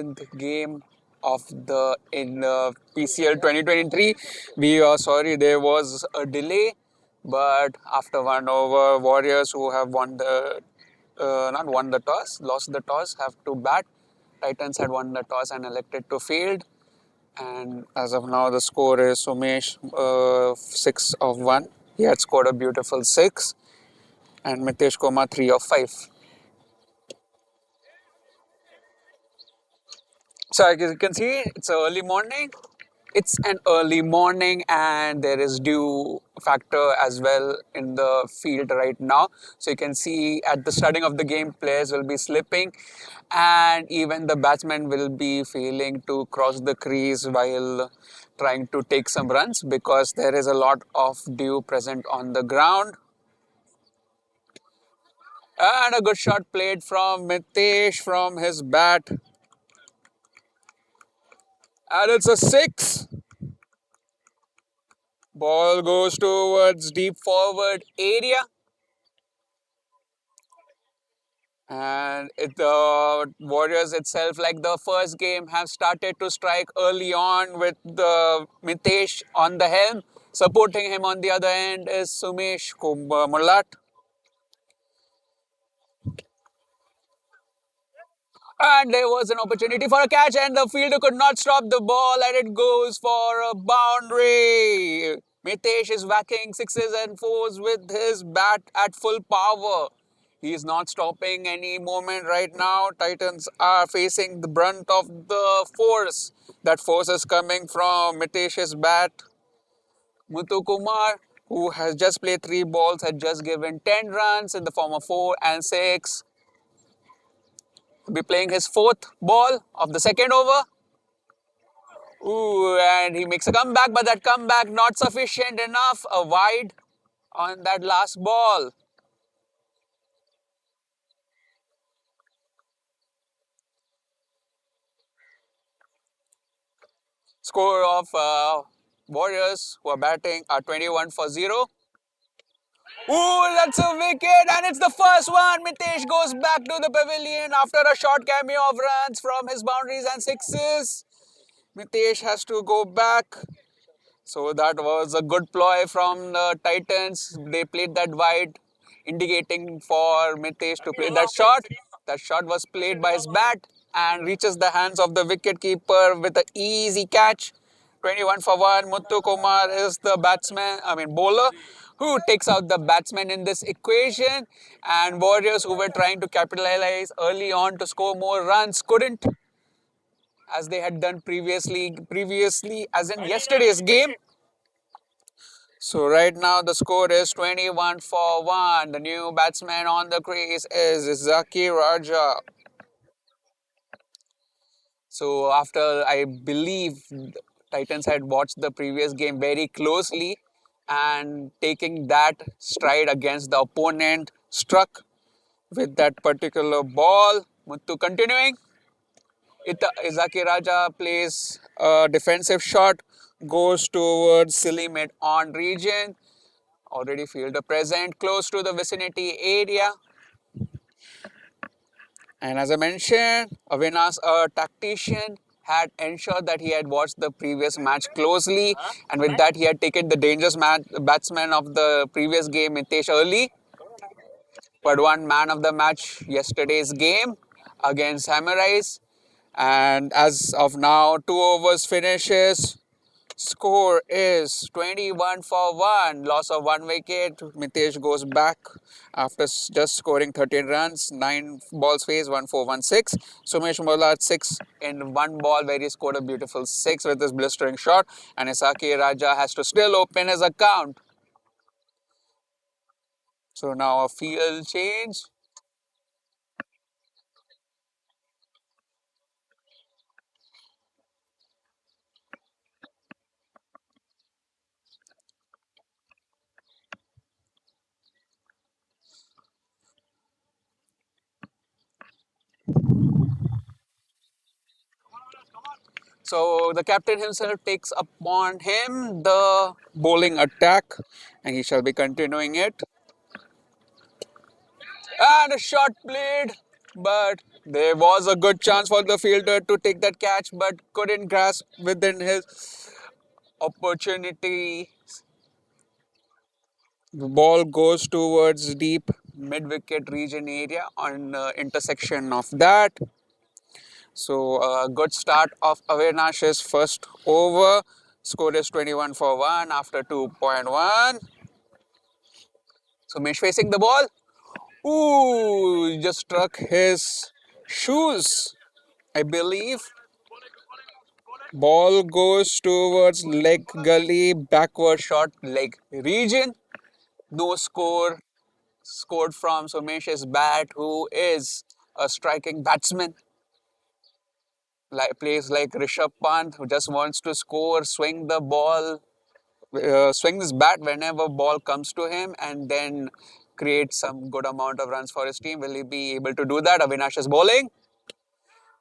game of the in PCL 2023. We are sorry there was a delay, but after 1 over, Warriors who have won the not won the toss, lost the toss, have to bat. Titans had won the toss and elected to field. And as of now, the score is Sumesh 6 of 1. He had scored a beautiful 6, and Mitesh Kumar 3 of 5. So as you can see, it's early morning. It's an early morning, and there is dew factor as well in the field right now. So you can see at the starting of the game, players will be slipping, and even the batsmen will be failing to cross the crease while trying to take some runs because there is a lot of dew present on the ground. And a good shot played from Mitesh from his bat, and it's a 6. Ball goes towards deep forward area. And the Warriors itself, like the first game, have started to strike early on with the Mitesh on the helm. Supporting him on the other end is Sumesh Mullat. And there was an opportunity for a catch, and the fielder could not stop the ball, and it goes for a boundary. Mitesh is whacking sixes and fours with his bat at full power. He is not stopping any moment right now. Titans are facing the brunt of the force. That force is coming from Mitesh's bat. Muthu Kumar, who has just played 3 balls, had just given 10 runs in the form of 4 and 6. He'll be playing his 4th ball of the second over. Ooh, and he makes a comeback, but that comeback not sufficient enough. A wide on that last ball. Score of Warriors who are batting are 21 for 0. Ooh, that's a wicket, and it's the first one. Mitesh goes back to the pavilion after a short cameo of runs from his boundaries and sixes. Mitesh has to go back. So that was a good ploy from the Titans. They played that wide, indicating for Mitesh to play that shot. That shot was played by his bat and reaches the hands of the wicketkeeper with an easy catch. 21 for 1. Muthu Kumar is the bowler, who takes out the batsman in this equation. And Warriors, who were trying to capitalize early on to score more runs, couldn't, as they had done previously as in yesterday's game. So right now the score is 21 for 1. The new batsman on the crease is Zaki Raja. So after I believe Titans had watched the previous game very closely and taking that stride against the opponent, struck with that particular ball. Muthu continuing. Izaki Raja plays a defensive shot, goes towards silly mid on region. Already fielder present close to the vicinity area. And as I mentioned, Avinash, a tactician, had ensured that he had watched the previous match closely, and with that he had taken the dangerous batsman of the previous game, Mitesh early, but one man of the match yesterday's game against Samurais. And as of now, 2 overs finishes. Score is 21 for 1. Loss of 1 wicket. Mitesh goes back after just scoring 13 runs. 9 balls faced, 1-4-1-6. Sumesh Mullat 6 in 1 ball where he scored a beautiful 6 with his blistering shot. And Isaki Raja has to still open his account. So now a field change. So the captain himself takes upon him the bowling attack, and he shall be continuing it. And a shot played but there was a good chance for the fielder to take that catch, but couldn't grasp within his opportunity. The ball goes towards deep mid-wicket region area on intersection of that. So a good start of Avinash's first over. Score is 21 for 1 after 2.1. So Mish facing the ball. Ooh, just struck his shoes, I believe. Ball goes towards leg gully, backward shot leg region. No score scored from Somesh's bat, who is a striking batsman. Like plays like Rishabh Pant, who just wants to score, swing the ball, swing his bat whenever ball comes to him, and then create some good amount of runs for his team. Will he be able to do that? Avinash is bowling.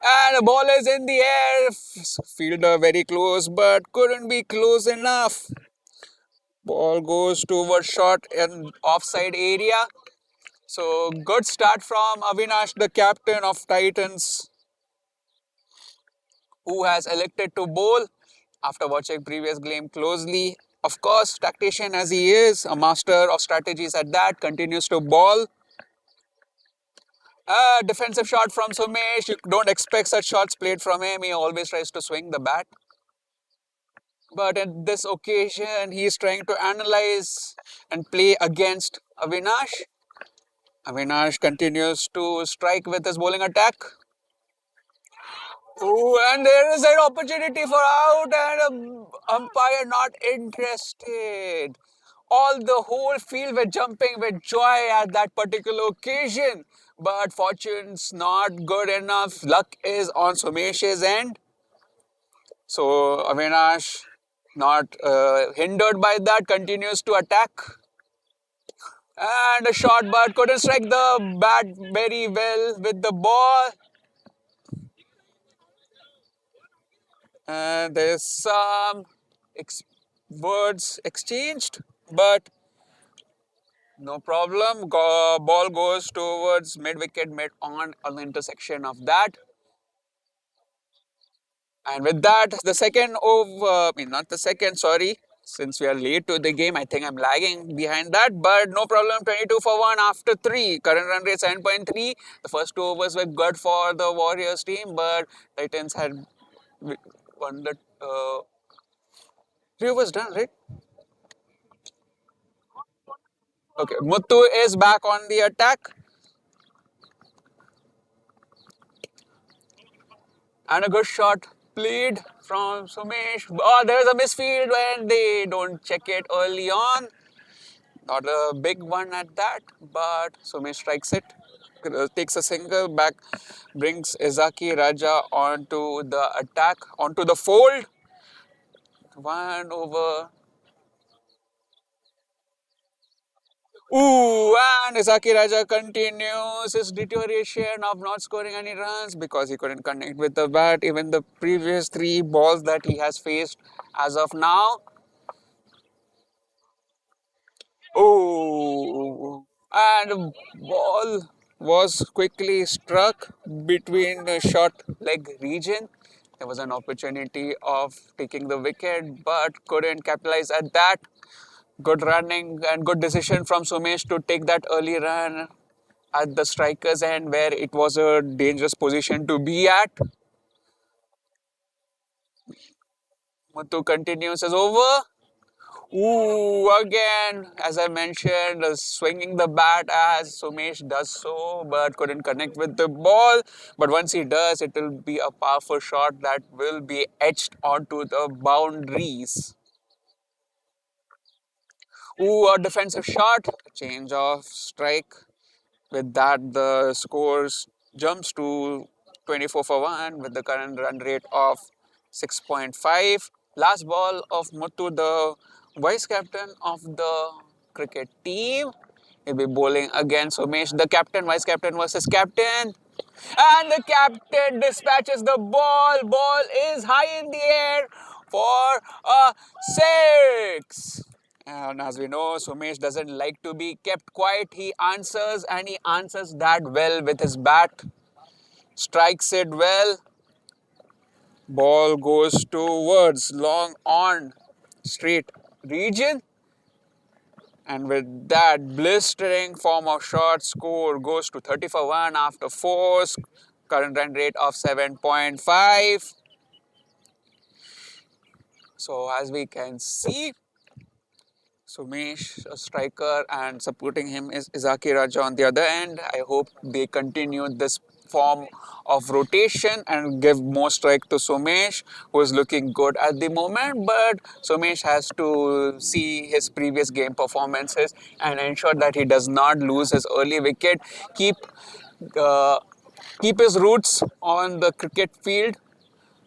And the ball is in the air. Fielder very close, but couldn't be close enough. Ball goes towards short in offside area. So good start from Avinash, the captain of Titans, who has elected to bowl after watching previous game closely. Of course, tactician as he is, a master of strategies at that, continues to bowl. Defensive shot from Sumesh. You don't expect such shots played from him. He always tries to swing the bat. But at this occasion, he is trying to analyze and play against Avinash. Avinash continues to strike with his bowling attack. Oh, and there is an opportunity for out, and umpire not interested. All the whole field were jumping with joy at that particular occasion. But fortune's not good enough. Luck is on Somesh's end. So Avinash, not hindered by that, continues to attack. And a shot, but couldn't strike the bat very well with the ball. And there's some ex words exchanged, but no problem. Ball goes towards mid wicket, mid on the intersection of that. And with that, the second over, I mean, not the second, sorry. Since we are late to the game, I think I'm lagging behind that, but no problem. 22 for 1 after 3. Current run rate 7.3. The first two overs were good for the Warriors team, but Titans had won the 3 overs done, right? Okay, Muthu is back on the attack. And a good shot played from Sumesh. Oh, there's a misfield when they don't check it early on. Not a big one at that, but Sumesh strikes it. Takes a single back, brings Izaki Raja onto the attack, onto the fold. One over. Ooh, and Izaki Raja continues his deterioration of not scoring any runs because he couldn't connect with the bat. Even the previous 3 balls that he has faced as of now. Oh, and ball was quickly struck between the short leg region. There was an opportunity of taking the wicket, but couldn't capitalize at that. Good running and good decision from Sumesh to take that early run at the striker's end where it was a dangerous position to be at. Muthu continues his over. Ooh, again, as I mentioned, swinging the bat as Sumesh does so, but couldn't connect with the ball. But once he does, it will be a powerful shot that will be etched onto the boundaries. Ooh, a defensive shot, change of strike. With that, the scores jumps to 24 for 1 with the current run rate of 6.5. Last ball of Muthu, the vice captain of the cricket team. He'll be bowling against Umesh, the captain, vice captain versus captain. And the captain dispatches the ball. Ball is high in the air for a 6. And as we know, Sumesh doesn't like to be kept quiet. He answers and he answers that well with his bat. strikes it well. Ball goes towards long on straight region. And with that blistering form of shot, score goes to 30 for 1 after 4. Current run rate of 7.5. So as we can see, Sumesh, a striker, and supporting him is Izaki Raja on the other end. I hope they continue this form of rotation and give more strike to Sumesh, who is looking good at the moment. But Sumesh has to see his previous game performances and ensure that he does not lose his early wicket. Uh, keep his roots on the cricket field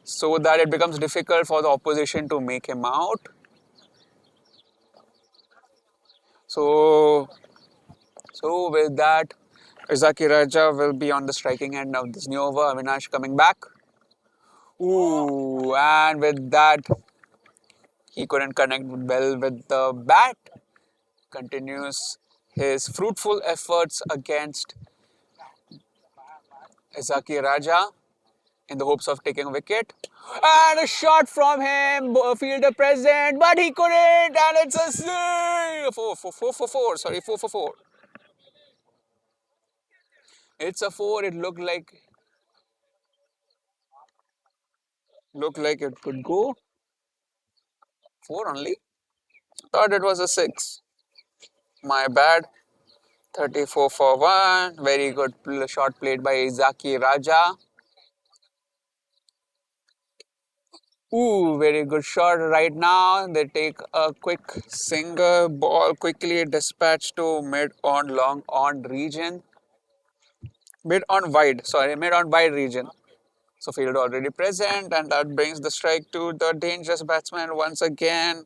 so that it becomes difficult for the opposition to make him out. So So with that, Izaki Raja will be on the striking end of this new over. Avinash coming back. Ooh, and with that, he couldn't connect well with the bat. Continues his fruitful efforts against Izaki Raja in the hopes of taking a wicket. And a shot from him, fielder present, but he couldn't, and it's a 4 for 4. Sorry, 4 for 4. It's a 4. It looked like it could go 4 only. Thought it was a 6. My bad. 34 for 1. Very good shot played by Izaki Raja. Ooh, very good shot right now. They take a quick single ball, quickly dispatched to mid on long on region. Mid on wide, sorry, mid on wide region. So field already present, and that brings the strike to the dangerous batsman once again.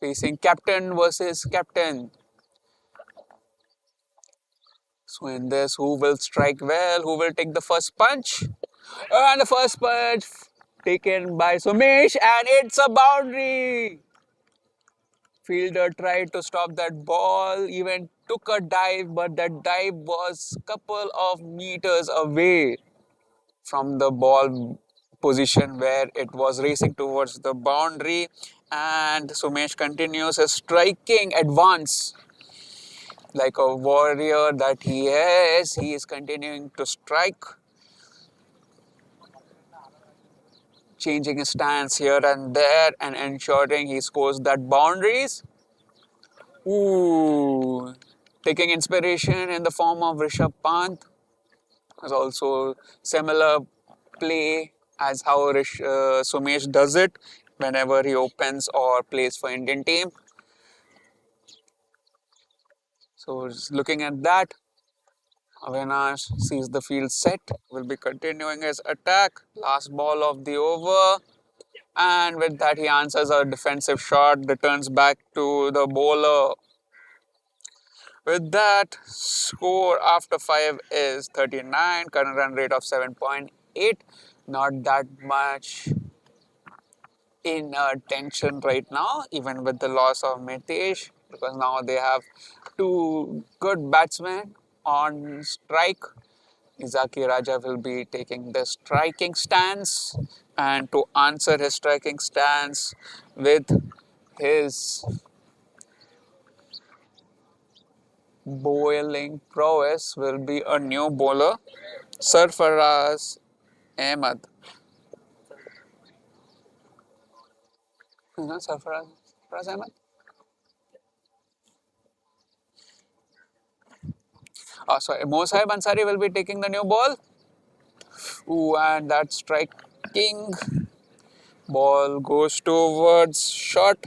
Facing captain versus captain. So in this, who will strike well? Who will take the first punch? And the first punch taken by Sumesh, and it's a boundary. Fielder tried to stop that ball, even took a dive, but that dive was couple of meters away from the ball position where it was racing towards the boundary. And Sumesh continues his striking advance like a warrior that he is. He is continuing to strike, changing his stance here and there and ensuring he scores that boundaries. Ooh, taking inspiration in the form of Rishabh Pant is also similar play as how Sumesh does it whenever he opens or plays for Indian team. So just looking at that, Avinash sees the field set, will be continuing his attack. Last ball of the over. And with that, he answers a defensive shot, returns back to the bowler. With that, score after 5 is 39, current run rate of 7.8. Not that much in tension right now, even with the loss of Mitesh, because now they have two good batsmen on strike. Izaki Raja will be taking the striking stance, and to answer his striking stance with his bowling prowess will be a new bowler, Sarfaraz Ahmed. Sarfaraz Ahmed? Oh, sorry, Mosai Bansari will be taking the new ball. Ooh, and that striking ball goes towards short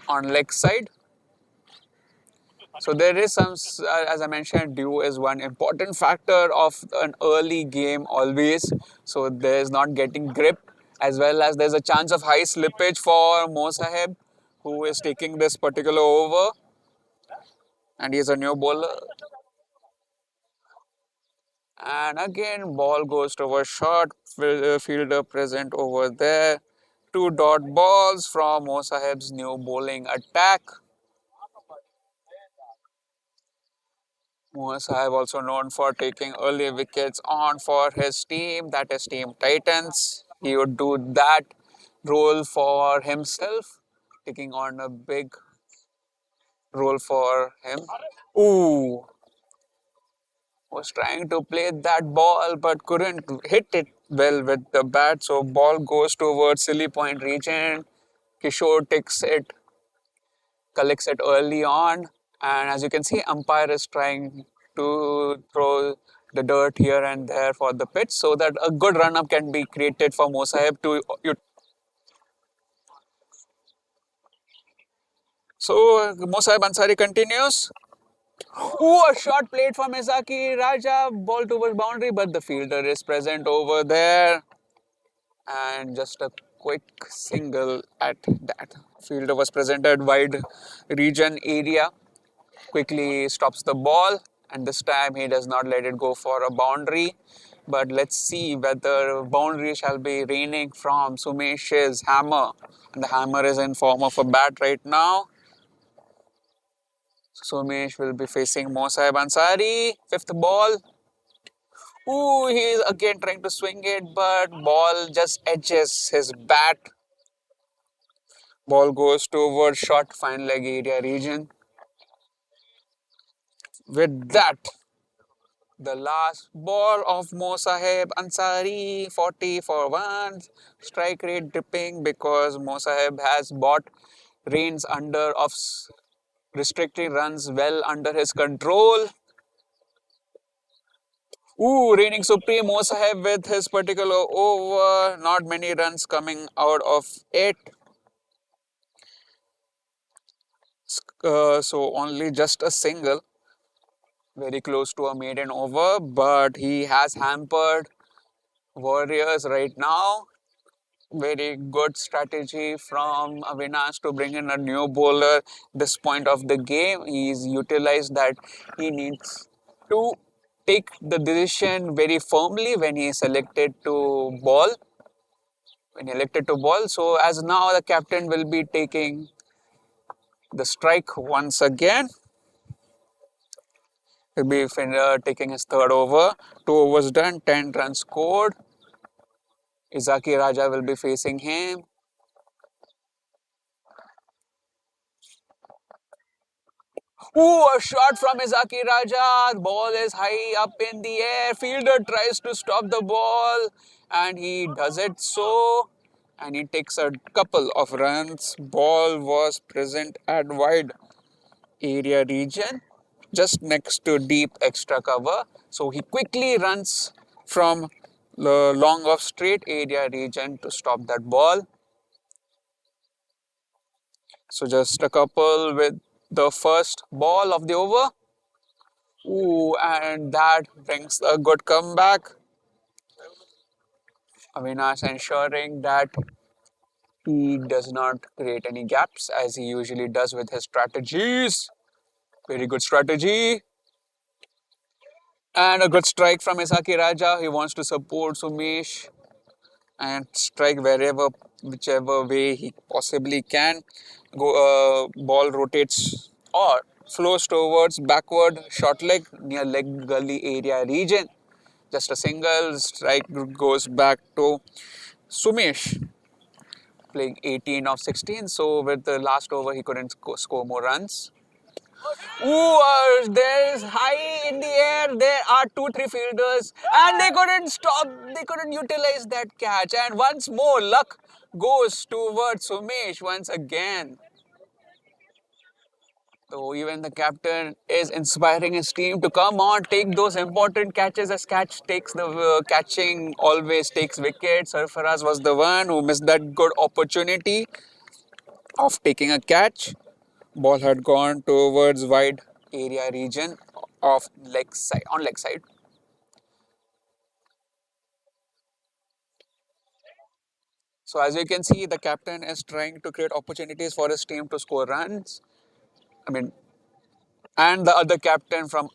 on leg side. So there is some, as I mentioned, dew is one important factor of an early game always. So there's not getting grip, as well as there's a chance of high slippage for Mo Sahib, who is taking this particular over, and he's a new bowler. And again, ball goes towards short, fielder present over there. Two dot balls from Mo Sahib's new bowling attack. Sahib also known for taking early wickets on for his team, that is Team Titans. He would do that role for himself, taking on a big role for him. Ooh, was trying to play that ball but couldn't hit it well with the bat. So ball goes towards silly point region. Kishore takes it, collects it early on, and as you can see, umpire is trying to throw the dirt here and there for the pitch so that a good run up can be created for Mosaib to. So Mosaib Ansari continues. Ooh, a shot played from Izaki Raja, ball towards boundary, but the fielder is present over there, and just a quick single at that. Fielder was present at wide region area, quickly stops the ball, and this time he does not let it go for a boundary. But let's see whether boundary shall be raining from Sumesh's hammer. And the hammer is in form of a bat right now. Sumesh will be facing Mosaib Ansari. Fifth ball. Ooh, he is again trying to swing it, but ball just edges his bat. Ball goes towards short fine leg area region. With that, the last ball of Mosaheb Ansari, 40 for 1. Strike rate dipping because Mosaheb has bought reins under of restricting runs well under his control. Ooh, reigning supreme Mosaheb with his particular over. Not many runs coming out of it. So only just a single. Very close to a maiden over, but he has hampered Warriors right now. Very good strategy from Avinash to bring in a new bowler this point of the game. He's utilized that he needs to take the decision very firmly when he is selected to ball. When he elected to ball. So as now the captain will be taking the strike once again. He'll be taking his third over. 2 overs done, 10 runs scored. Izaki Raja will be facing him. Ooh, a shot from Izaki Raja. The ball is high up in the air. Fielder tries to stop the ball and he does it so. And he takes a couple of runs. Ball was present at wide area region just next to deep extra cover. So he quickly runs from the long off straight area region to stop that ball. So just a couple with the first ball of the over. Ooh, and that brings a good comeback. Avinash ensuring that he does not create any gaps as he usually does with his strategies. Very good strategy. And a good strike from Isaki Raja. He wants to support Sumesh and strike wherever, whichever way he possibly can. Ball rotates or flows towards backward short leg near leg gully area region. Just a single strike goes back to Sumesh playing 18 of 16. So with the last over, he couldn't score more runs. Ooh, there is high in the air. There are 2, 3 fielders, and they couldn't stop. They couldn't utilize that catch. And once more, luck goes towards Sumesh once again. So even the captain is inspiring his team to come on, take those important catches. As catch takes the catching always takes wickets. Sarfaraz was the one who missed that good opportunity of taking a catch. Ball had gone towards wide area region of leg side on leg side. So as you can see, the captain is trying to create opportunities for his team to score runs. I mean, and the other captain from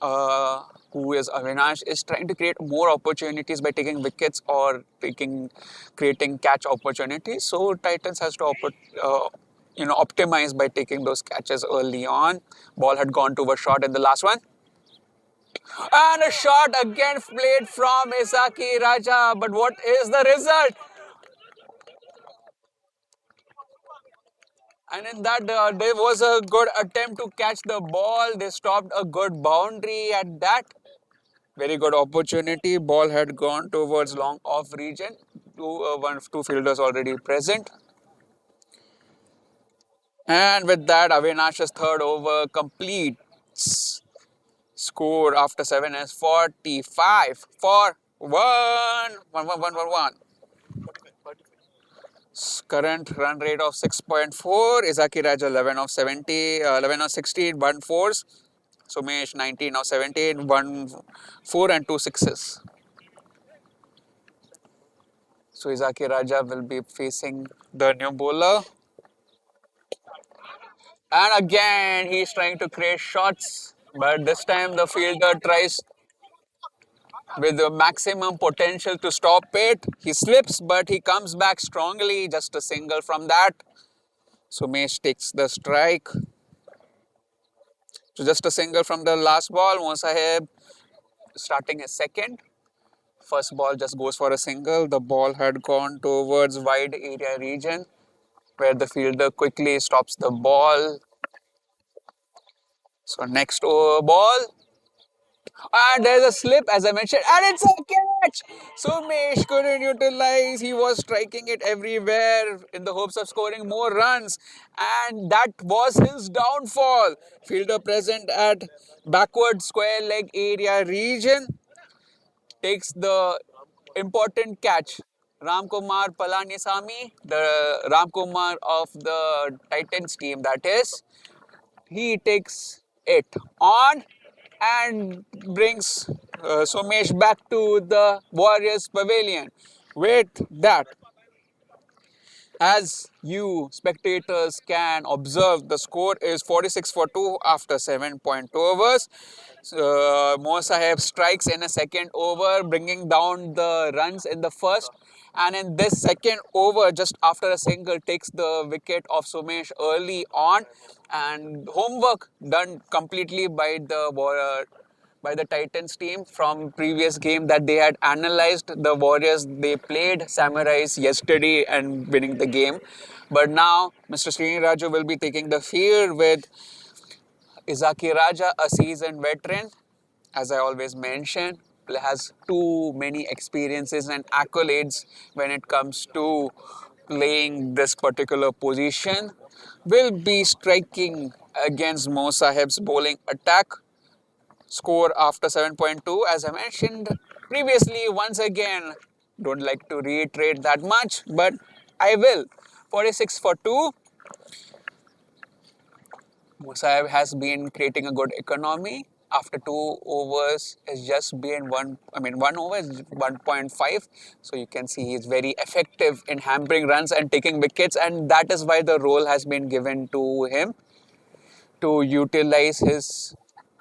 who is Avinash is trying to create more opportunities by taking wickets or creating catch opportunities. So Titans has to optimize by taking those catches early on. Ball had gone to a shot in the last one. And a shot again played from Isaki Raja. But what is the result? And in that, there was a good attempt to catch the ball. They stopped a good boundary at that. Very good opportunity. Ball had gone towards long off region. Two fielders already present. And with that, Avinash's third over completes. Score after 7 is 45 for 1. Current run rate of 6.4. Izaki Raj 11 of 70, 11 of 16, 1 fours. Sumesh 19 of 17, 1 4 and 2 sixes. So Izaki Raja will be facing the new bowler. And again, he's trying to create shots. But this time the fielder tries with the maximum potential to stop it. He slips, but he comes back strongly. Just a single from that. Sumesh takes the strike. So just a single from the last ball. Mosaheb starting his second. First ball just goes for a single. The ball had gone towards wide area region where the fielder quickly stops the ball. So next over ball. And there's a slip, as I mentioned, and it's a catch. So Mesh couldn't utilize. He was striking it everywhere in the hopes of scoring more runs, and that was his downfall. Fielder present at backward square leg area region takes the important catch. Ramkumar Palanisamy, the Ramkumar of the Titans team, that is, he takes it on and brings Somesh back to the Warriors pavilion. With that, as you spectators can observe, the score is 46 for 2 after 7.2 overs. Mo Sahib strikes in a second over, bringing down the runs in the first. And in this second over, just after a single, takes the wicket of Somesh early on. And homework done completely by the Titans team from previous game that they had analyzed the Warriors. They played Samurais yesterday and winning the game. But now Mr. Srini Raju will be taking the field with Izaki Raja, a seasoned veteran, as I always mention, has too many experiences and accolades when it comes to playing this particular position. Will be striking against Mo Sahib's bowling attack. Score after 7.2, as I mentioned previously, once again, don't like to reiterate that much, but I will. 46 for 2. Musaib has been creating a good economy. After 2 overs, it's just been one. I mean, 1 over is 1.5. So you can see he's very effective in hampering runs and taking wickets, and that is why the role has been given to him to utilize his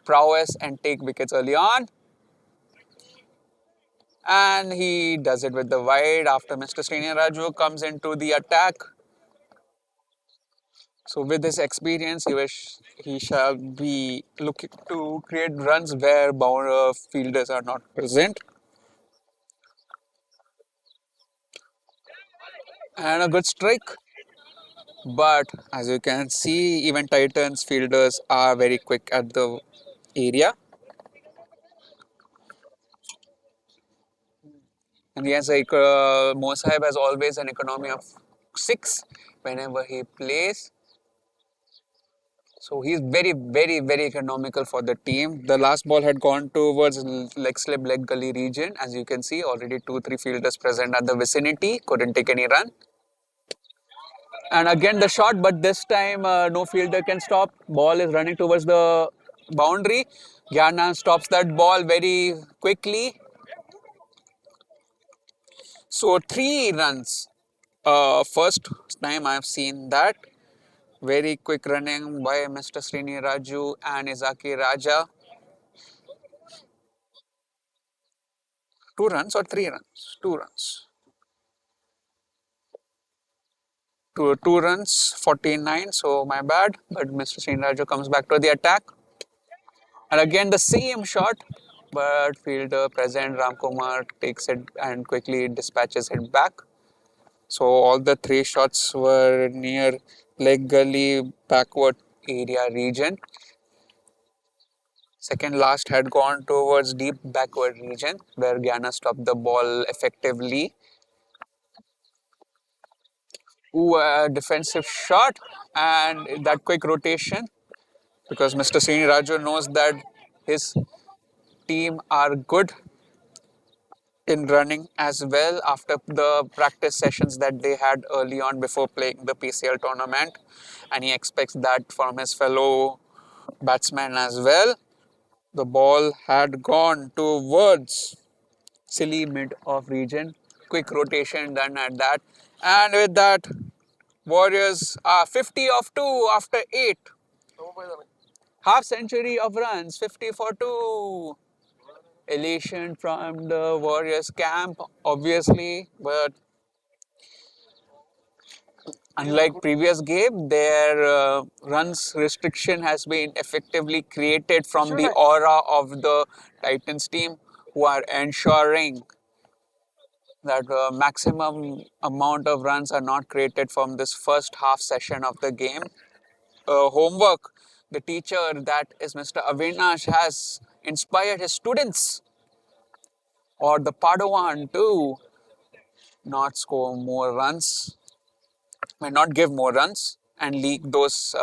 prowess and take wickets early on. And he does it with the wide after Mr. Srini Raju comes into the attack. So with this experience, he shall be looking to create runs where bowler fielders are not present. And a good strike. But as you can see, even Titans fielders are very quick at the area. And yes, like Mosaib has always an economy of 6 whenever he plays. So he's very, very, very economical for the team. The last ball had gone towards leg slip, leg gully region. As you can see, already 2, 3 fielders present at the vicinity. Couldn't take any run. And again the shot, but this time no fielder can stop. Ball is running towards the boundary. Gyana stops that ball very quickly. So 3 runs. First time I've seen that. Very quick running by Mr. Srini Raju and Izaki Raja. 2 runs or 3 runs? 2 runs. 2 runs, 49. So my bad. But Mr. Srinraju comes back to the attack. And again the same shot, but fielder present Ramkumar takes it and quickly dispatches it back. So all the three shots were near leg gully backward area region. Second last had gone towards deep backward region where Gyana stopped the ball effectively. Ooh, a defensive shot and that quick rotation because Mr. Srini Raju knows that his team are good in running as well after the practice sessions that they had early on before playing the PCL tournament, and he expects that from his fellow batsmen as well. The ball had gone towards silly mid of region. Quick rotation done at that, and with that, Warriors are 50 of 2 after 8. Half century of runs, 50 for 2. Elation from the Warriors camp, obviously, but unlike previous game, their runs restriction has been effectively created from the aura of the Titans team, who are ensuring that maximum amount of runs are not created from this first half session of the game. Homework, the teacher that is Mr. Avinash has inspired his students or the Padawan to not score more runs, may not give more runs and leak those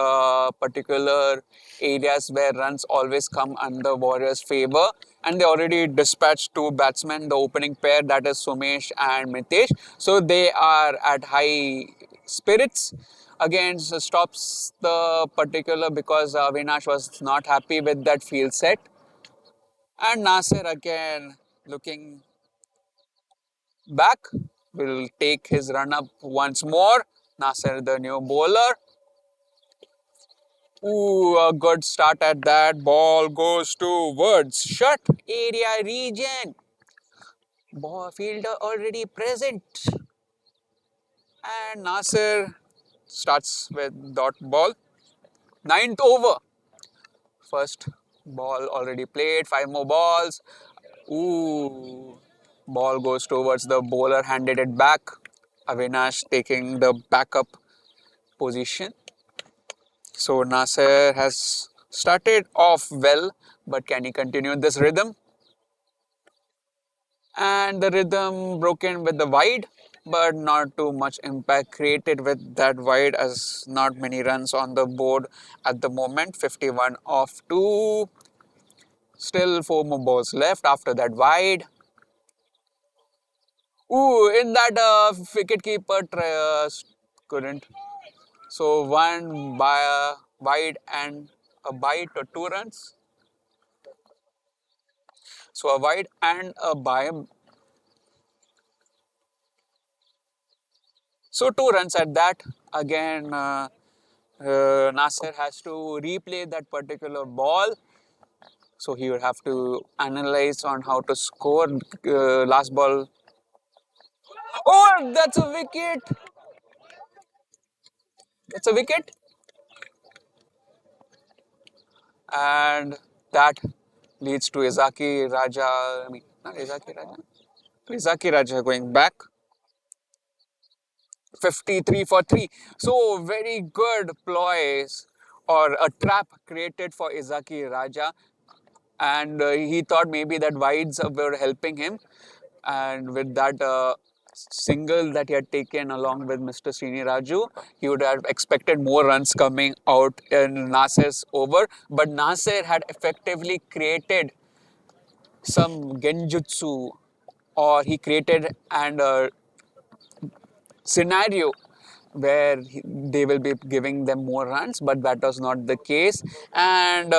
particular areas where runs always come under Warriors' favor. And they already dispatched two batsmen, the opening pair, that is Sumesh and Mitesh. So they are at high spirits. Again, so stops the particular because Avinash was not happy with that field set. And Nasir again looking back will take his run up once more. Nasir, the new bowler. Ooh, a good start at that. Ball goes towards shut area region. Ball fielder already present. And Nasir starts with dot ball. Ninth over. First ball already played. Five more balls. Ooh. Ball goes towards the bowler, handed it back. Avinash taking the backup position. So Nasser has started off well, but can he continue this rhythm? And the rhythm broken with the wide, but not too much impact created with that wide, as not many runs on the board at the moment. 51 off 2. Still 4 more balls left after that wide. Ooh, in that wicket keeper couldn't. So one by a wide and a bite or 2 runs. So a wide and a by. So 2 runs at that. Again, Nasser has to replay that particular ball. So he would have to analyze on how to score last ball. Oh, that's a wicket. That's a wicket. And that leads to Izaki Raja. I mean, not Izaki Raja. Izaki Raja going back. 53 for 3. So very good ploys or a trap created for Izaki Raja, and he thought maybe that wides were helping him, and with that single that he had taken along with Mr. Srini Raju, he would have expected more runs coming out in Nasir's over, but Nasir had effectively created some genjutsu, or he created and scenario where they will be giving them more runs, but that was not the case, and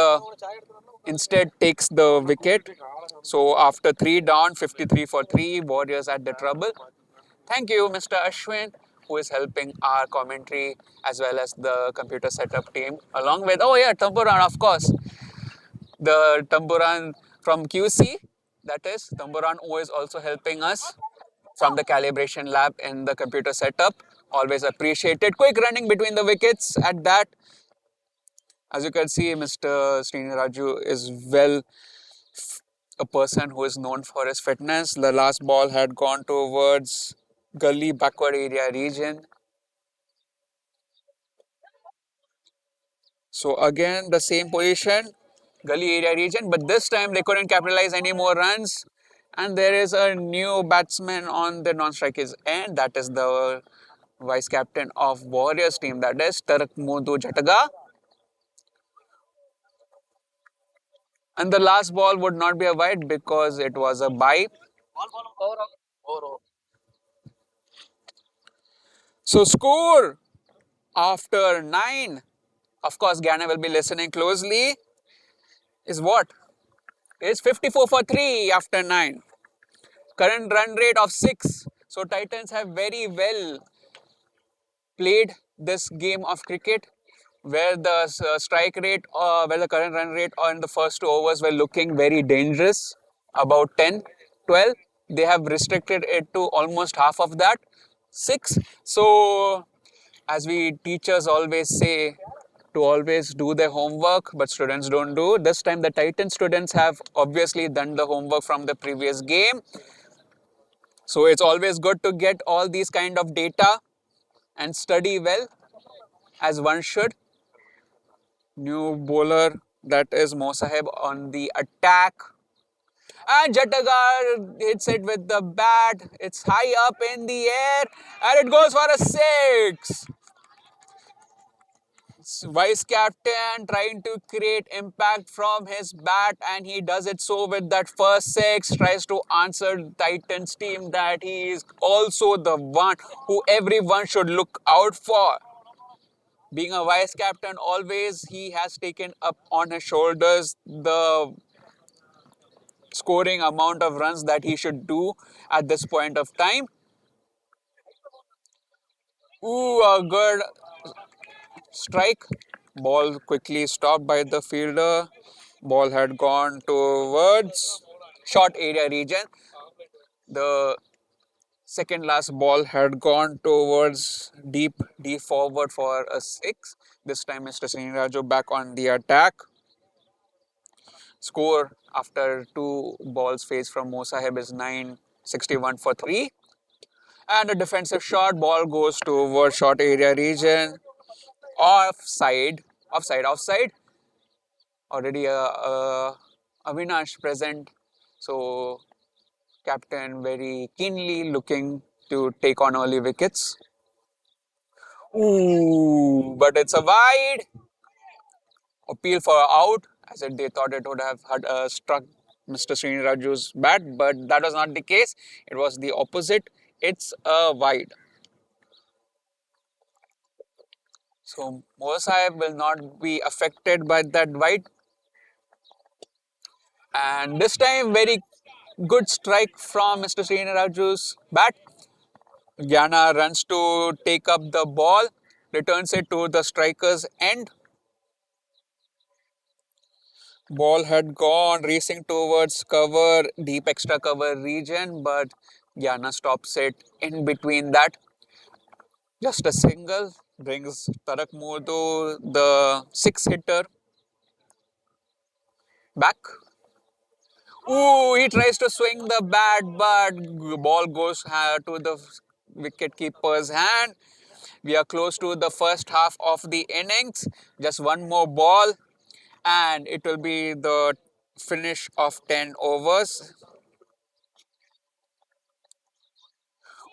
instead takes the wicket. So after 3 down, 53 for 3, Warriors at the trouble. Thank you, Mr. Ashwin, who is helping our commentary as well as the computer setup team, along with, oh yeah, Tampuran, of course, the Tampuran from QC, that is, Tampuran O is also helping us from the calibration lab in the computer setup. Always appreciated. Quick running between the wickets at that. As you can see, Mr. Sriniraju is well a person who is known for his fitness. The last ball had gone towards gully backward area region. So again, the same position, gully area region, but this time they couldn't capitalize any more runs. And there is a new batsman on the non-strikers end. That is the vice captain of Warriors team. That is Tarak Modu Jataga. And the last ball would not be a wide because it was a bye. So score after 9. Of course, Ghana will be listening closely. Is what? It's 54 for 3 after 9. Current run rate of 6. So Titans have very well played this game of cricket where the strike rate, where the current run rate on the first 2 overs were looking very dangerous, about 10, 12. They have restricted it to almost half of that, 6. So, as we teachers always say, to always do their homework, but students don't do. This time, the Titan students have obviously done the homework from the previous game. So, it's always good to get all these kind of data and study well as one should. New bowler, that is Mosaheb on the attack. And Jatagar hits it with the bat. It's high up in the air and it goes for a 6. Vice captain trying to create impact from his bat and he does it so with that first 6. Tries to answer Titans team that he is also the one who everyone should look out for. Being a vice captain, always he has taken up on his shoulders the scoring amount of runs that he should do at this point of time. Ooh, a good strike. Ball quickly stopped by the fielder. Ball had gone towards short area region. The second last ball had gone towards deep forward for a 6. This time Mr. Sriniraju back on the attack. Score after 2 balls faced from Mosaheb is 961 for 3. And a defensive shot, ball goes toward short area region. Offside, offside. Already Avinash present. So captain very keenly looking to take on early wickets. Ooh, but it's a wide. Appeal for out, as they thought it would have had struck Mr. Sriniraju's bat, but that was not the case. It was the opposite. It's a wide. So Mosaib will not be affected by that wide. And this time, very good strike from Mr. Sriniraju's bat. Gyana runs to take up the ball, returns it to the striker's end. Ball had gone racing towards cover, deep extra cover region, but Gyana stops it in between that. Just a single brings Tarak Modu, the 6 hitter, back. Ooh, he tries to swing the bat, but ball goes to the wicket keeper's hand. We are close to the first half of the innings. Just one more ball, and it will be the finish of 10 overs.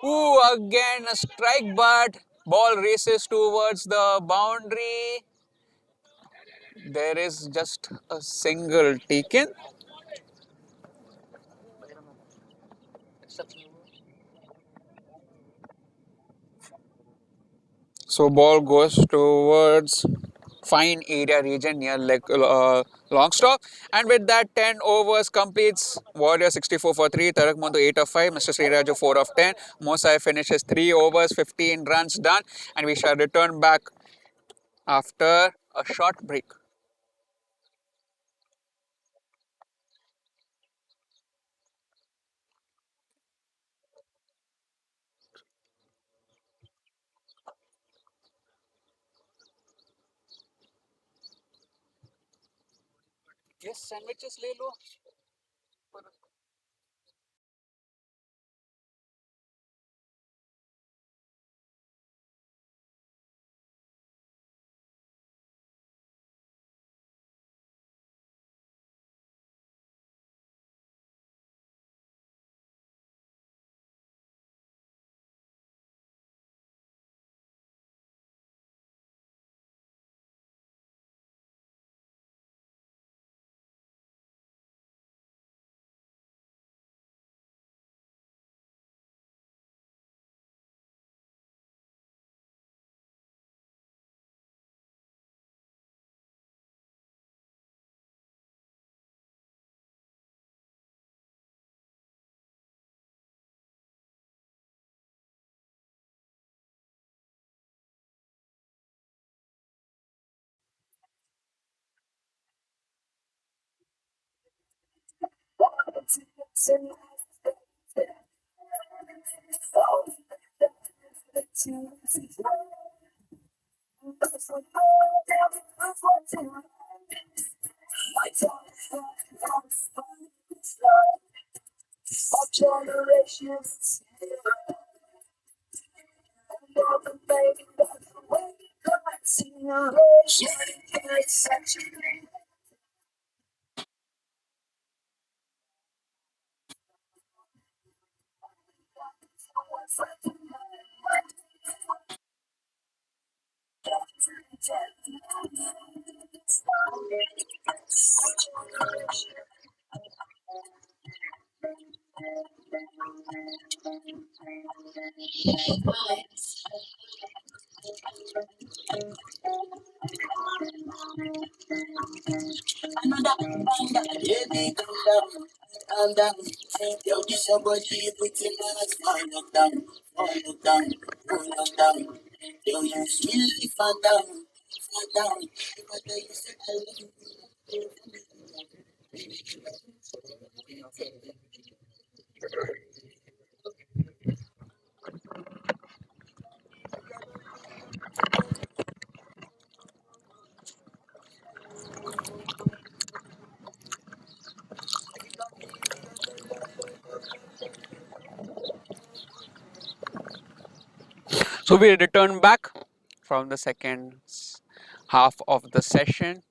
Ooh, again a strike, but ball races towards the boundary. There is just a single taken. So ball goes towards fine area region near long stop. And with that, 10 overs completes. Warrior 64 for 3, Tarak Mondo 8 of 5, Mr. Sriraju 4 of 10. Mosai finishes 3 overs, 15 runs done. And we shall return back after a short break. Yes, sandwiches ले लो. So we return back from the second half of the session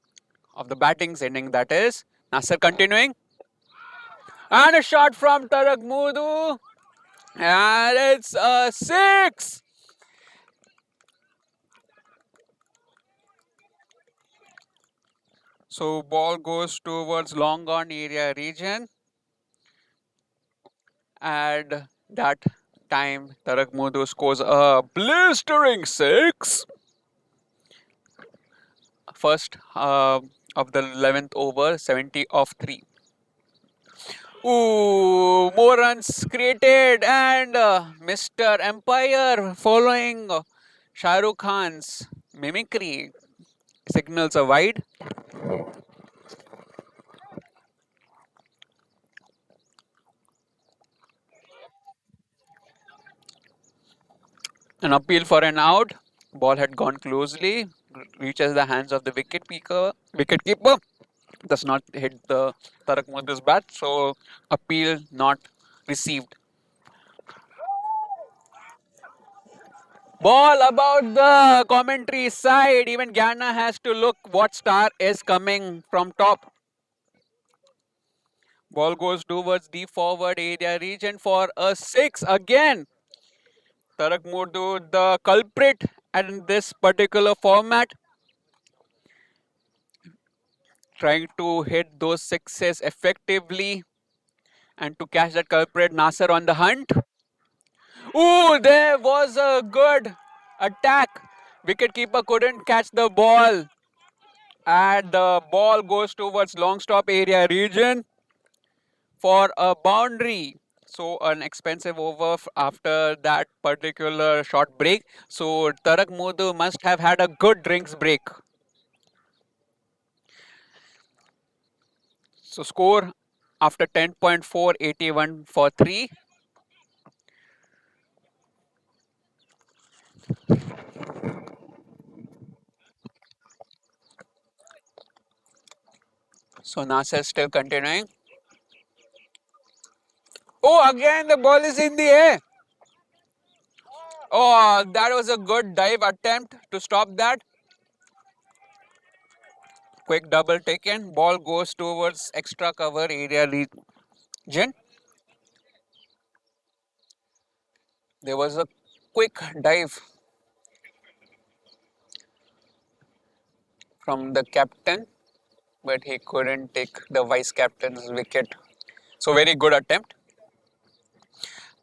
of the battings ending. That is Nasser continuing, and a shot from Tarak Mudu, and it's a six. So ball goes towards long on area region, and that time Tarak Mudu scores a blistering six. First of the 11th over, 70 of 3. Ooh, more runs created, and Mr. Empire following Shah Rukh Khan's mimicry signals a wide. An appeal for an out. Ball had gone closely, reaches the hands of the wicket keeper. Does not hit the Tarak Mudu's bat, so appeal not received. Ball about the commentary side. Even Gyana has to look what star is coming from top. Ball goes towards the forward area region for a six again. Tarak Murdu, the culprit in this particular format, trying to hit those sixes effectively and to catch that culprit. Nasser on the hunt. Ooh, there was a good attack. Wicketkeeper couldn't catch the ball, and the ball goes towards long stop area region for a boundary. So an expensive over after that particular short break. So Tarak Modu must have had a good drinks break. So score after 10.4, 81 for 3. So Nasser is still continuing. Oh, again the ball is in the air. Oh, that was a good dive attempt to stop that. Quick double taken. Ball goes towards extra cover area region. There was a quick dive from the captain, but he couldn't take the vice captain's wicket. So very good attempt,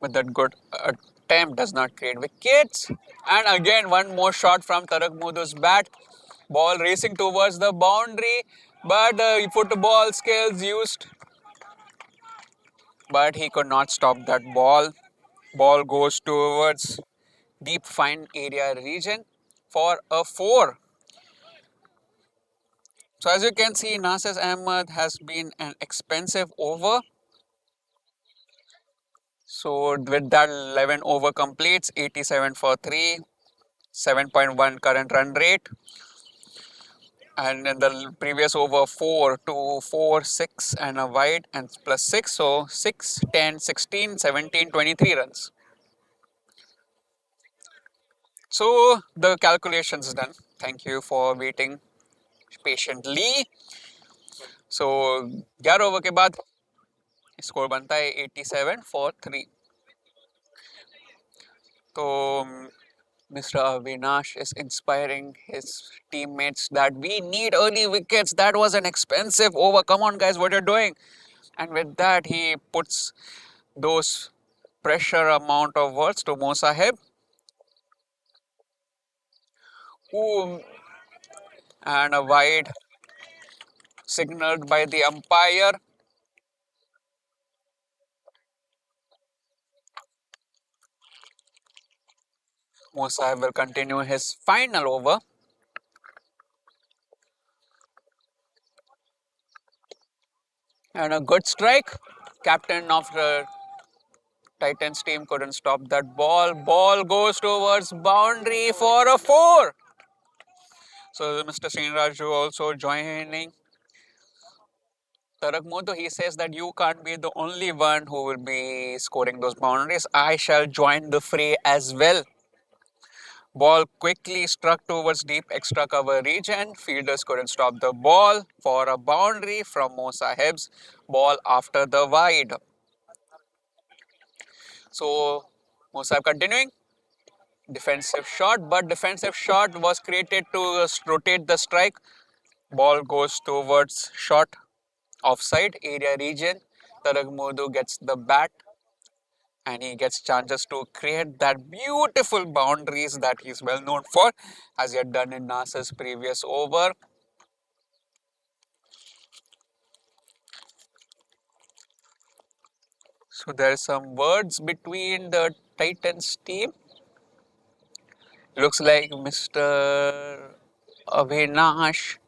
but that good attempt does not create wickets. And again, one more shot from Tarak Mudu's bat. Ball racing towards the boundary, but the football skills used, but he could not stop that ball. Ball goes towards deep fine area region for a 4. So as you can see, Nasir Ahmed has been an expensive over. So with that 11 over completes, 87 for 3, 7.1 current run rate. And in the previous over 4, 2, 4, 6 and a wide and plus 6. So 6, 10, 16, 17, 23 runs. So the calculations done. Thank you for waiting patiently. So 11 over के बाद score बनता है 87 for 3. तो Mr. Avinash is inspiring his teammates that we need early wickets. That was an expensive over. Come on, guys, what are you doing? And with that, he puts those pressure amount of words to Mo Sahib. Ooh, and a wide signaled by the umpire. Mo Sahib will continue his final over. And a good strike. Captain of the Titans team couldn't stop that ball. Ball goes towards boundary for a 4. So Mr. Srinraju also joining Tarak Moto. He says that you can't be the only one who will be scoring those boundaries. I shall join the fray as well. Ball quickly struck towards deep extra cover region. Fielders couldn't stop the ball for a boundary from Mo Sahib's ball after the wide. So Mo Sahib continuing. Defensive shot, but defensive shot was created to rotate the strike. Ball goes towards short offside area region. Tarak Modu gets the bat and he gets chances to create that beautiful boundaries that he's well known for, as he had done in Nasser's previous over. So there are some words between the Titans team. Looks like Mr. Avinash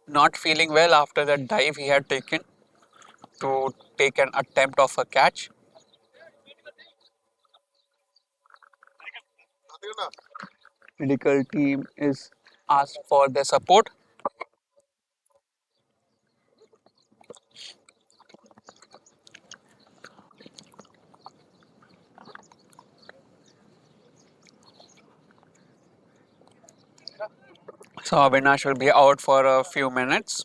not feeling well after that dive he had taken to take an attempt of a catch. Medical team is asked for their support. So Avinash will be out for a few minutes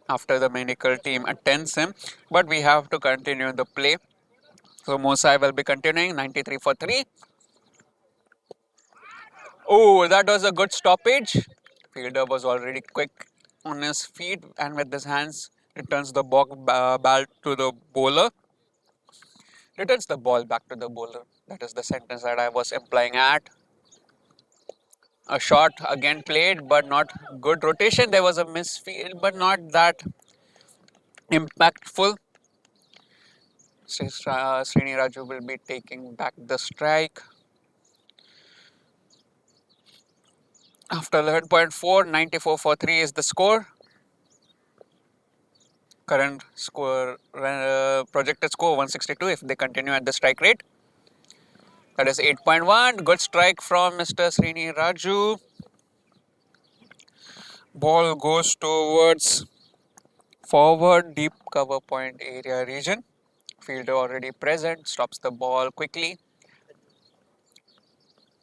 after the medical team attends him, but we have to continue the play. So Mosai will be continuing 93 for 3. Oh, that was a good stoppage. Fielder was already quick on his feet and with his hands returns the ball to the bowler. Returns the ball back to the bowler. That is the sentence that I was implying at. A shot again played, but not good rotation. There was a misfield, but not that impactful. Srini Raju will be taking back the strike. After 11.4, 94 for 3 is the score. Current score, projected score 162 if they continue at the strike rate. That is 8.1. Good strike from Mr. Srini Raju. Ball goes towards Forward deep cover point area region. Fielder already present, stops the ball quickly,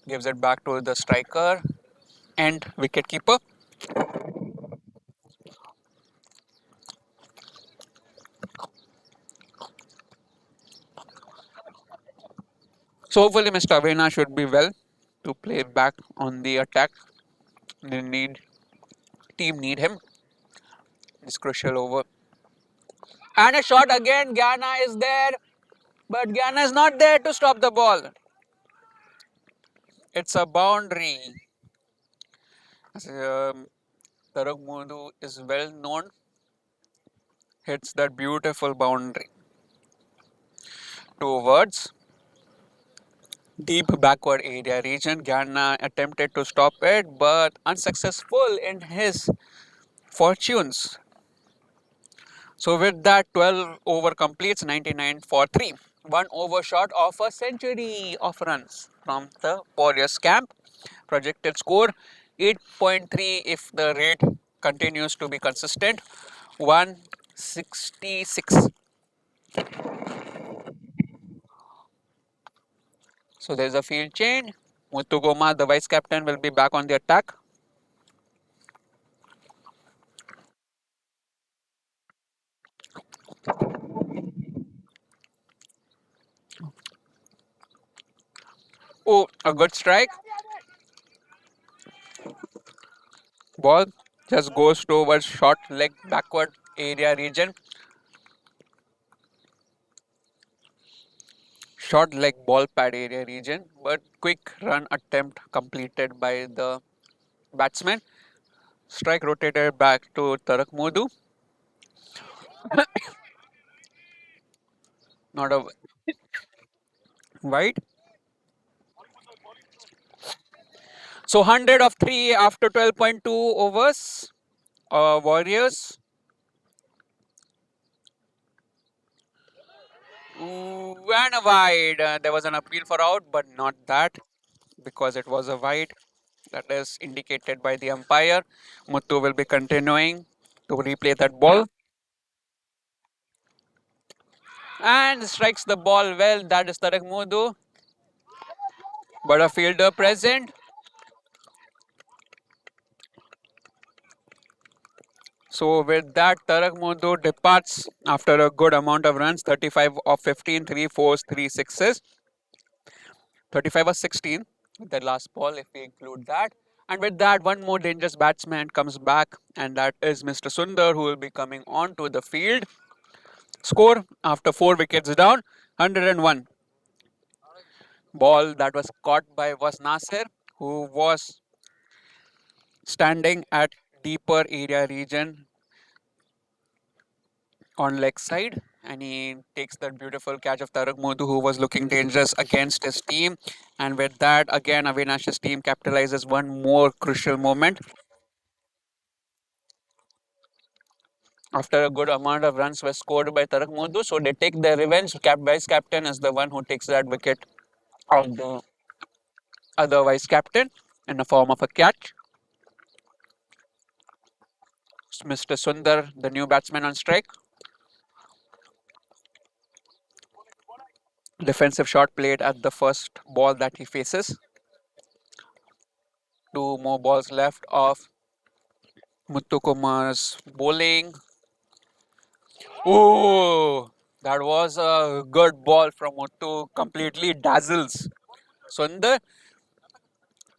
gives it back to the striker and wicketkeeper. So hopefully Mr. Avena should be well to play back on the attack. They need team need him. This crucial over. And a shot again. Ghana is there, but Ghana is not there to stop the ball. It's a boundary. Tarak Mudu is well known. Hits that beautiful boundary. Two words. Deep backward area region. Ghana attempted to stop it, but unsuccessful in his fortunes. So with that, 12 over completes 99 for 3. One over short of a century of runs from the Warriors camp. Projected score 8.3 if the rate continues to be consistent. 166. So there's a field change. Mutugoma, the vice captain, will be back on the attack. Oh, a good strike. Ball just goes towards short leg backward area region. Short leg ball pad area region, but quick run attempt completed by the batsman. Strike rotated back to Tarak Modu. Not a wide. So 100 of 3 after 12.2 overs. Warriors. And a wide. There was an appeal for out, but not that because it was a wide. That is indicated by the umpire. Muthu will be continuing to replay that ball. And strikes the ball well. That is Tarak Modu. But a fielder present. So with that, Tarak Modu departs after a good amount of runs, 35 of 15, 3 fours, 3 sixes. 35 or 16 with the last ball if we include that. And with that, one more dangerous batsman comes back, and that is Mr. Sundar, who will be coming onto the field. Score after 4 wickets down, 101. Ball that was caught by was Nasir, who was standing at deeper area region on leg side, and he takes that beautiful catch of Tarak Modu, who was looking dangerous against his team. And with that, again, Avinash's team capitalizes one more crucial moment. After a good amount of runs were scored by Tarak Modu, so they take their revenge. Vice captain is the one who takes that wicket of the other vice captain in the form of a catch. Mr. Sundar, the new batsman on strike. Defensive shot played at the first ball that he faces. Two more balls left of Muthukumar's bowling. Oh, that was a good ball from Muthu. Completely dazzles Sundar.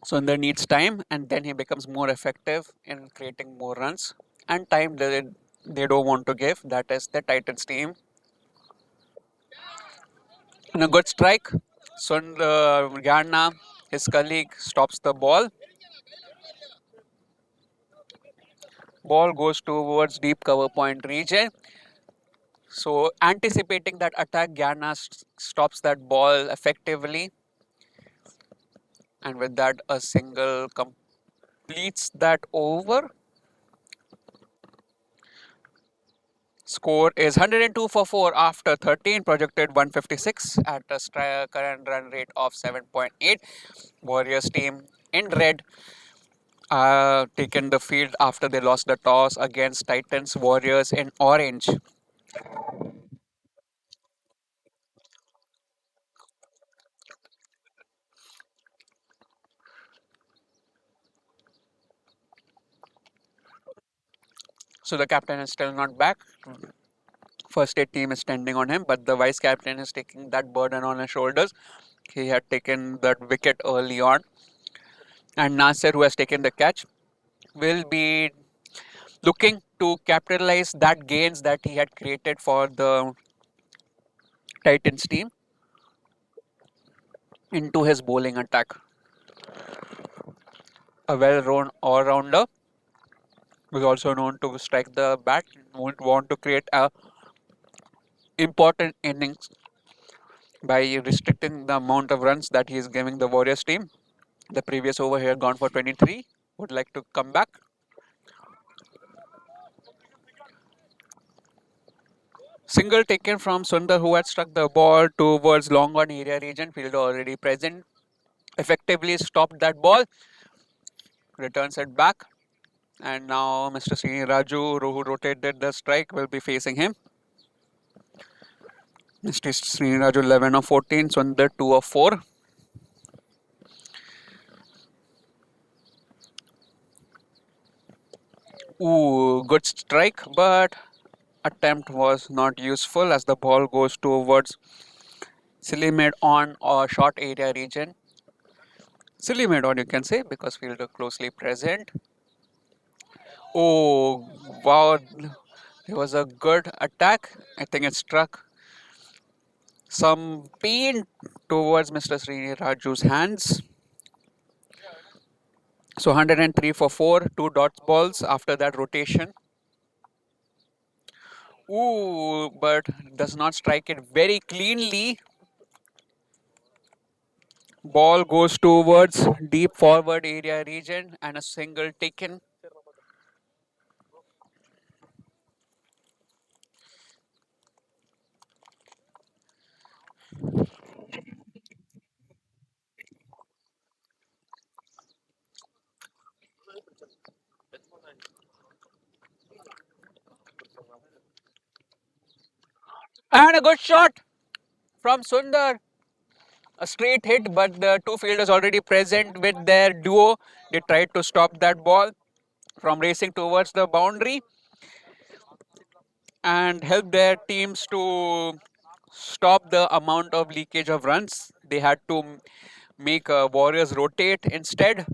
Sundar needs time, and then he becomes more effective in creating more runs. And time they don't want to give. That is the Titans team. And a good strike. Sundar Garna, his colleague, stops the ball. Ball goes towards deep cover point region. So anticipating that attack, Garna stops that ball effectively. And with that, a single completes that over. Score is 102 for 4 after 13, projected 156 at a current run rate of 7.8. Warriors team in red taken the field after they lost the toss against Titans Warriors in orange. So the captain is still not back. First aid team is standing on him, but the vice captain is taking that burden on his shoulders. He had taken that wicket early on, and Nasser, who has taken the catch, will be looking to capitalize that gains that he had created for the Titans team into his bowling attack. A well-known all-rounder who is also known to strike the bat, would want to create a important innings by restricting the amount of runs that he is giving the Warriors team. The previous over here gone for 23. Would like to come back. Single taken from Sundar, who had struck the ball towards long on area region. Fielder already present. Effectively stopped that ball. Returns it back. And now Mr. Srini Raju, who rotated the strike, will be facing him. Mr. Srini Raju 11 of 14. Sundar 2 of 4. Ooh, good strike, but attempt was not useful as the ball goes towards silly mid on or short area region. Silly mid on, you can say, because fielder closely present. Oh, wow. It was a good attack. I think it struck some pain towards Mr. Srini Raju's hands. So 103 for 4, 2 dot balls after that rotation. Ooh, but does not strike it very cleanly. Ball goes towards deep forward area region and a single taken. And a good shot from Sundar. A straight hit, but the two fielders already present with their duo. They tried to stop that ball from racing towards the boundary and help their teams to stop the amount of leakage of runs. They had to make Warriors rotate instead.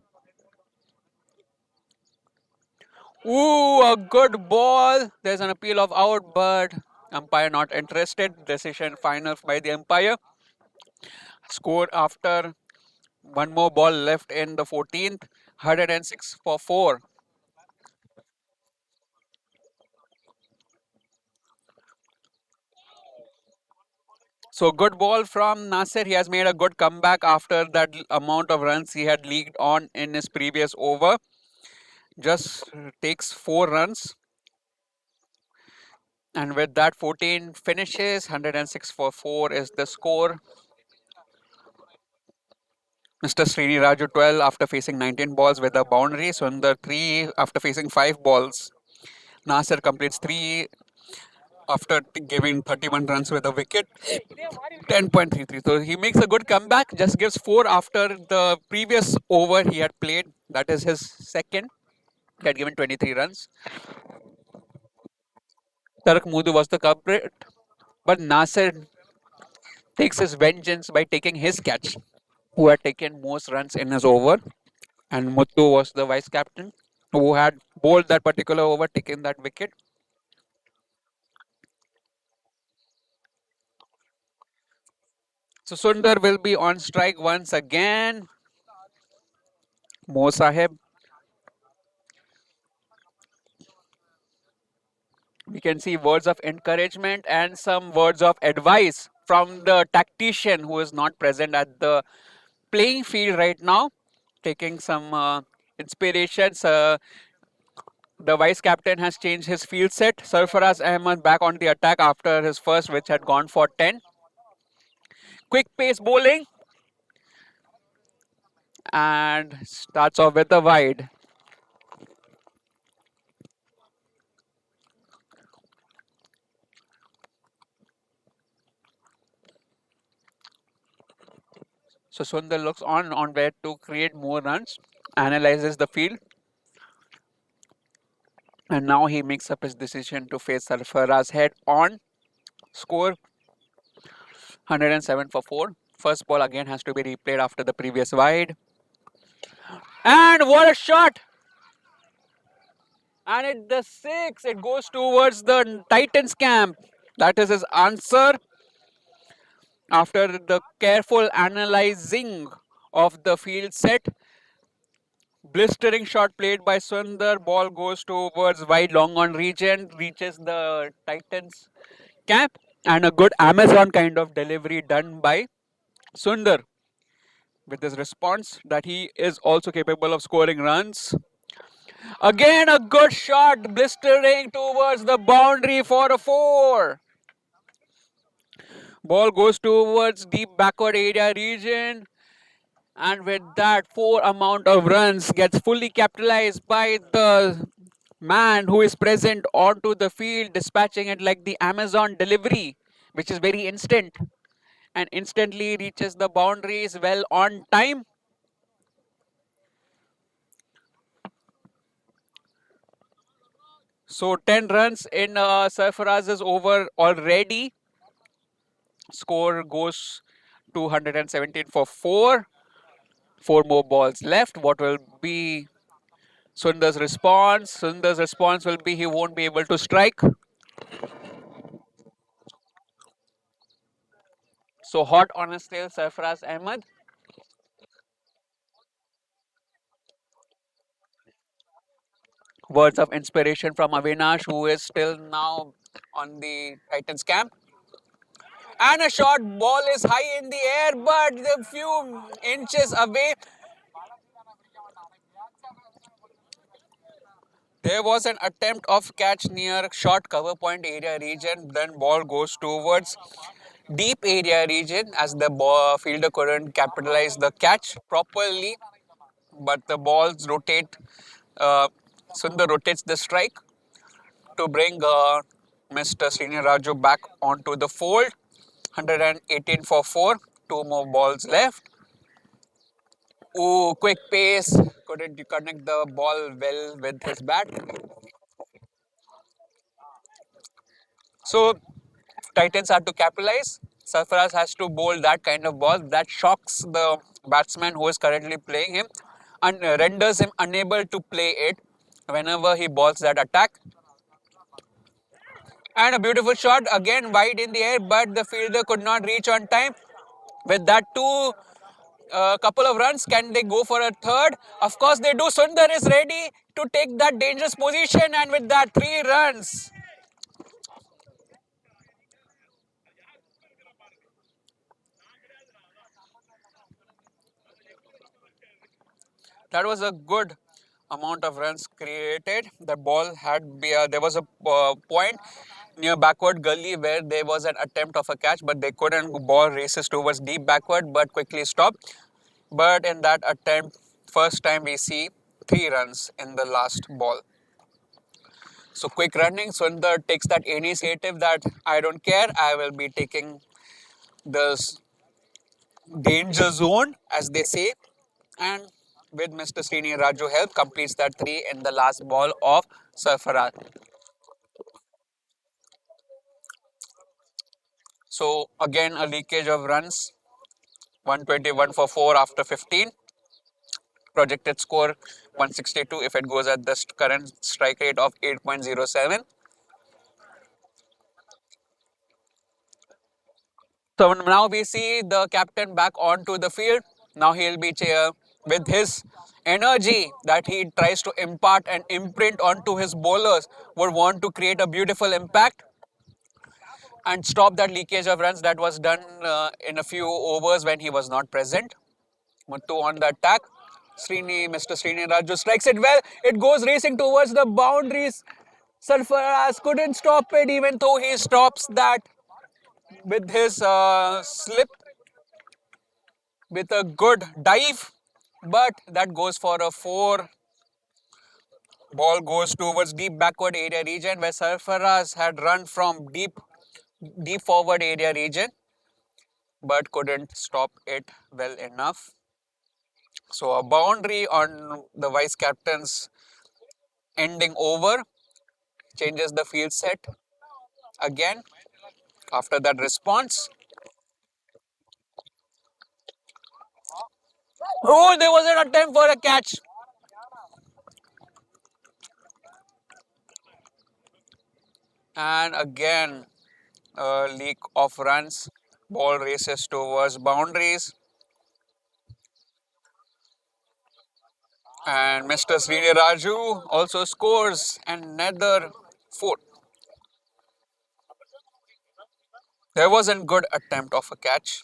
Ooh, a good ball. There's an appeal of out, but umpire not interested. Decision final by the umpire. Score after one more ball left in the 14th. 106 for 4. So good ball from Nasser. He has made a good comeback after that amount of runs he had leaked on in his previous over. Just takes 4 runs. And with that, 14 finishes. 106 for 4 is the score. Mr. Srini Raju 12 after facing 19 balls with a boundary. Sundar 3 after facing 5 balls. Nasser completes 3 after giving 31 runs with a wicket. 10.33. So he makes a good comeback. Just gives 4 after the previous over he had played. That is his second. He had given 23 runs. Tarak Mudu was the culprit. But Nasser takes his vengeance by taking his catch, who had taken most runs in his over. And Muthu was the vice captain, who had bowled that particular over, taking that wicket. So Sundar will be on strike once again. Mo Sahib, we can see words of encouragement and some words of advice from the tactician who is not present at the playing field right now, taking some inspirations. The vice captain has changed his field set. Sarfaraz Ahmed back on the attack after his first, which had gone for 10. Quick pace bowling and starts off with a wide. So Sundar looks on where to create more runs, analyzes the field, and now he makes up his decision to face Sarfaraz head on. Score 107 for 4. First ball again has to be replayed after the previous wide. And what a shot! And at the 6, it goes towards the Titans camp. That is his answer after the careful analyzing of the field set. Blistering shot played by Sundar. Ball goes towards wide long on region, reaches the Titans camp, and a good Amazon kind of delivery done by Sundar with his response that he is also capable of scoring runs. Again, a good shot blistering towards the boundary for a 4. Ball goes towards deep backward area region. And with that, 4 amount of runs gets fully capitalized by the man who is present onto the field, dispatching it like the Amazon delivery, which is very instant and instantly reaches the boundaries well on time. So 10 runs in Sarfaraz's over already. Score goes to 117 for 4. 4 more balls left. What will be Sundar's response? Sundar's response will be he won't be able to strike. So hot on his tail, Sarfaraz Ahmed. Words of inspiration from Avinash, who is still now on the Titans camp. And a short ball is high in the air, but a few inches away. There was an attempt of catch near short cover point area region. Then ball goes towards deep area region as the fielder couldn't capitalize the catch properly. But the balls rotate. Uh, Sundar rotates the strike to bring Mr. Senior Raju back onto the fold. 118 for 4. 2 more balls left. Ooh, quick pace. Couldn't connect the ball well with his bat. So Titans have to capitalize. Sarfaraz has to bowl that kind of ball that shocks the batsman who is currently playing him and renders him unable to play it whenever he balls that attack. And a beautiful shot again wide in the air, but the fielder could not reach on time. With that, couple of runs, can they go for a third? Of course, they do. Sundar is ready to take that dangerous position, and with that, 3 runs. That was a good amount of runs created. The ball had there was a point near backward gully where there was an attempt of a catch, but they couldn't. Ball races towards deep backward, but quickly stopped. But in that attempt, first time we see 3 runs in the last ball. So quick running, Sundar takes that initiative that I don't care, I will be taking this danger zone, as they say, and with Mr. Srini Raju help, completes that 3 in the last ball of Sarfaraz. So again, a leakage of runs, 121 for 4 after 15. Projected score 162 if it goes at the current strike rate of 8.07. So now we see the captain back onto the field. Now he'll be with his energy that he tries to impart and imprint onto his bowlers, would want to create a beautiful impact and stop that leakage of runs that was done in a few overs when he was not present. Muttu on the attack. Mr. Srini Raju strikes it well. It goes racing towards the boundaries. Sarfaraz couldn't stop it even though he stops that with his slip with a good dive. But that goes for a 4. Ball goes towards deep backward area region where Sarfaraz had run from deep forward area region. but couldn't stop it well enough. So a boundary on the vice captain's ending over changes the field set again. After that response, oh, there was an attempt for a catch. And again, a leak of runs. Ball races towards boundaries. And Mr. Sriniraju also scores another four. There was a good attempt of a catch.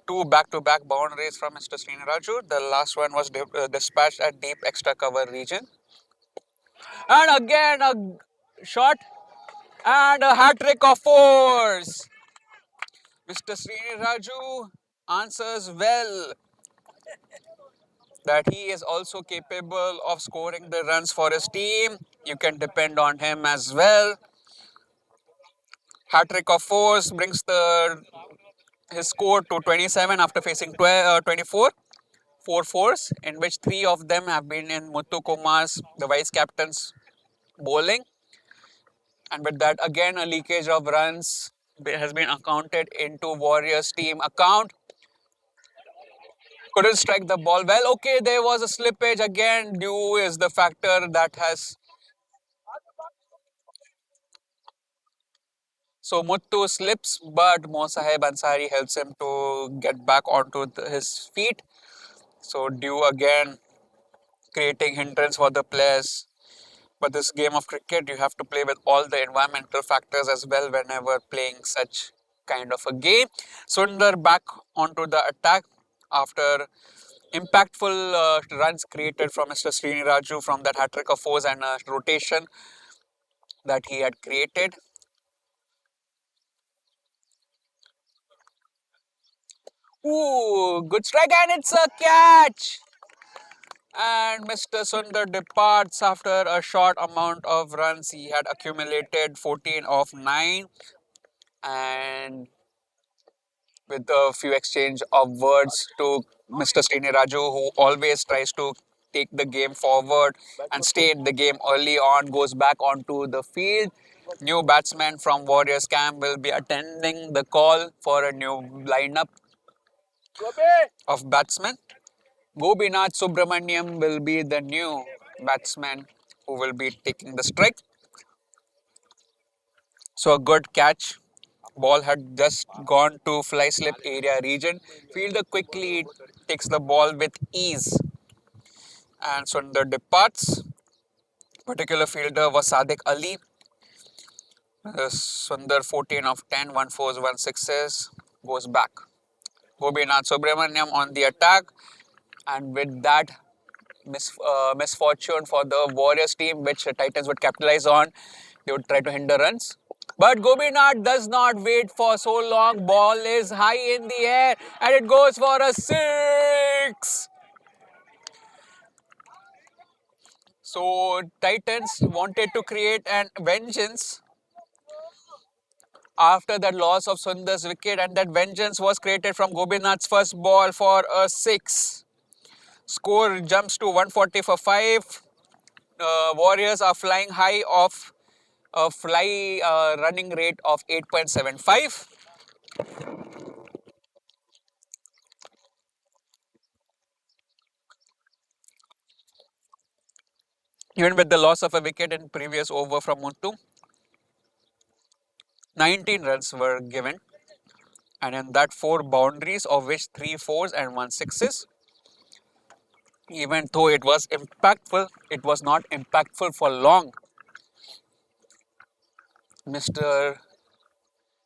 Two back-to-back boundaries from Mr. Sriniraju. The last one was dispatched at deep extra cover region. And again a shot and a hat trick of fours. Mr. Sriniraju answers well that he is also capable of scoring the runs for his team. You can depend on him as well. Hat trick of fours brings the his score to 27 after facing 24. Four fours, in which three of them have been in Muthu Kumar's, the vice captain's bowling. And with that, again, a leakage of runs has been accounted into Warriors team account. Couldn't strike the ball well. Okay, there was a slippage again. Dew is the factor that has. So Muttu slips, but Mosaheb Ansari helps him to get back onto his feet. So Dew again creating hindrance for the players. But this game of cricket, you have to play with all the environmental factors as well whenever playing such kind of a game. Sundar back onto the attack after impactful runs created from Mr. Sriniraju from that hat trick of fours and a rotation that he had created. Ooh, good strike and it's a catch. And Mr. Sundar departs after a short amount of runs. He had accumulated 14 of 9 and with a few exchange of words to Mr. Sriniraju, who always tries to take the game forward and stay in the game early on, goes back onto the field. New batsman from Warriors camp will be attending the call for a new lineup of batsmen. Gobinath Subramaniam will be the new batsman who will be taking the strike. So a good catch. Ball had just gone to fly slip area region. Fielder quickly takes the ball with ease. And Sundar departs. Particular fielder was Sadiq Ali. Sundar 14 of 10, 1 fours, 1 sixes, goes back. Gobinath Subramaniam on the attack. And with that, misfortune for the Warriors team, which Titans would capitalize on. They would try to hinder runs. But Gobinath does not wait for so long. Ball is high in the air and it goes for a six. So Titans wanted to create an vengeance after that loss of Sundar's wicket, and that vengeance was created from Gobinath's first ball for a six. Score jumps to 140 for 5. Warriors are flying high off a fly running rate of 8.75. Even with the loss of a wicket in previous over from Muthu, 19 runs were given. And in that, 4 boundaries, of which 3 fours and 1 sixes. Even though it was impactful, it was not impactful for long. Mr.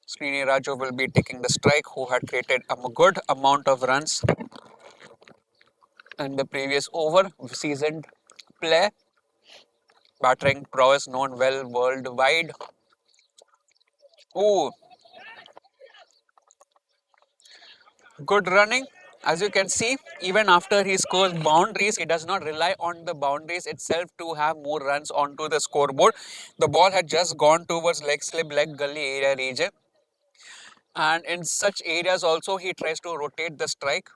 Srini Raju will be taking the strike, who had created a good amount of runs in the previous over. Seasoned player, battering prowess known well worldwide. Ooh, good running. As you can see, even after he scores boundaries, he does not rely on the boundaries itself to have more runs onto the scoreboard. The ball had just gone towards leg slip, leg gully area region. And in such areas also he tries to rotate the strike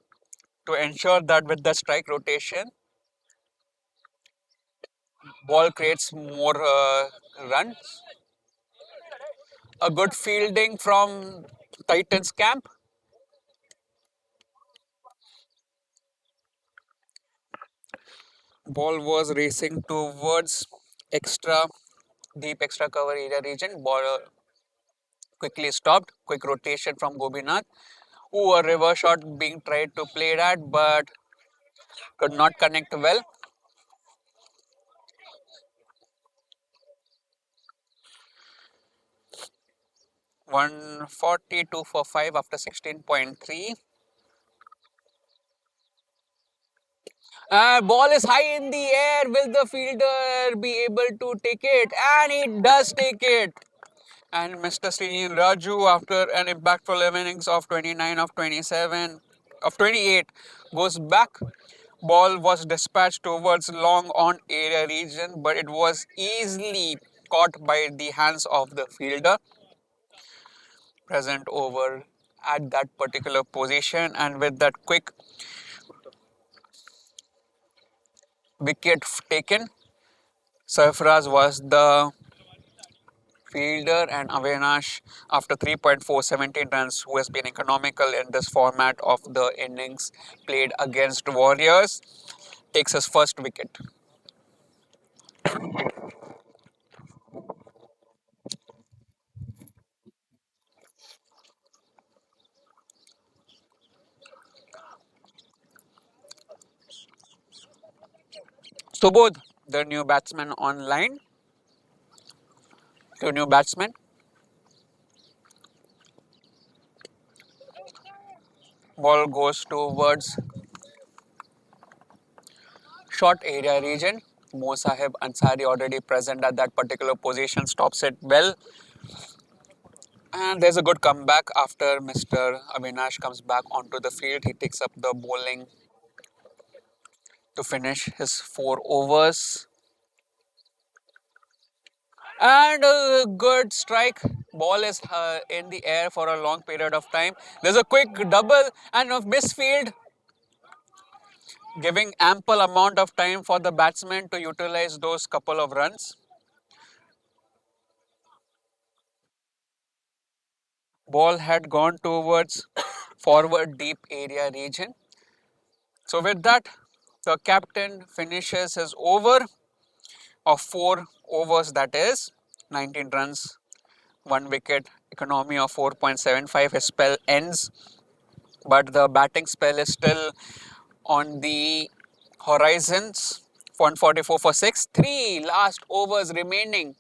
to ensure that with the strike rotation, ball creates more runs. A good fielding from Titans camp. Ball was racing towards extra deep extra cover area region. Ball quickly stopped. Quick rotation from Gobinath, who a reverse shot being tried to play at but could not connect well. 142 for 5 after 16.3. Ball is high in the air. Will the fielder be able to take it? And he does take it. And Mr. Srinivas Raju, after an impactful innings of 29 of 27 of 28, goes back. Ball was dispatched towards long on area region, but it was easily caught by the hands of the fielder present over at that particular position. And with that quick wicket taken, Sarfaraz was the fielder and Avinash, after 3.417 runs, who has been economical in this format of the innings played against Warriors, takes his first wicket. Subodh, the new batsman online, the new batsman. Ball goes towards short area region. Mo Sahib Ansari already present at that particular position, stops it well. And there's a good comeback after Mr. Avinash comes back onto the field. He takes up the bowling to finish his 4 overs. And a good strike. Ball is in the air for a long period of time. There's a quick double and a misfield, giving ample amount of time for the batsman to utilize those couple of runs. Ball had gone towards forward deep area region. So with that, the captain finishes his over of 4 overs, that is 19 runs, 1 wicket, economy of 4.75. His spell ends, but the batting spell is still on the horizons. 144 for 6, 3 last overs remaining.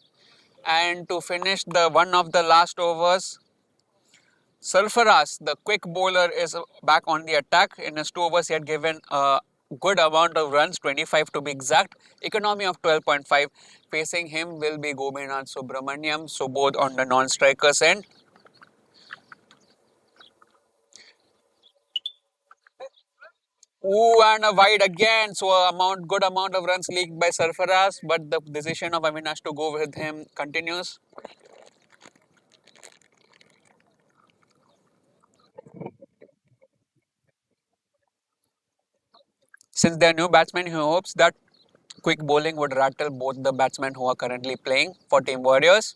And to finish the one of the last overs, Sarfaraz, the quick bowler, is back on the attack. In his 2 overs, he had given a good amount of runs, 25 to be exact. Economy of 12.5. Facing him will be Gobinath Subramaniam. So both on the non-strikers end. Ooh, and a wide again. So good amount of runs leaked by Sarfaraz, but the decision of Avinash to go with him continues. Since they are new batsmen, he hopes that quick bowling would rattle both the batsmen who are currently playing for Team Warriors.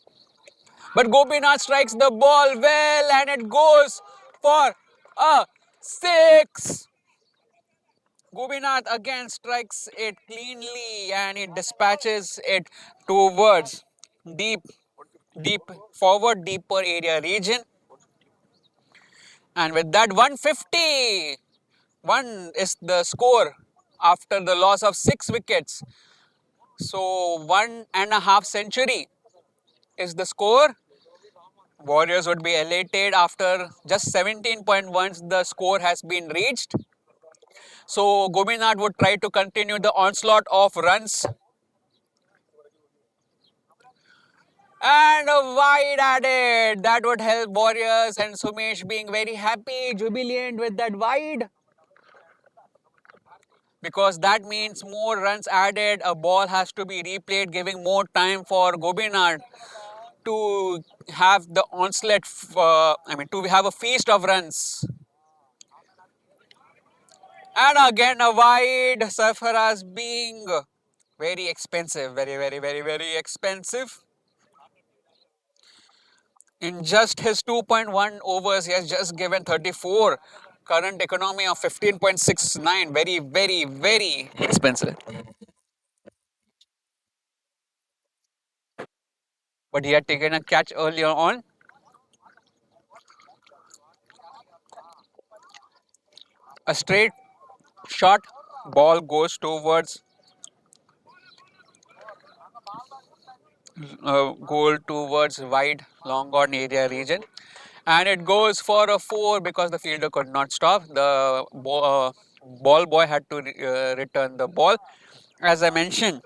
But Gopinath strikes the ball well and it goes for a 6. Gopinath again strikes it cleanly and it dispatches it towards deep, deep forward, deeper area region. And with that, 150. One is the score after the loss of 6 wickets. So 1.5 century is the score. Warriors would be elated after just 17 point once the score has been reached. So Gopinath would try to continue the onslaught of runs. And a wide added. That would help Warriors and Sumesh being very happy, jubilant with that wide. Because that means more runs added, a ball has to be replayed, giving more time for Gopinath to have the onslaught, to have a feast of runs. And again a wide, Sarfaraz being very expensive, very expensive. In just his 2.1 overs, he has just given 34. Current economy of 15.69. Very expensive. But he had taken a catch earlier on. A straight shot, ball goal towards wide long on area region, and it goes for a 4 because the fielder could not stop. The ball boy had to return the ball. As I mentioned,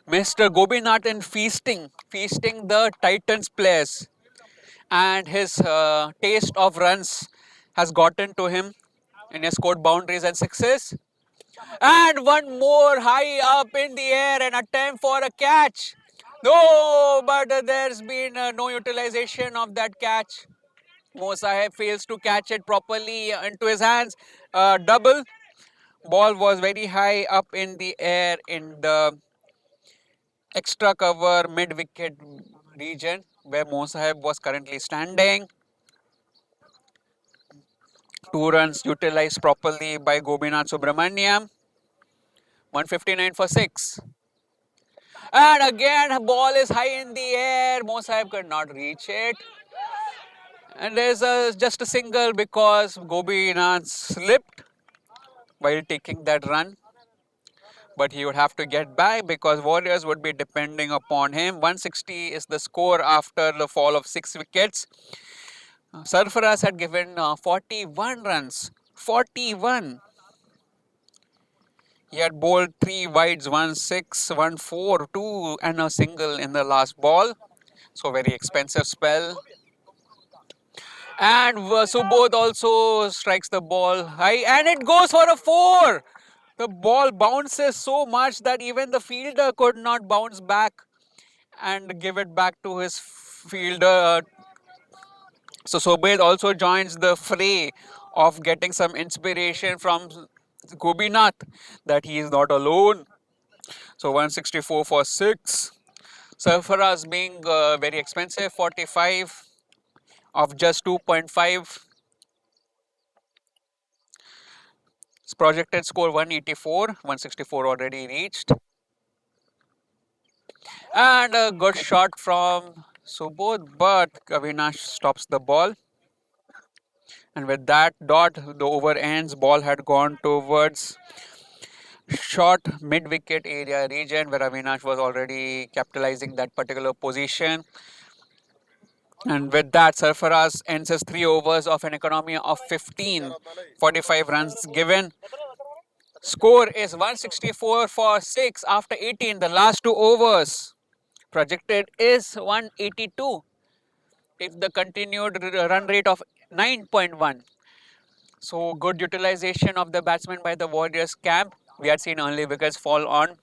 Mr. Gobinath in feasting the Titans players, and his taste of runs has gotten to him, and he has scored boundaries and sixes. And one more high up in the air, an attempt for a catch. No, but there's been no utilization of that catch. Mo Sahib fails to catch it properly into his hands. Double. Ball was very high up in the air in the extra cover mid wicket region where Mo Sahib was currently standing. 2 runs utilized properly by Gobinath Subramaniam. 159 for 6. And again, ball is high in the air. Mo Sahib could not reach it. And there's just a single because Gobinath slipped while taking that run. But he would have to get back because Warriors would be depending upon him. 160 is the score after the fall of 6 wickets. Sarfaraz had given 41 runs. 41. He had bowled 3 wides, 1 6, 1 4, 2, and a single in the last ball. So very expensive spell. And Subodh also strikes the ball high, and it goes for a 4. The ball bounces so much that even the fielder could not bounce back and give it back to his fielder. So Sobed also joins the fray of getting some inspiration from Gobinath that he is not alone. So 164 for 6. Sarfaraz being very expensive, 45 of just 2.5. His projected score 184, 164 already reached. And a good shot from Subodh, but Avinash stops the ball. And with that dot, the over ends. Ball had gone towards short mid wicket area region where Avinash was already capitalizing that particular position. And with that, Sarfaraz ends his 3 overs of an economy of 15, 45 runs given. Score is 164 for 6 after 18, the last 2 overs. Projected is 182 if the continued run rate of 9.1. So good utilization of the batsman by the Warriors camp. We had seen early wickets fall on.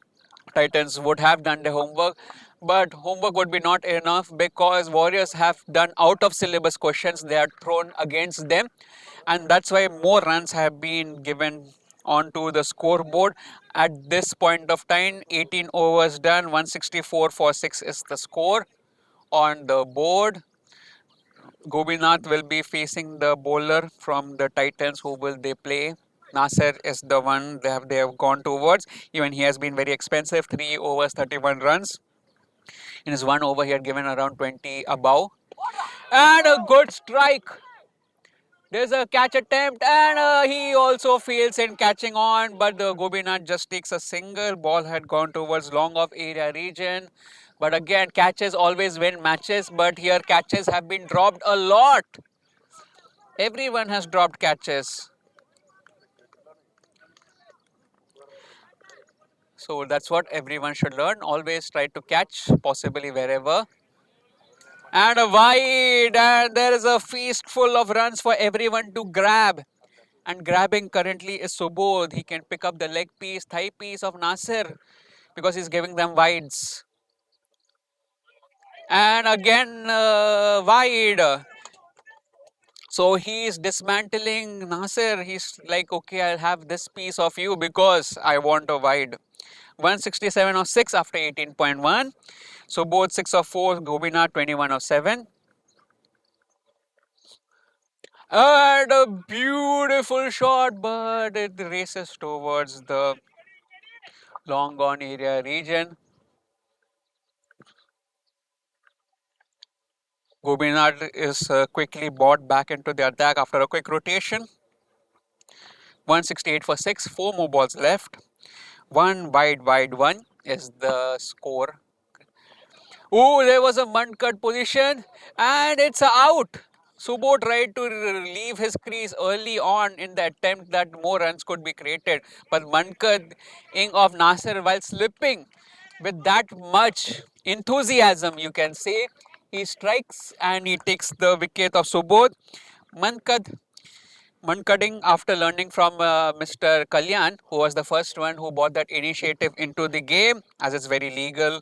Titans would have done their homework, but homework would be not enough because Warriors have done out of syllabus questions they are thrown against them, and that's why more runs have been given onto the scoreboard. At this point of time, 18 overs done, 164 for 6 is the score on the board. Gobinath will be facing the bowler from the Titans. Who will they play? Nasser is the one they have gone towards. Even he has been very expensive. 3 overs, 31 runs. In his 1 over, he had given around 20 above. And a good strike. There's a catch attempt, and he also fails in catching on. But the Gobinath just takes a single. Ball had gone towards long off area region. But again, catches always win matches. But here, catches have been dropped a lot. Everyone has dropped catches. So that's what everyone should learn. Always try to catch, possibly wherever. And a wide, and there is a feast full of runs for everyone to grab. And grabbing currently is Subodh. He can pick up the leg piece, thigh piece of Nasir because he's giving them wides. And again wide. So he's dismantling Nasir. He's like, okay, I'll have this piece of you because I want a wide. 167 of 6 after 18.1. So both 6 of 4, Gobina 21 of 7. And a beautiful shot, but it races towards the long gone area region. Gobinad is quickly brought back into the attack after a quick rotation. 168 for 6, 4 more balls left. One wide one is the score. Oh, there was a munt cut position and it's a out. Subo tried to leave his crease early on in the attempt that more runs could be created. But Mankading of Nasser while slipping with that much enthusiasm, you can say, he strikes and he takes the wicket of Subodh. Mankad Mankading, after learning from Mr. Kalyan, who was the first one who brought that initiative into the game, as it's very legal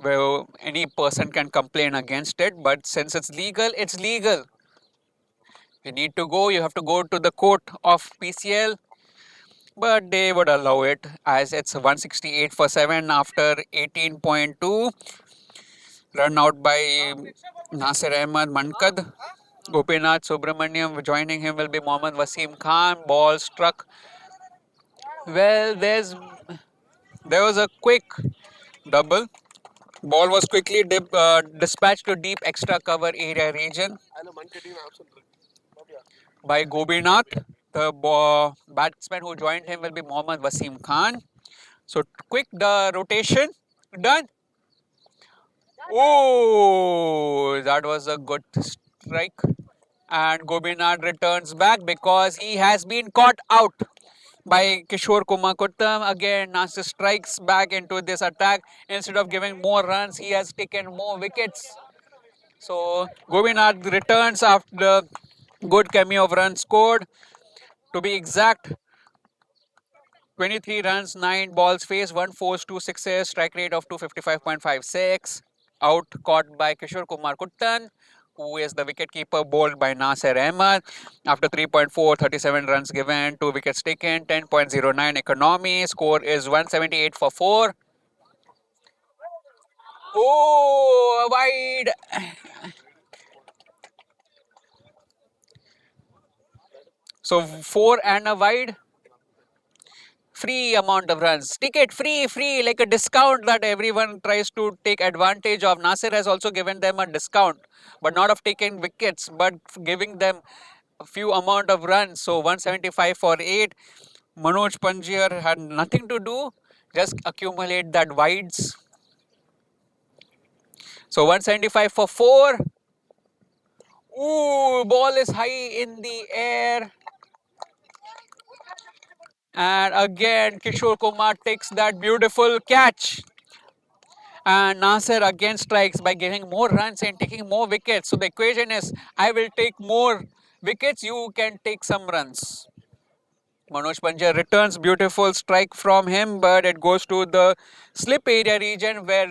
where any person can complain against it, but since it's legal, it's legal. You need to go, you have to go to the court of PCL, but they would allow it as it's 168 for 7 after 18.2. Run out by Nasir Ahmed Mankad. Gopinath Subramaniam joining him will be Mohammad Wasim Khan. Ball struck. Well, there was a quick double. Ball was quickly dispatched to deep extra cover area region by Gobinath. The batsman who joined him will be Mohammad Wasim Khan. So quick rotation done. Oh, that was a good strike. And Gobinath returns back because he has been caught out by Kishore Kumar Kuttam. Again, Nasir strikes back into this attack. Instead of giving more runs, he has taken more wickets. So Gobinath returns after the good cameo of runs scored. To be exact, 23 runs, 9 balls faced, 1 force, 2 sixes, strike rate of 255.56. Out caught by Kishore Kumar Kuttan, who is the wicketkeeper, bowled by Nasir Ahmed. After 3.4, 37 runs given, 2 wickets taken, 10.09 economy. Score is 178 for 4. Oh, wide. So 4 and a wide. Free amount of runs. Ticket free, like a discount that everyone tries to take advantage of. Nasir has also given them a discount, but not of taking wickets, but giving them a few amount of runs. So 175 for 8. Manoj Panjir had nothing to do, just accumulate that wides. So 175 for 4. Ooh, ball is high in the air. And again, Kishore Kumar takes that beautiful catch. And Nasser again strikes by giving more runs and taking more wickets. So the equation is, I will take more wickets, you can take some runs. Manoj Panjal returns beautiful strike from him, but it goes to the slip area region where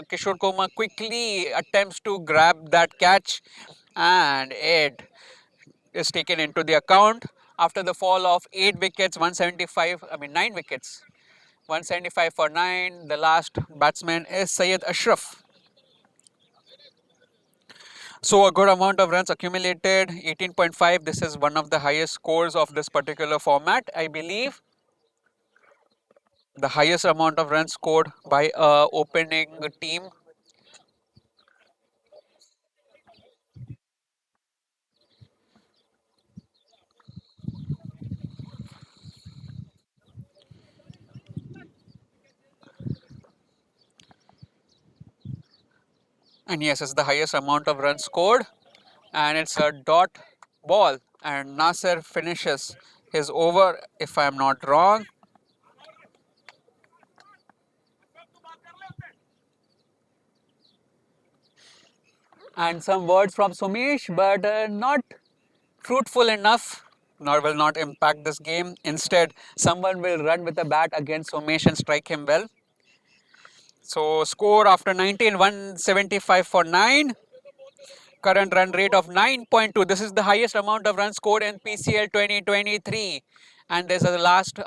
Kishore Kumar quickly attempts to grab that catch and it is taken into the account after the fall of 8 wickets, 9 wickets. 175 for 9. The last batsman is Syed Ashraf. So a good amount of runs accumulated, 18.5. This is one of the highest scores of this particular format, I believe. The highest amount of runs scored by a opening team. And yes, it's the highest amount of runs scored. And it's a dot ball. And Nasser finishes his over, if I'm not wrong. And some words from Sumesh, but not fruitful enough, nor will not impact this game. Instead, someone will run with a bat against Somesh and strike him well. So score after 19, 175 for 9. Current run rate of 9.2. This is the highest amount of runs scored in PCL 2023. And there's a last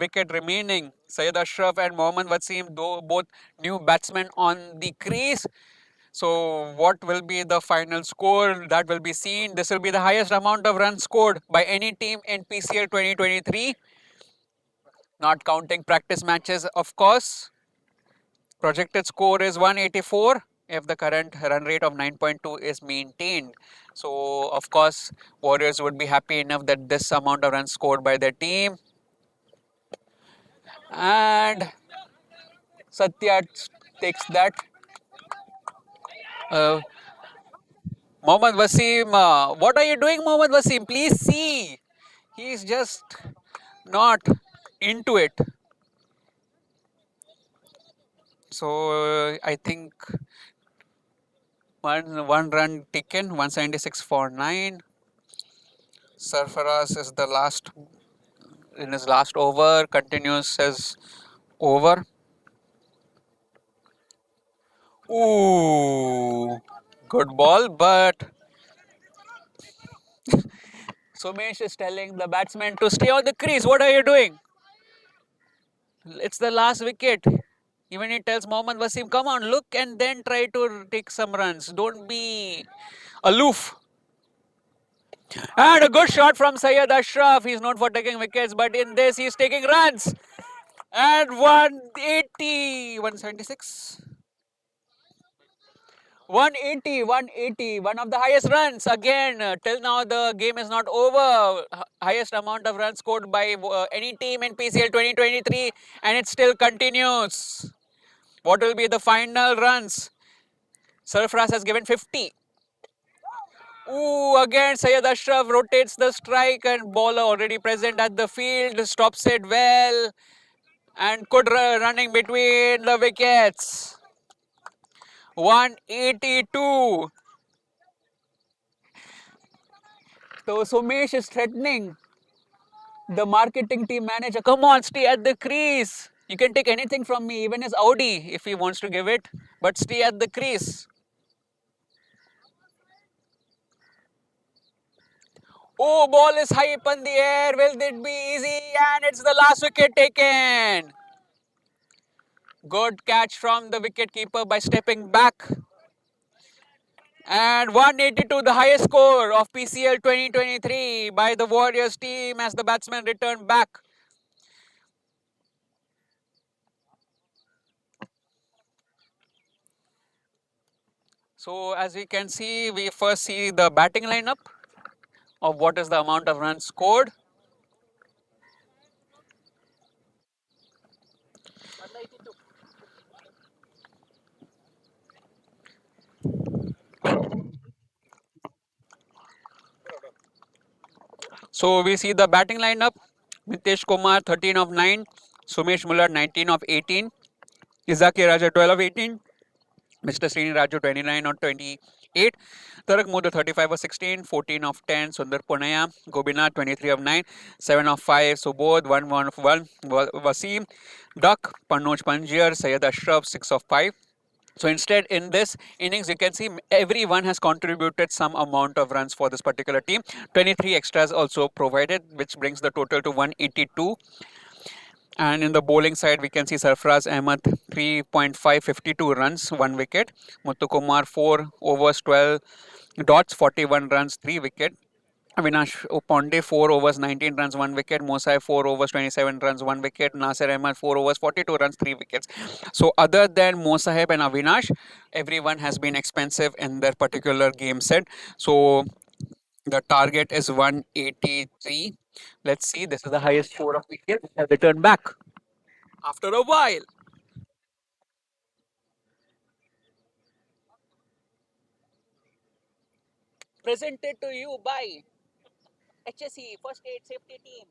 wicket remaining. Syed Ashraf and Mohammad Wasim, though both new batsmen on the crease. So what will be the final score? That will be seen. This will be the highest amount of runs scored by any team in PCL 2023. Not counting practice matches, of course. Projected score is 184 if the current run rate of 9.2 is maintained. So, of course, Warriors would be happy enough that this amount of runs scored by their team. And Satya takes that. Uh, Mohammad Wasim, what are you doing, Mohammad Wasim? Please see. He's just not into it. So, I think one run taken, 176 for 9. Sarfaraz is the last in his last over, continues his over. Ooh, good ball, but Somesh is telling the batsman to stay on the crease. What are you doing? It's the last wicket. Even he tells Mohammad Wasim, come on, look and then try to take some runs. Don't be aloof. And a good shot from Syed Ashraf. He's known for taking wickets, but in this he's taking runs. And 180, 176. 180, 180, one of the highest runs. Again, till now the game is not over. Highest amount of runs scored by any team in PCL 2023, and it still continues. What will be the final runs? Sarfraz has given 50. Ooh, again Syed Ashraf rotates the strike and bowler already present at the field stops it well and good running between the wickets. 182. So Somesh is threatening the marketing team manager. Come on, stay at the crease. You can take anything from me, even his Audi if he wants to give it, but stay at the crease. Oh, ball is high up in the air. Will it be easy? And it's the last wicket taken. Good catch from the wicket keeper by stepping back. And 182, the highest score of PCL 2023 by the Warriors team as the batsman returned back. So as we can see, we first see the batting lineup of what is the amount of runs scored. So we see the batting lineup. Nitesh Kumar 13 of 9, Sumesh Muller 19 of 18, Izaki Raja 12 of 18, Mr. Srini Raju 29 of 28, Tarak Mudha 35 of 16, 14 of 10, Sundar Punaya, Gobina 23 of 9, 7 of 5, Subodh 1 of 1, Wasim, Duck, Panoj Panjir, Syed Ashraf 6 of 5. So instead, in this innings, you can see everyone has contributed some amount of runs for this particular team. 23 extras also provided, which brings the total to 182. And in the bowling side, we can see Sarfraz Ahmed 3.552 runs, 1 wicket. Muthu Kumar 4 overs 12 dots, 41 runs, 3 wicket. Avinash Ponde 4 overs 19 runs 1 wicket, Mosai 4 overs 27 runs 1 wicket, Nasir Ahmed 4 overs 42 runs 3 wickets. So other than Mosaheb and Avinash, everyone has been expensive in their particular game set. So the target is 183. Let's see, this is the highest score of wickets have returned back after a while. Presented to you by HSE First Aid Safety Team.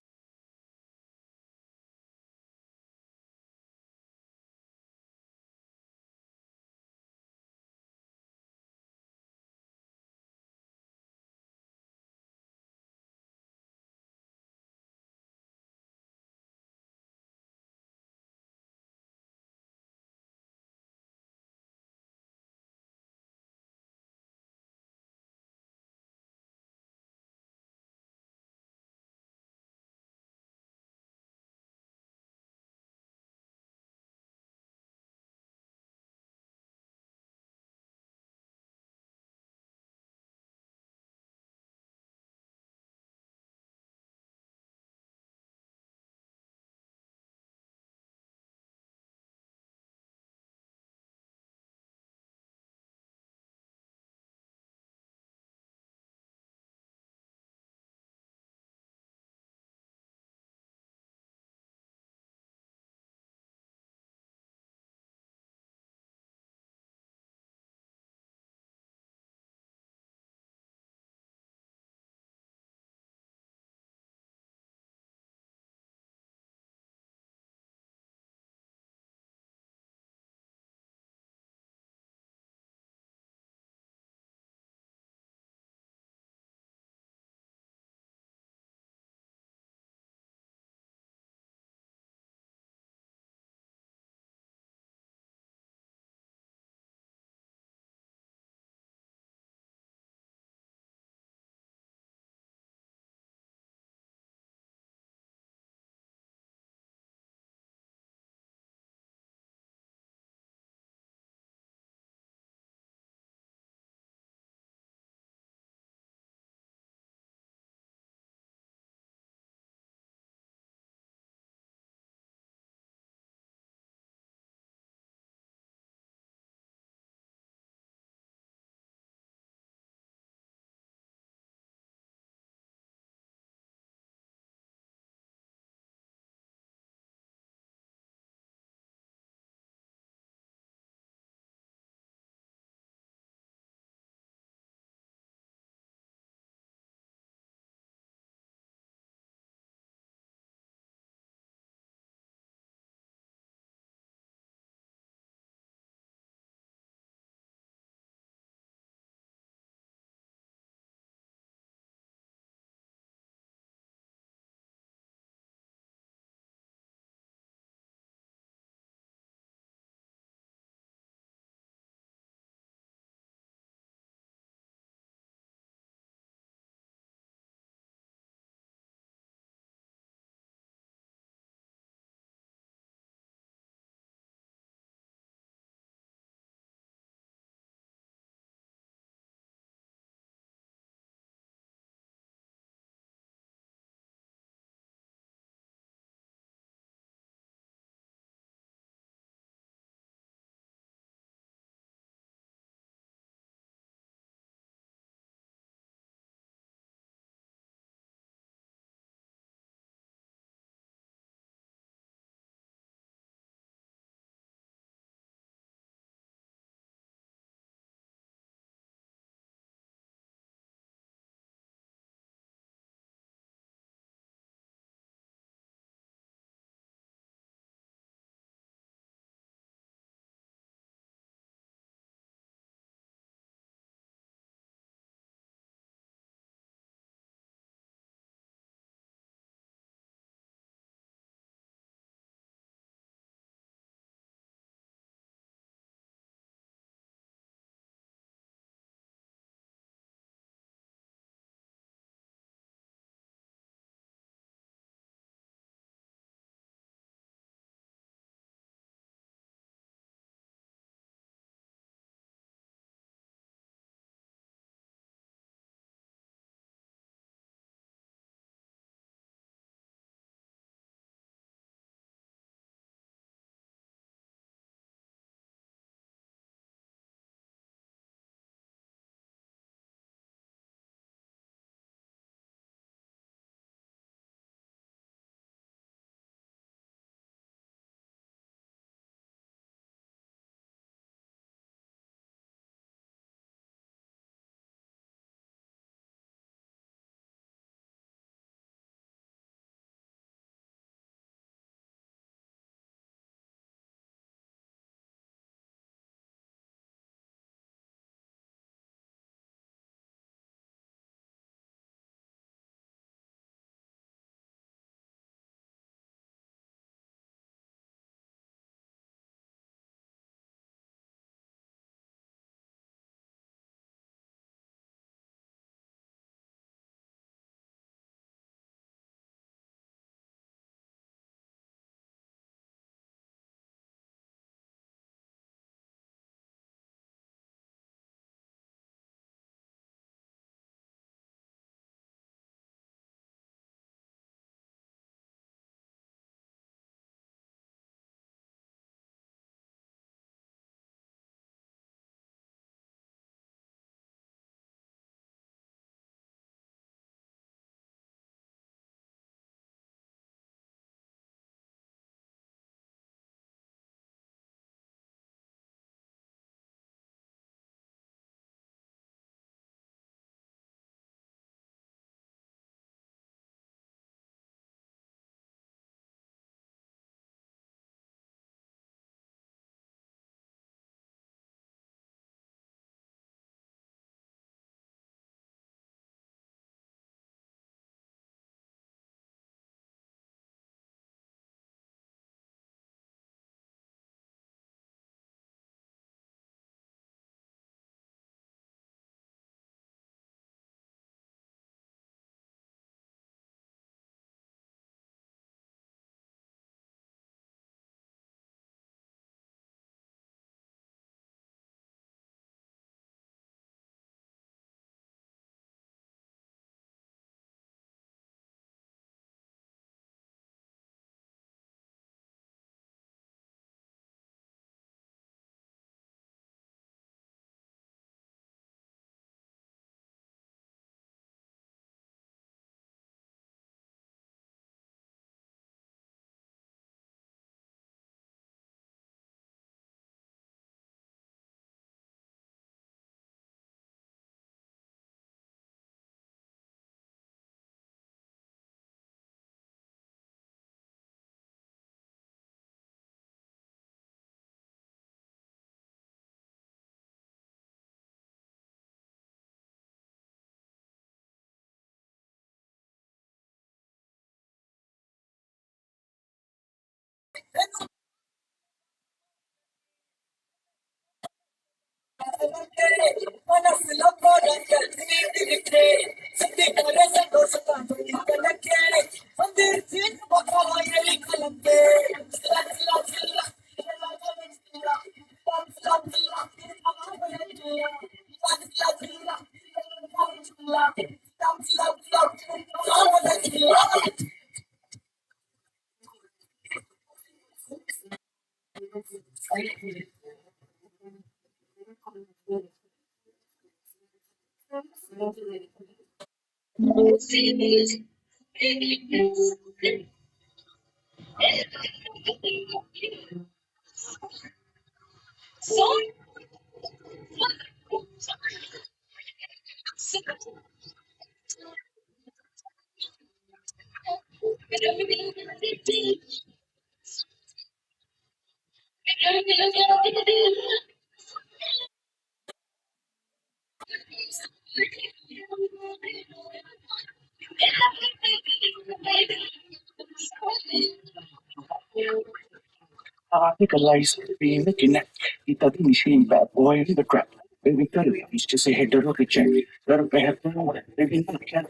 Articleize being the connect. It doesn't machine back boy in the trap. Baby Curry, it's just a header of a check. There I have no baby can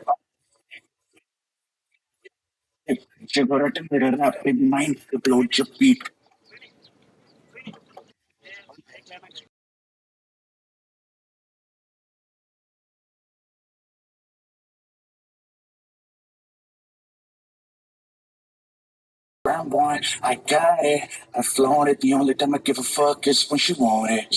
Jagorata mirror up in mind the blow your beat. Round one, I got it. I flown it. The only time I give a fuck is when she want it.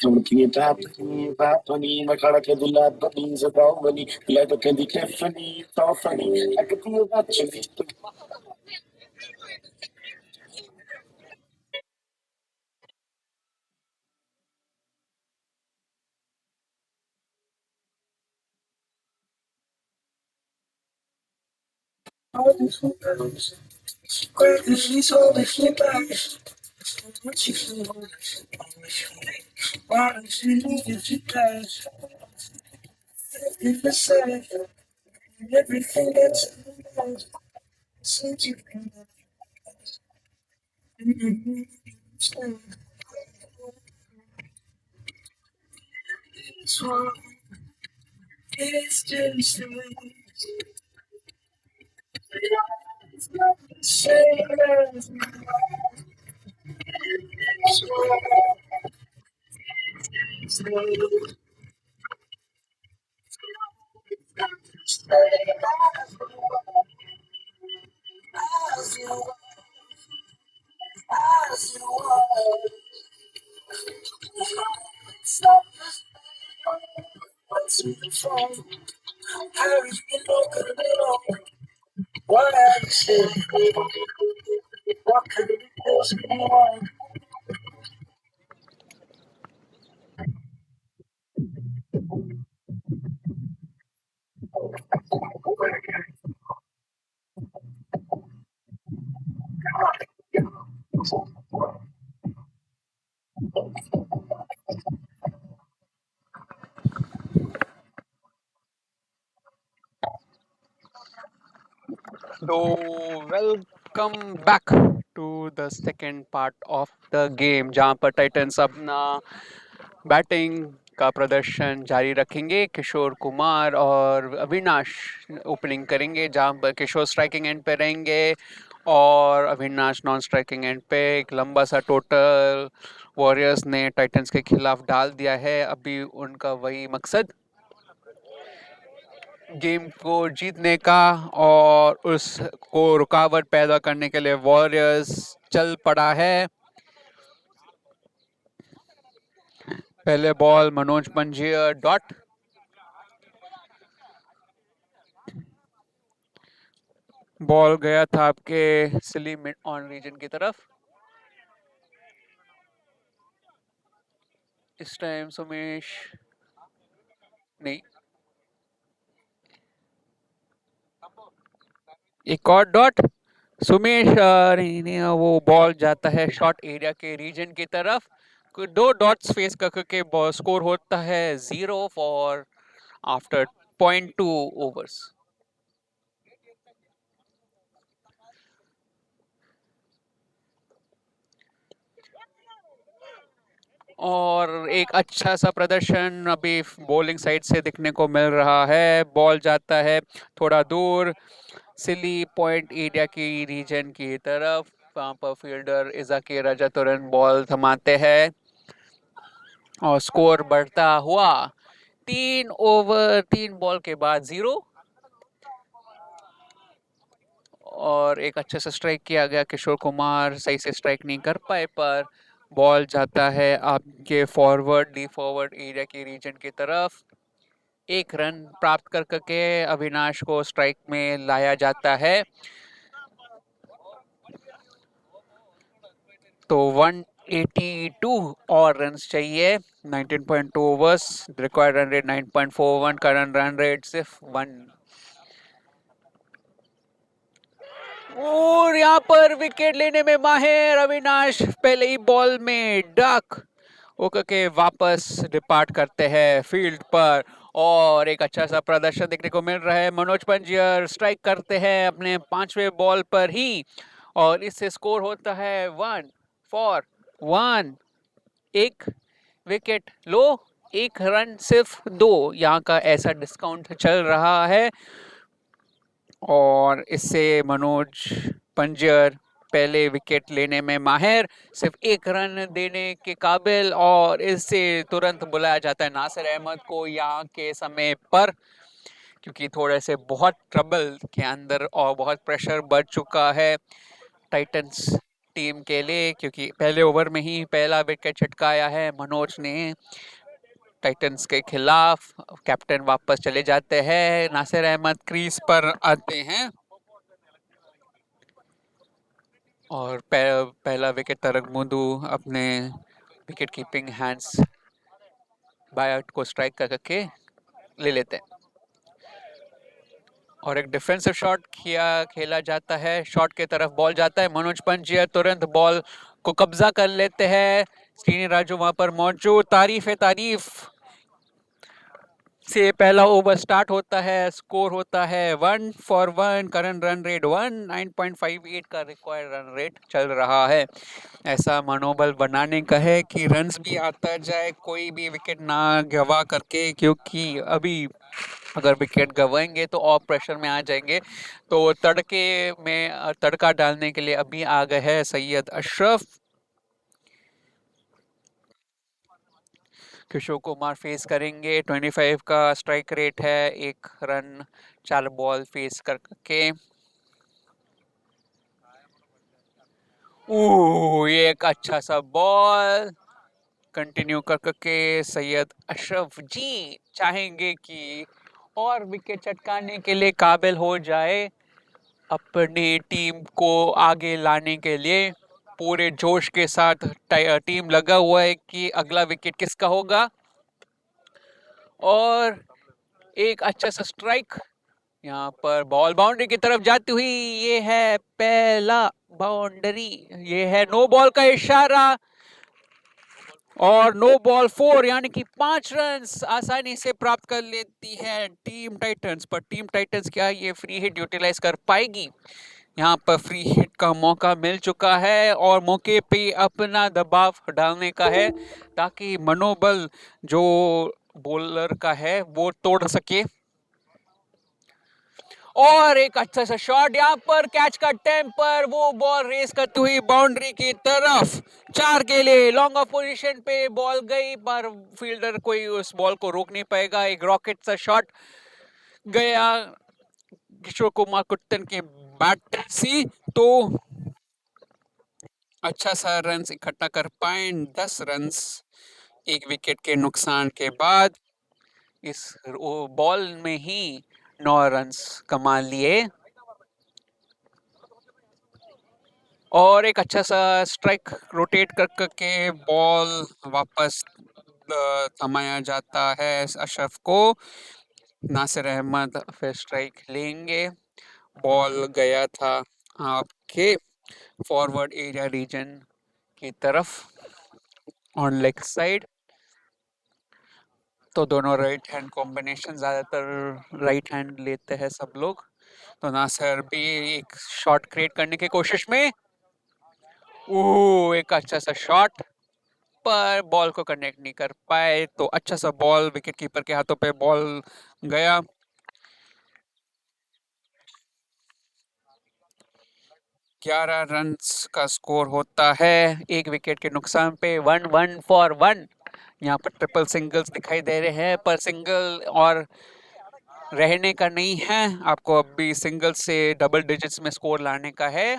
Turkey Tapani, Papani, Makaraka, Bani, Zabawani, Labakadi Kefani, Tofani, I could be a batch. So welcome back to the second part of the game जहाँ पर Titans अपना batting का प्रदर्शन जारी रखेंगे किशोर कुमार और Avinash opening करेंगे जहाँ पर किशोर स्ट्राइकिंग एंड पे रहेंगे और अविनाश नॉन स्ट्राइकिंग एंड पे एक लंबा सा टोटल वॉरियर्स ने टाइटंस के खिलाफ डाल दिया है अभी उनका वही मकसद गेम को जीतने का और उसको रुकावट पैदा करने के लिए वॉरियर्स चल पड़ा है पहले बॉल मनोज पंजियर डॉट बॉल गया था आपके सिली मिड ऑन रीजन की तरफ इस टाइम सुमेश नहीं एक और डॉट सुमेश वो बॉल जाता है शॉर्ट एरिया के रीजन की तरफ। दो डॉट्स फेस करके बॉल स्कोर होता है 0 फॉर आफ्टर 0.2 ओवर्स। और एक अच्छा सा प्रदर्शन अभी बॉलिंग साइड से दिखने को मिल रहा है। बॉल जाता है थोड़ा दूर सिली पॉइंट एरिया की रीजन की तरफ। वहां पर फील्डर इजाकी राजा तुरंत बॉल थमाते हैं और स्कोर बढ़ता हुआ 3 ओवर 3 बॉल के बाद 0। और एक अच्छे से स्ट्राइक किया गया, किशोर कुमार सही से स्ट्राइक नहीं कर पाए, पर बॉल जाता है आपके फॉरवर्ड डी फॉरवर्ड एरिया की रीजन की तरफ। एक रन प्राप्त कर करके अविनाश को स्ट्राइक में लाया जाता है। तो 182 और रन्स चाहिए 19.2 overs. Required run rate 9.41, current run rate सिर्फ 1। और यहाँ पर विकेट लेने में माहिर अविनाश पहले ही बॉल में डक होकर के वापस डिपार्ट करते हैं फील्ड पर। और एक अच्छा सा प्रदर्शन देखने को मिल रहा है। मनोज पंजियर स्ट्राइक करते हैं अपने 5वें बॉल पर ही और इससे स्कोर होता है 1 फॉर 1। एक विकेट लो, एक रन सिर्फ दो, यहाँ का ऐसा डिस्काउंट चल रहा है। और इससे मनोज पंजर पहले विकेट लेने में माहिर, सिर्फ एक रन देने के काबिल, और इससे तुरंत बुलाया जाता है नासिर अहमद को यहाँ के समय पर, क्योंकि थोड़े से बहुत ट्रबल के अंदर और बहुत प्रेशर बढ़ चुका है टाइटंस टीम के लिए, क्योंकि पहले ओवर में ही पहला विकेट छटकाया है मनोज ने टाइटंस के खिलाफ। कैप्टन वापस चले जाते हैं, नासिर अहमद क्रीज पर आते हैं और पहला विकेट तरक मुंदू अपने विकेट कीपिंग हैंड्स बायआउट को स्ट्राइक करके ले लेते हैं। और एक डिफेंसिव शॉट किया खेला जाता है, शॉट के तरफ बॉल जाता है, मनोज पंजिया तुरंत बॉल को कब्जा कर लेते हैं। श्रीनी राजू वहां पर मौजूद, तारीफ है तारीफ से पहला ओवर स्टार्ट होता है। स्कोर होता है 1 फॉर 1, करंट रन रेट 9.58 का रिक्वायर्ड रन रेट चल रहा है। ऐसा मनोबल बनाने का है कि रन्स भी आता जाए, कोई भी विकेट ना गवा करके, क्योंकि अभी अगर विकेट गवाएंगे तो और प्रेशर में आ जाएंगे। तो तड़के में तड़का डालने के लिए अभी आ गए हैं सैयद अशरफ। किशोर कुमार फेस करेंगे, 25 का स्ट्राइक रेट है, एक रन 4 बॉल फेस करके। ये एक अच्छा सा बॉल कंटिन्यू कर करके सैयद अशरफ जी चाहेंगे कि और विकेट चटकाने के लिए काबिल हो जाए, अपनी टीम को आगे लाने के लिए पूरे जोश के साथ टीम लगा हुआ है कि अगला विकेट किसका होगा। और एक अच्छा सा स्ट्राइक, यहाँ पर बॉल बाउंड्री की तरफ जाती हुई, ये है पहला बाउंड्री, ये है नो बॉल का इशारा। और नो बॉल 4, यानी कि 5 रन आसानी से प्राप्त कर लेती है टीम टाइटंस। पर टीम टाइटंस क्या ये फ्री हिट यूटिलाइज कर पाएगी? यहाँ पर फ्री हिट का मौका मिल चुका है और मौके पे अपना दबाव डालने का है, ताकि मनोबल जो बॉलर का है वो तोड़ सके। और एक अच्छा सा शॉट, यहाँ पर कैच का टेम्पर, वो बॉल रेस करती हुई बाउंड्री की तरफ, 4 के लिए लॉन्ग ऑफ पोजीशन पे बॉल गई, पर फील्डर कोई उस बॉल को रोक नहीं पाएगा। एक रॉकेट सा शॉट गया किशोर कुमार कुट्टन के बैट से, तो अच्छा सा रन इकट्ठा कर पाए, 10 रन एक विकेट के नुकसान के बाद। इस बॉल में ही 9 रन कमा लिए। और एक अच्छा सा स्ट्राइक रोटेट कर करके बॉल वापस थमाया जाता है अशरफ को। नासिर अहमद फिर स्ट्राइक लेंगे। बॉल गया था आपके के फॉरवर्ड एरिया रीजन की तरफ ऑन लेग साइड। तो दोनों राइट हैंड कॉम्बिनेशन, ज़्यादातर राइट हैंड लेते हैं सब लोग। तो नासिर भी एक शॉट क्रिएट करने की कोशिश में, एक अच्छा सा शॉट, पर बॉल को कनेक्ट नहीं कर पाए। तो अच्छा सा बॉल, विकेट कीपर के हाथों पे बॉल गया। 11 रन का स्कोर होता है एक विकेट के नुकसान पे। 1 1 फॉर 1 यहाँ पर ट्रिपल सिंगल्स दिखाई दे रहे हैं, पर सिंगल और रहने का नहीं है, आपको अभी सिंगल से डबल डिजिट्स में स्कोर लाने का है।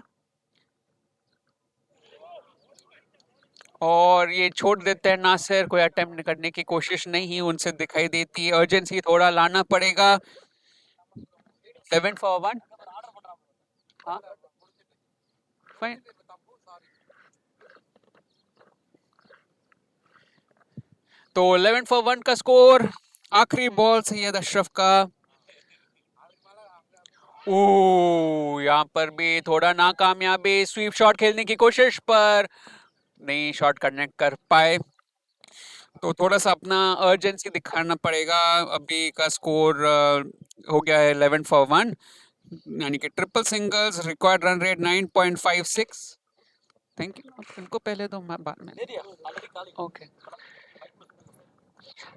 और ये छोड़ देते हैं नासिर, कोई अटेम्प्ट करने की कोशिश नहीं उनसे दिखाई देती है। अर्जेंसी थोड़ा लाना पड़ेगा। 7 फॉर 1। हाँ, फाइन। तो 11 फॉर 1 का स्कोर। आखिरी बॉल सैयद अशरफ का। यहाँ पर भी थोड़ा नाकामयाबी, स्वीप शॉट खेलने की कोशिश पर नहीं शॉट कनेक्ट कर पाए। तो थोड़ा सा अपना अर्जेंसी दिखाना पड़ेगा। अभी का स्कोर हो गया है 11 फॉर 1, यानी कि triple singles, required run rate 9.56। Thank you. इनको पहले दो, मैं बाद में। Okay,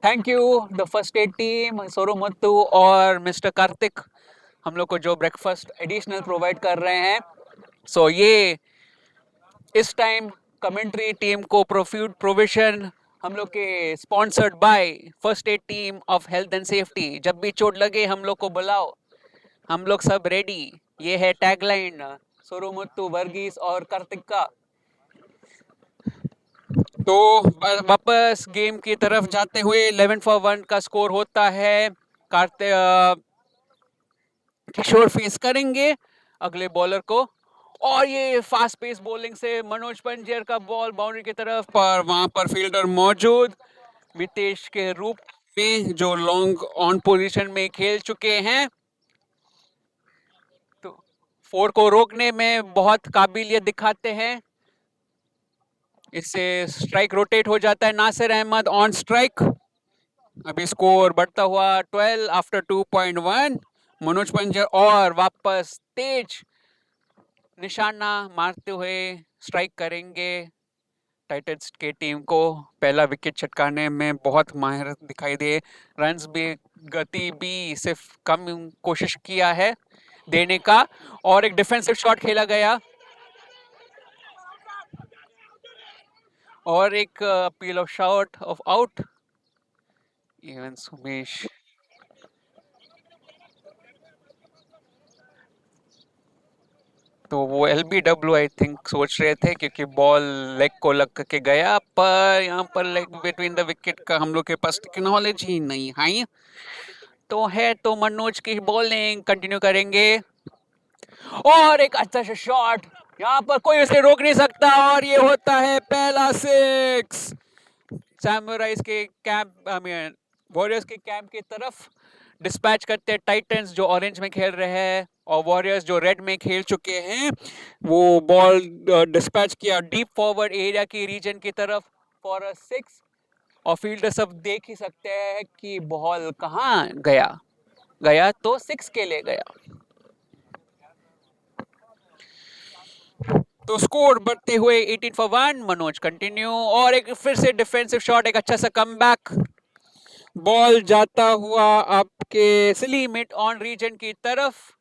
thank you the first aid team, Soromuthu और मिस्टर कार्तिक, हम लोग को जो ब्रेकफास्ट एडिशनल प्रोवाइड कर रहे हैं। सो ये इस टाइम कमेंट्री टीम को प्रोविजन हम लोग के sponsored by first aid team of health and safety. जब भी चोट लगे हम लोग को बुलाओ, हम लोग सब रेडी। ये है टैगलाइन सोरोमुत्तु, वर्गीस और कार्तिक का। तो वापस गेम की तरफ जाते हुए 11 फॉर 1 का स्कोर होता है। कार्तिक किशोर फेस करेंगे अगले बॉलर को, और ये फास्ट पेस बॉलिंग से मनोज पंजर का बॉल बाउंड्री की तरफ, पर वहां पर फील्डर मौजूद मितेश के रूप में, जो लॉन्ग ऑन पोजीशन में खेल चुके हैं। तो फोर को रोकने में बहुत काबिलियत दिखाते हैं। इससे स्ट्राइक रोटेट हो जाता है। Nasir Ahmed on strike. अभी स्कोर बढ़ता हुआ 12 आफ्टर 2.1। मनोज पंजर और वापस तेज निशाना मारते हुए स्ट्राइक करेंगे। टाइटंस के टीम को पहला विकेट छटकाने में बहुत माहिर दिखाई दे। रन्स भी, गति भी सिर्फ कम कोशिश किया है देने का, और एक डिफेंसिव शॉट खेला गया, और एक appeal of shot of out. Even Sumesh, तो वो LBW आई थिंक सोच रहे थे, क्योंकि बॉल लेग को लग के गया, पर यहाँ पर लेग बिटवीन द विकेट का हम लोग के पास नॉलेज ही नहीं है। तो है तो मनोज की बॉलिंग कंटिन्यू करेंगे, और एक अच्छा सा शॉट, यहाँ पर कोई उसे रोक नहीं सकता, और ये होता है पहला 6। सैमुराइज के कैंप, आई मीन वॉरियर्स के कैंप की तरफ डिस्पैच करते हैं टाइटंस, जो ऑरेंज में खेल रहे हैं, और वॉरियर्स जो रेड में खेल चुके हैं। वो बॉल डिस्पैच किया डीप फॉरवर्ड एरिया की रीजन की तरफ फॉर अ 6, और फील्डर सब देख ही सकते हैं कि बॉल कहाँ गया। गया तो 6 के लिए गया। तो स्कोर बढ़ते हुए 18 फॉर 1। मनोज कंटिन्यू, और एक फिर से डिफेंसिव शॉट, एक अच्छा सा कमबैक, बॉल जाता हुआ आपके स्ली मिड ऑन रीजन की तरफ।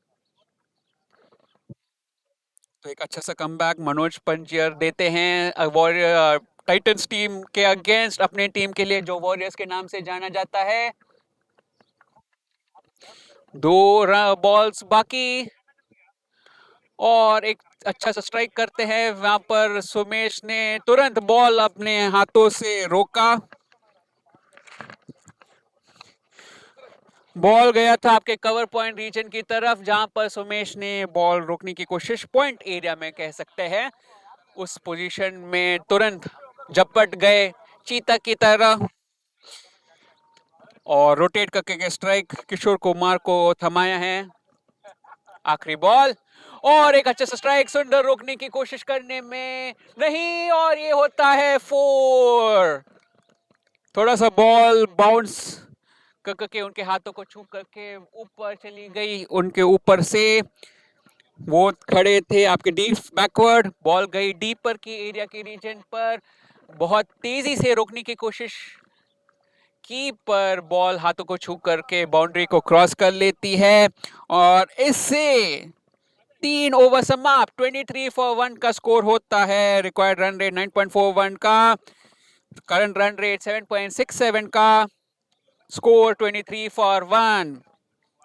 तो एक अच्छा सा कमबैक मनोज पंजियर देते हैं वॉरियर टाइटंस टीम के अगेंस्ट, अपने टीम के लिए जो वॉरियर्स के नाम से जाना जाता है। 2 बॉल्स बाकी, और एक अच्छा सा स्ट्राइक करते हैं। वहां पर सुमेश ने तुरंत बॉल अपने हाथों से रोका। बॉल गया था आपके कवर पॉइंट रीजन की तरफ, जहां पर सुमेश ने बॉल रोकने की कोशिश, पॉइंट एरिया में कह सकते हैं, उस पोजीशन में तुरंत झपट गए चीता की तरह, और रोटेट करके स्ट्राइक किशोर कुमार को थमाया है। आखिरी बॉल, और एक अच्छे से स्ट्राइक, सुंदर रोकने की कोशिश करने में नहीं, और ये होता है 4। थोड़ा सा बॉल बाउंस करके उनके हाथों को छू करके ऊपर चली गई, उनके ऊपर से वो खड़े थे आपके डीप बैकवर्ड, बॉल गई डीपर की एरिया के रीजन पर, बहुत तेजी से रोकने की कोशिश की पर बॉल हाथों को छू करके बाउंड्री को क्रॉस कर लेती है, और इससे 3 ओवर समाप्त। 23 for 1 का स्कोर होता है, रिक्वायर्ड रन रेट 9.41 का, करंट रन रेट 7.67 का, score 23 for 1।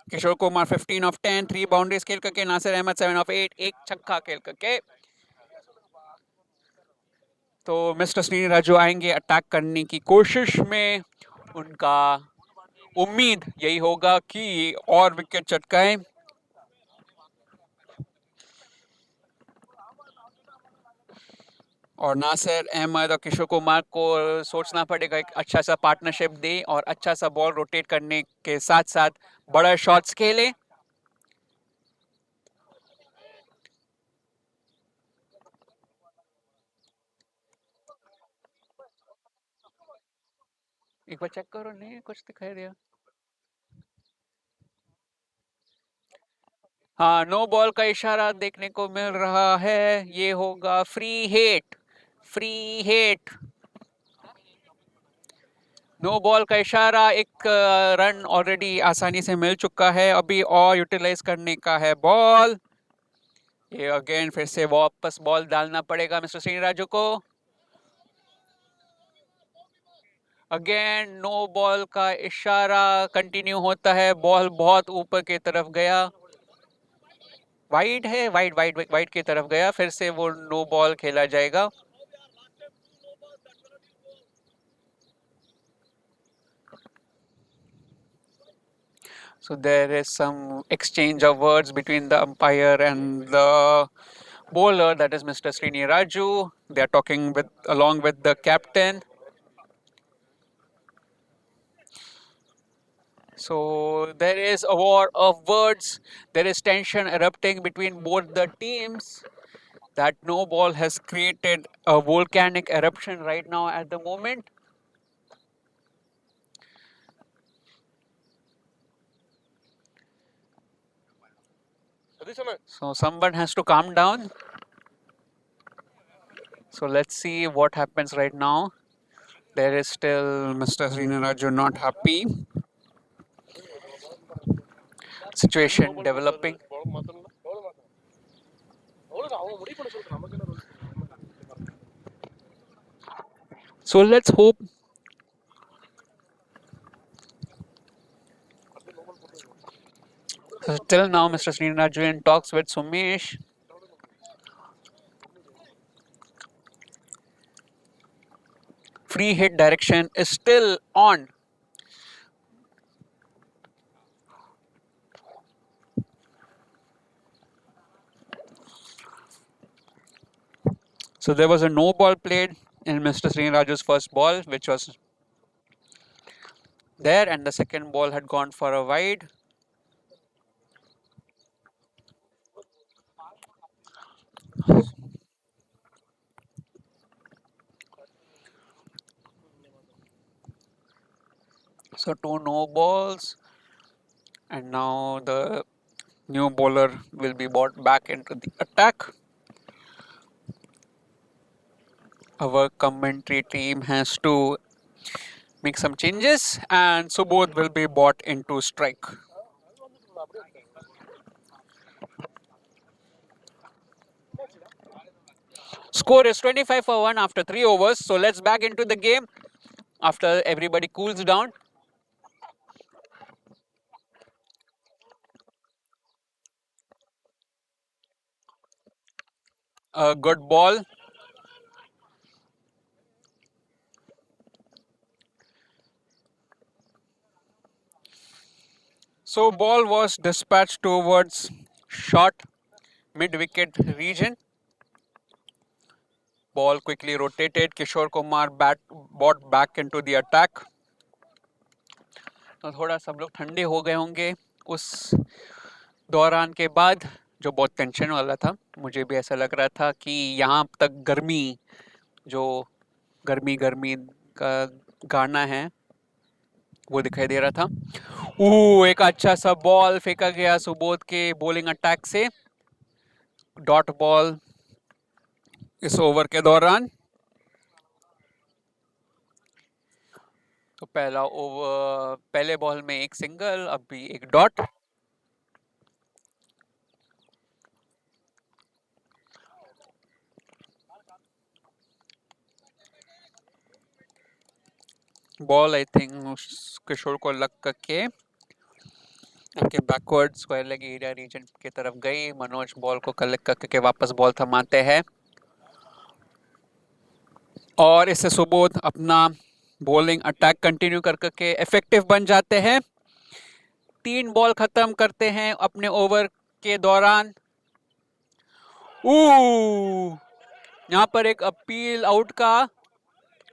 Kishore Kumar 15 of 10, 3 boundaries खेल करके, नासिर अहमद 7 of 8, एक छक्का खेल करके। तो मिस्टर श्री राजू आएंगे अटैक करने की कोशिश में, उनका उम्मीद यही होगा कि और विकेट चटकाएं, और नासिर अहमद और किशोर कुमार को सोचना पड़ेगा एक अच्छा सा पार्टनरशिप दे और अच्छा सा बॉल रोटेट करने के साथ साथ बड़ा शॉट्स खेले। एक बार चेक करो, नहीं कुछ दिखाई दिया। हाँ, नो बॉल का इशारा देखने को मिल रहा है, ये होगा free hit. Free hit, no ball का इशारा, एक रन ऑलरेडी आसानी से मिल चुका है, अभी और यूटिलाइज करने का है बॉल। ये अगेन फिर से वापस बॉल डालना पड़ेगा मिस्टर श्री राजू को। अगेन नो बॉल का इशारा कंटिन्यू होता है, बॉल बहुत ऊपर की तरफ गया, वाइड है, वाइड वाइड वाइड की तरफ गया, फिर से वो नो बॉल खेला जाएगा। So there is some exchange of words between the umpire and the bowler, that is Mr. Srini Raju. They are talking with along with the captain. So there is a war of words. There is tension erupting between both the teams. That no ball has created a volcanic eruption right now at the moment. So someone has to calm down. So let's see what happens right now. There is still Mr. Srinaraju not happy. Situation developing. So let's hope. So till now, Mr. Srinaraju in talks with Sumesh. Free hit direction is still on. So there was a no ball played in Mr. Srinaraju's first ball, which was there, and the second ball had gone for a wide. So two no balls, and now the new bowler will be brought back into the attack. Our commentary team has to make some changes, and Subodh will be brought into strike. Score is 25 for 1 after 3 overs. So let's back into the game after everybody cools down. A good ball. So ball was dispatched towards short mid-wicket region. Ball quickly rotated. Kishore Kumar brought back into the attack. तो थोड़ा सब लोग ठंडे हो गए होंगे उस दौरान के बाद, जो बहुत टेंशन वाला था। मुझे भी ऐसा लग रहा था कि यहाँ तक गर्मी, जो गर्मी गर्मी का गाना है, वो दिखाई दे रहा था। एक अच्छा सा बॉल फेंका गया सुबोध के बॉलिंग अटैक से, डॉट बॉल इस ओवर के दौरान। तो पहला ओवर, पहले बॉल में एक सिंगल, अभी एक dot. Ball I think Kishore को लग करके उनके backward square leg area region की तरफ गई। मनोज बॉल को कलेक्ट करके वापस बॉल थमाते हैं और इससे सुबोध अपना बॉलिंग अटैक कंटिन्यू कर करके इफेक्टिव बन जाते हैं। 3 बॉल खत्म करते हैं अपने ओवर के दौरान। यहाँ पर एक अपील आउट का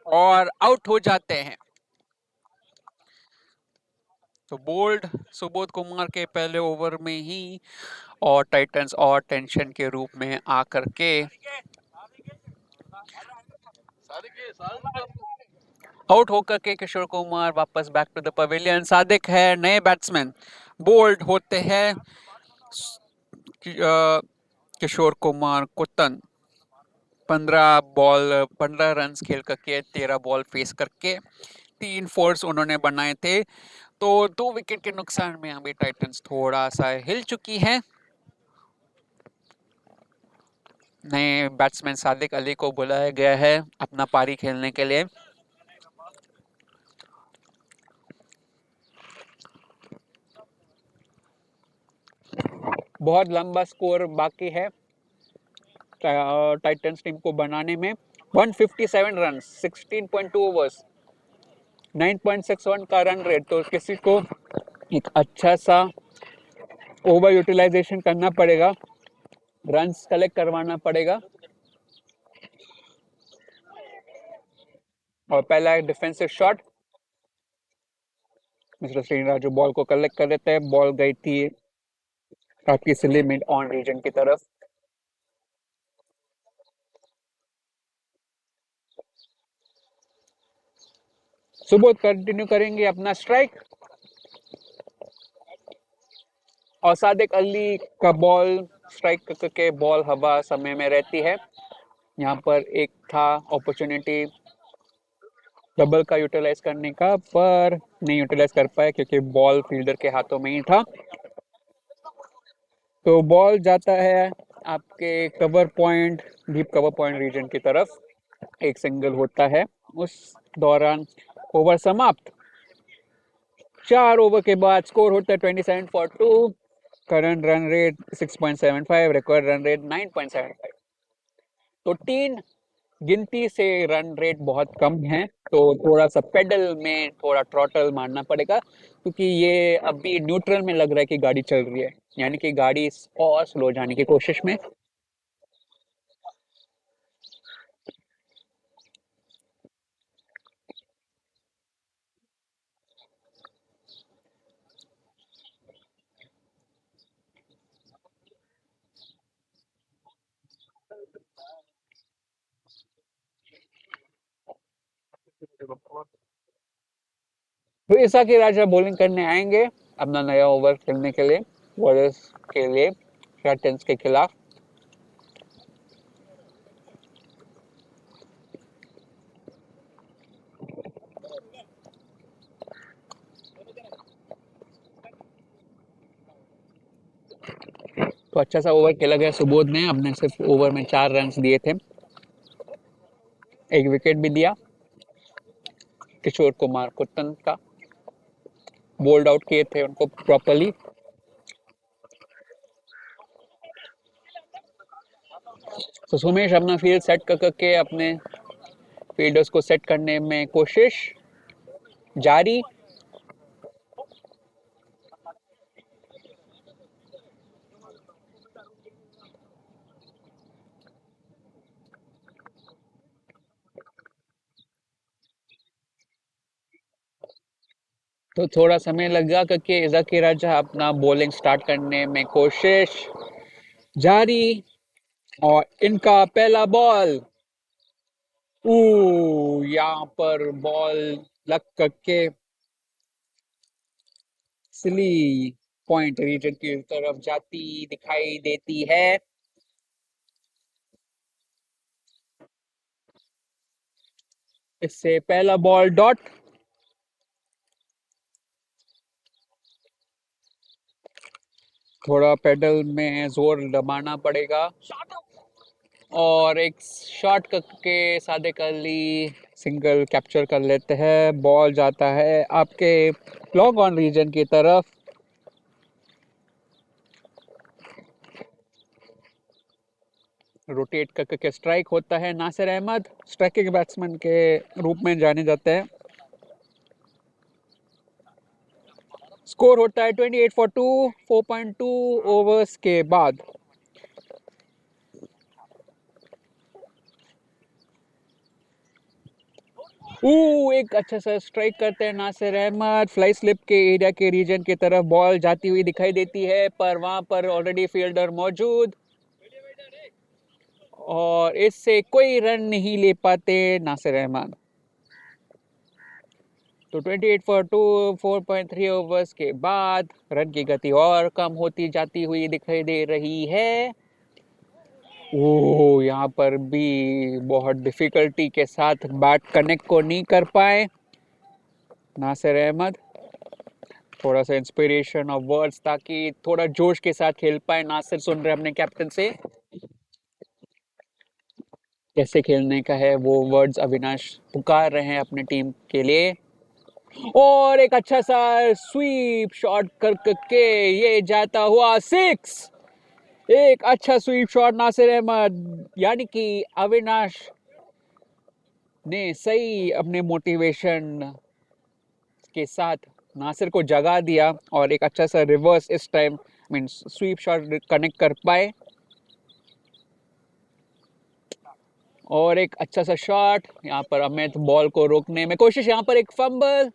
और आउट हो जाते हैं। तो बोल्ड सुबोध कुमार के पहले ओवर में ही और टाइटंस और टेंशन के रूप में आकर के आउट होकर के किशोर कुमार वापस back to the pavilion. Sadiq है नए बैट्समैन, बोल्ड होते हैं किशोर कुमार कुतन। 15 रन खेल करके 13 बॉल फेस करके 3 फोर्स उन्होंने बनाए थे। तो 2 विकेट के नुकसान में अभी टाइटंस थोड़ा सा हिल चुकी है। नए बैट्समैन सादिक अली को बुलाया गया है अपना पारी खेलने के लिए। बहुत लंबा स्कोर बाकी है टाइटंस टीम को बनाने में। 157 रन, 16.2 ओवर्स, 9.61 का रन रेट। तो किसी को एक अच्छा सा ओवर यूटिलाइजेशन करना पड़ेगा, रन्स कलेक्ट करवाना पड़ेगा। और पहला एक डिफेंसिव शॉट, मिस्टर श्रीराजू बॉल को कलेक्ट कर देते हैं। बॉल गई थी काफी सिली मिड ऑन रीजन की तरफ। सुबोध कंटिन्यू करेंगे अपना स्ट्राइक और सादिक अली का बॉल स्ट्राइक करके बॉल हवा समय में रहती है। यहाँ पर एक था अपॉर्चुनिटी डबल का यूटिलाइज करने का, पर नहीं यूटिलाइज कर पाया क्योंकि बॉल फील्डर के हाथों में ही था। तो बॉल जाता है आपके cover point, deep cover point region की तरफ। एक सिंगल होता है उस दौरान। ओवर समाप्त। 4 ओवर के बाद स्कोर होता है 27 for 2। Current run rate 6.75, record run rate 9.75। तो 3 गिनती से रन रेट बहुत कम है। तो थोड़ा सा पेडल में थोड़ा ट्रॉटल मारना पड़ेगा क्योंकि ये अभी न्यूट्रल में लग रहा है कि गाड़ी चल रही है, यानी कि गाड़ी और स्लो जाने की कोशिश में। तो ईसा की राजा बॉलिंग करने आएंगे अपना नया ओवर खेलने के लिए वॉरियर्स के लिए टाइटंस के खिलाफ। तो अच्छा सा ओवर खेला गया सुबोध ने, अपने सिर्फ ओवर में 4 रन दिए थे, एक विकेट भी दिया। किशोर कुमार कुतन का बोल्ड आउट किए थे उनको प्रॉपरली। तो सुमेश अपना फील्ड सेट कर करके अपने फील्डर्स को सेट करने में कोशिश जारी। तो थोड़ा समय लगा करके इजाकी राजा अपना बॉलिंग स्टार्ट करने में कोशिश। जारी, और इनका पहला बॉल। यहाँ पर बॉल लग करके सिली पॉइंट रीजन की तरफ जाती दिखाई देती है। इससे पहला बॉल डॉट। थोड़ा पेडल में जोर दबाना पड़ेगा और एक शॉट करके सादिक अली सिंगल कैप्चर कर लेते हैं। बॉल जाता है आपके लॉन्ग ऑन रीजन की तरफ। रोटेट करके स्ट्राइक होता है। नासिर अहमद स्ट्राइकिंग बैट्समैन के रूप में जाने जाते हैं। स्कोर होता है 28 फॉर 2, 4.2 ओवर्स के बाद। एक अच्छा सा स्ट्राइक करते हैं नासिर अहमद। फ्लाई स्लिप के एरिया के रीजन की तरफ बॉल जाती हुई दिखाई देती है, पर वहां पर ऑलरेडी फील्डर मौजूद और इससे कोई रन नहीं ले पाते नासिर अहमद। तो 28 फॉर 2, 4.3 ओवर्स के बाद रन की गति और कम होती जाती हुई दिखाई दे रही है। यहाँ पर भी बहुत डिफिकल्टी के साथ बैट कनेक्ट को नहीं कर पाए नासिर अहमद। थोड़ा सा इंस्पिरेशन और वर्ड्स ताकि थोड़ा जोश के साथ खेल पाए। नासिर सुन रहे अपने कैप्टन से कैसे खेलने का है, वो वर्ड्स अविनाश पुकार रहे हैं अपने टीम के लिए। और एक अच्छा सा स्वीप शॉट करके ये जाता हुआ 6। एक अच्छा स्वीप शॉट नासिर अहमद, यानी कि अविनाश ने सही अपने मोटिवेशन के साथ नासिर को जगा दिया और एक अच्छा सा रिवर्स इस time mean sweep shot connect कर पाए। और एक अच्छा सा शॉट यहाँ पर अमित बॉल को रोकने में कोशिश। यहाँ पर एक फंबल,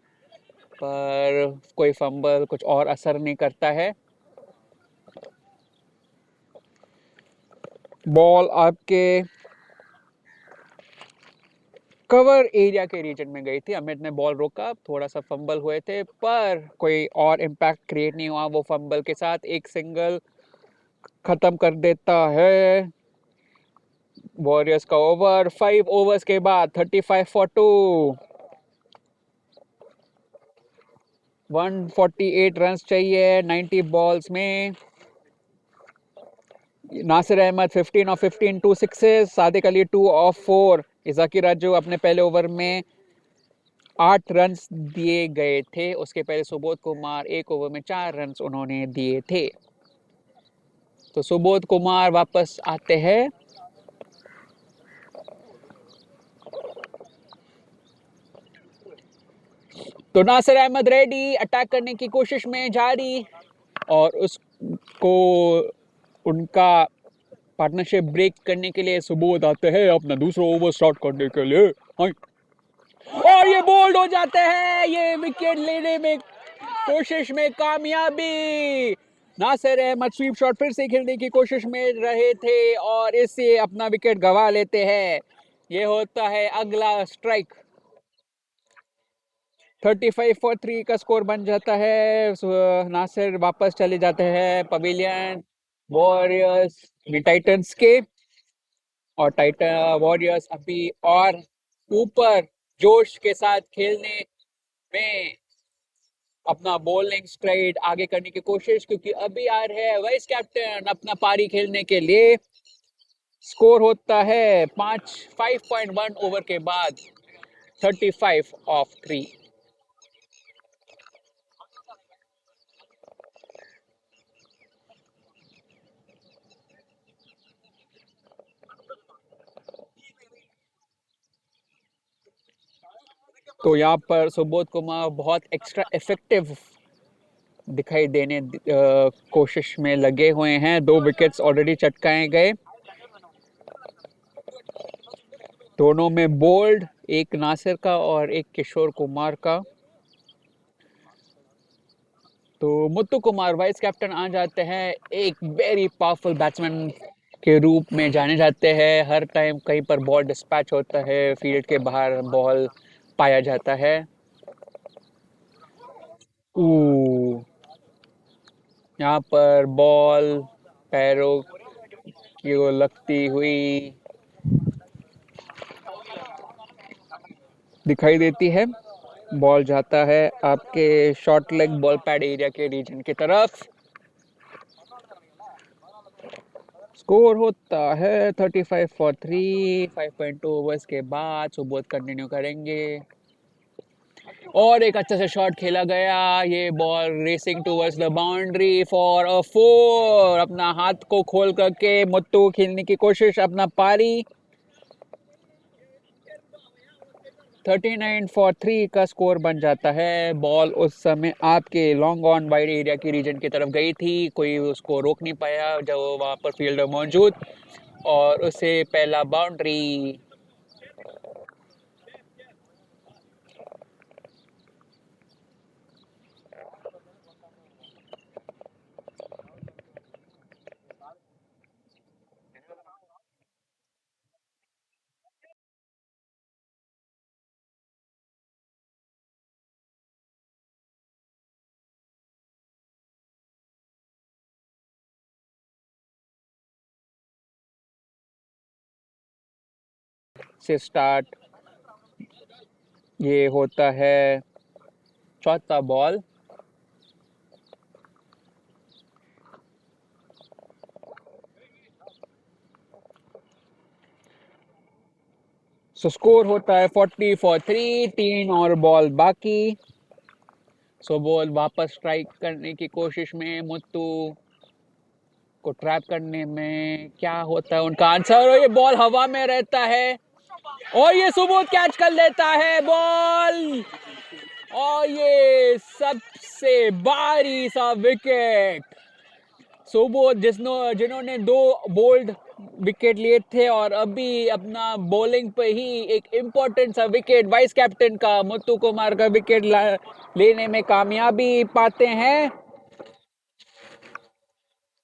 पर कोई फंबल कुछ और असर नहीं करता है। बॉल आपके कवर एरिया के रीजन में गई थी। अमित ने बॉल रोका, थोड़ा सा फंबल हुए थे पर कोई और इम्पैक्ट क्रिएट नहीं हुआ। वो फंबल के साथ एक सिंगल खत्म कर देता है वॉरियर्स का ओवर। 5 ओवर्स के बाद 35 फॉर 2, 148 रन चाहिए 90 बॉल्स में। Nasir Ahmed 15 of 15, 2 sixes. Sadiq Ali 2 of 4। Ijaki Raju अपने पहले ओवर में 8 रन दिए गए थे। उसके पहले सुबोध कुमार एक ओवर में 4 रन उन्होंने दिए थे। तो सुबोध कुमार वापस आते हैं। तो नासिर अहमद रेडी, अटैक करने की कोशिश में जारी, और उसको उनका पार्टनरशिप ब्रेक करने के लिए सुबोध आते हैं अपना दूसरा ओवर स्टार्ट करने के लिए। और ये बोल्ड हो जाते हैं। ये विकेट लेने में कोशिश में कामयाबी। नासिर अहमद स्वीप शॉट फिर से खेलने की कोशिश में रहे थे और इससे अपना विकेट गंवा लेते हैं। ये होता है अगला स्ट्राइक। 35 फॉर 3 का स्कोर बन जाता है। नासिर वापस चले जाते हैं पवेलियन वॉरियर्स टाइटंस के, और टाइटन वॉरियर्स अभी और ऊपर जोश के साथ खेलने में अपना बॉलिंग स्ट्राइड आगे करने की कोशिश, क्योंकि अभी आ रहे हैं वाइस कैप्टन अपना पारी खेलने के लिए। स्कोर होता है 5.1 ओवर के बाद 35 ऑफ 3। तो यहाँ पर सुबोध कुमार बहुत एक्स्ट्रा इफेक्टिव दिखाई देने कोशिश में लगे हुए हैं। 2 विकेट्स ऑलरेडी चटकाए गए, दोनों में बोल्ड, एक नासिर का और एक किशोर कुमार का। तो मुत्तु कुमार वाइस कैप्टन आ जाते हैं, एक वेरी पावरफुल बैट्समैन के रूप में जाने जाते हैं। हर टाइम कहीं पर बॉल डिस्पैच होता है, फील्ड के बाहर बॉल पाया जाता है। यहाँ पर बॉल पैरों की वो लगती हुई दिखाई देती है। बॉल जाता है आपके short leg ball pad area के रीजन की तरफ। स्कोर होता है 35 फॉर 3। 5.2 ओवर्स के बाद सुबोध कंटिन्यू करेंगे और एक अच्छा सा शॉट खेला गया। ये ball racing towards the boundary for a 4। अपना हाथ को खोल करके मुत्तू खेलने की कोशिश, अपना पारी। 39 फॉर 3 का स्कोर बन जाता है। बॉल उस समय आपके लॉन्ग ऑन वाइड एरिया की रीजन की तरफ गई थी, कोई उसको रोक नहीं पाया जब वहां पर फील्डर मौजूद, और उसे पहला बाउंड्री से स्टार्ट। ये होता है चौथा बॉल। सो स्कोर होता है 40 फॉर 3। 3 और बॉल बाकी। सो बॉल वापस स्ट्राइक करने की कोशिश में, मुत्तू को ट्रैप करने में क्या होता है उनका आंसर, और ये बॉल हवा में रहता है और ये सुबोध कैच कर लेता है बॉल, और ये सबसे भारी सा विकेट। सुबोध जिन्होंने 2 बोल्ड विकेट लिए थे और अभी अपना बॉलिंग पे ही एक इम्पोर्टेंट सा विकेट वाइस कैप्टन का मुत्तु कुमार का विकेट लेने में कामयाबी पाते हैं।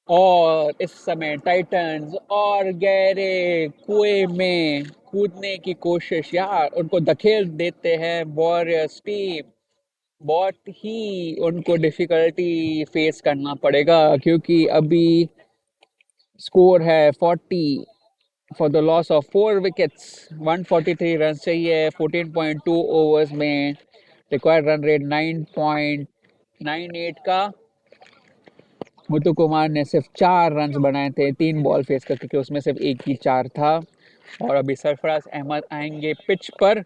और इस समय टाइटंस और गहरे कुएं में कूदने की कोशिश, यार उनको धकेल देते हैं वॉरियर्स टीम। बहुत ही उनको डिफिकल्टी फेस करना पड़ेगा, क्योंकि अभी स्कोर है 40 for the loss of 4 wickets. 143 run चाहिए 14.2 ओवर्स में। रिक्वायर्ड रन रेट 9.98 का। मुत्तु कुमार ने सिर्फ 4 रन बनाए थे 3 बॉल फेस करके, क्योंकि उसमें सिर्फ एक ही 4 था। और अभी सरफराज अहमद आएंगे पिच पर।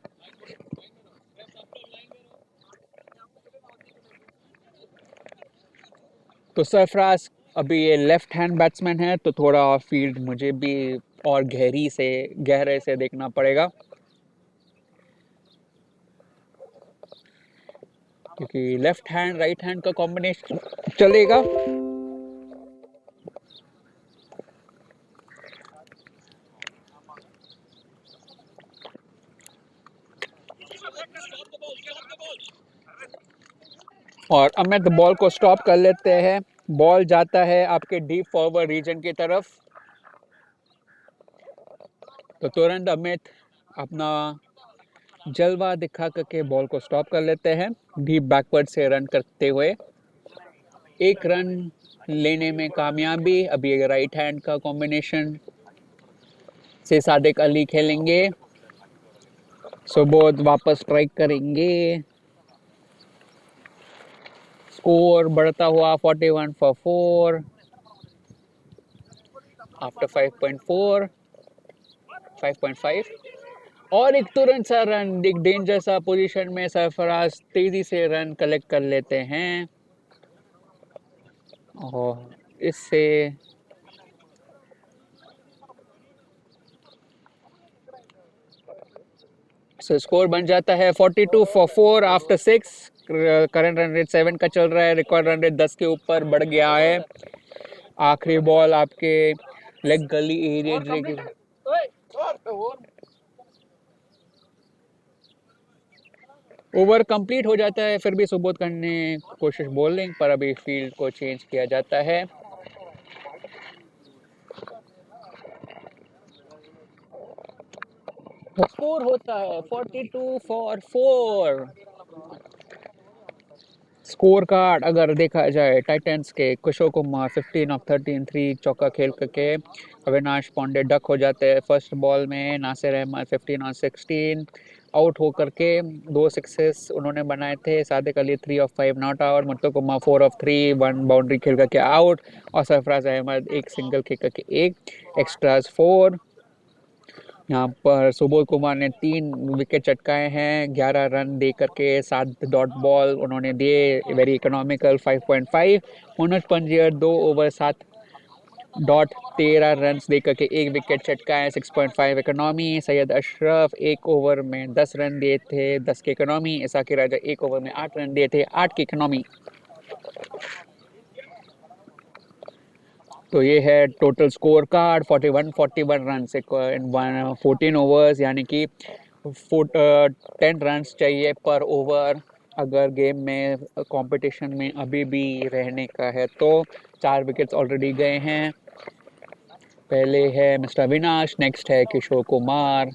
तो सरफराज अभी ये लेफ्ट हैंड बैट्समैन है, तो थोड़ा फील्ड मुझे भी और गहरे से देखना पड़ेगा, क्योंकि लेफ्ट हैंड राइट हैंड का कॉम्बिनेशन चलेगा। और अमित बॉल को स्टॉप कर लेते हैं। बॉल जाता है आपके डीप फॉरवर्ड रीजन की तरफ। तो तुरंत अमित अपना जलवा दिखा करके बॉल को स्टॉप कर लेते हैं, डीप बैकवर्ड से रन करते हुए। एक रन लेने में कामयाबी। अभी राइट हैंड का कॉम्बिनेशन से सादिक अली खेलेंगे। सुबोध वापस स्ट्राइक करेंगे। स्कोर बढ़ता हुआ 41 फॉर 4 आफ्टर 5.4 5.5। और एक तुरंत सा रन, एक डेंजर सा पोजीशन में सरफराज तेजी से रन कलेक्ट कर लेते हैं, और इससे स्कोर बन जाता है 42 for 4 after 6। Current run rate 7 का चल रहा है। रिकॉर्ड रन रेट 10 के ऊपर बढ़ गया है। आखिरी बॉल आपके लेग गली एरिया ओवर कंप्लीट हो जाता है, फिर भी सुबोध करने कोशिश बॉलिंग पर, अभी फील्ड को चेंज किया जाता है। स्कोर होता है 42 फॉर 4। स्कोर कार्ड अगर देखा जाए टाइटंस के, कुशल कुमार 15 ऑफ 13 3 चौका खेल करके अविनाश पांडे डक हो जाते हैं फर्स्ट बॉल में। नासिर अहमद 15 ऑफ 16 आउट हो करके 2 सिक्सेस उन्होंने बनाए थे। Sadiq Ali 3 of 5 not out. Muthu Kumar 4 of 3 1 boundary खेल करके आउट। और सरफराज अहमद एक सिंगल खेल करके एक एक्स्ट्राज 4। यहाँ पर सुबोध कुमार ने 3 विकेट चटकाए हैं 11 रन दे करके। 7 डॉट बॉल उन्होंने दिए, very economical 5.5। Manoj Panjiyar 2 over 7 dot 13 run दे करके 1 विकेट चटकाए 6.5 इकोनॉमी। सैयद अशरफ 1 ओवर में 10 रन दिए थे 10 के इकोनॉमी। इसाकी राजा 1 ओवर में 8 रन दिए थे 8 की इकोनॉमी। तो ये है total score card 41 run in 14 overs, यानी कि 10 रन चाहिए पर ओवर अगर गेम में कंपटीशन में अभी भी रहने का है तो। 4 विकेट्स ऑलरेडी गए हैं। पहले है मिस्टर अविनाश, नेक्स्ट है किशोर कुमार,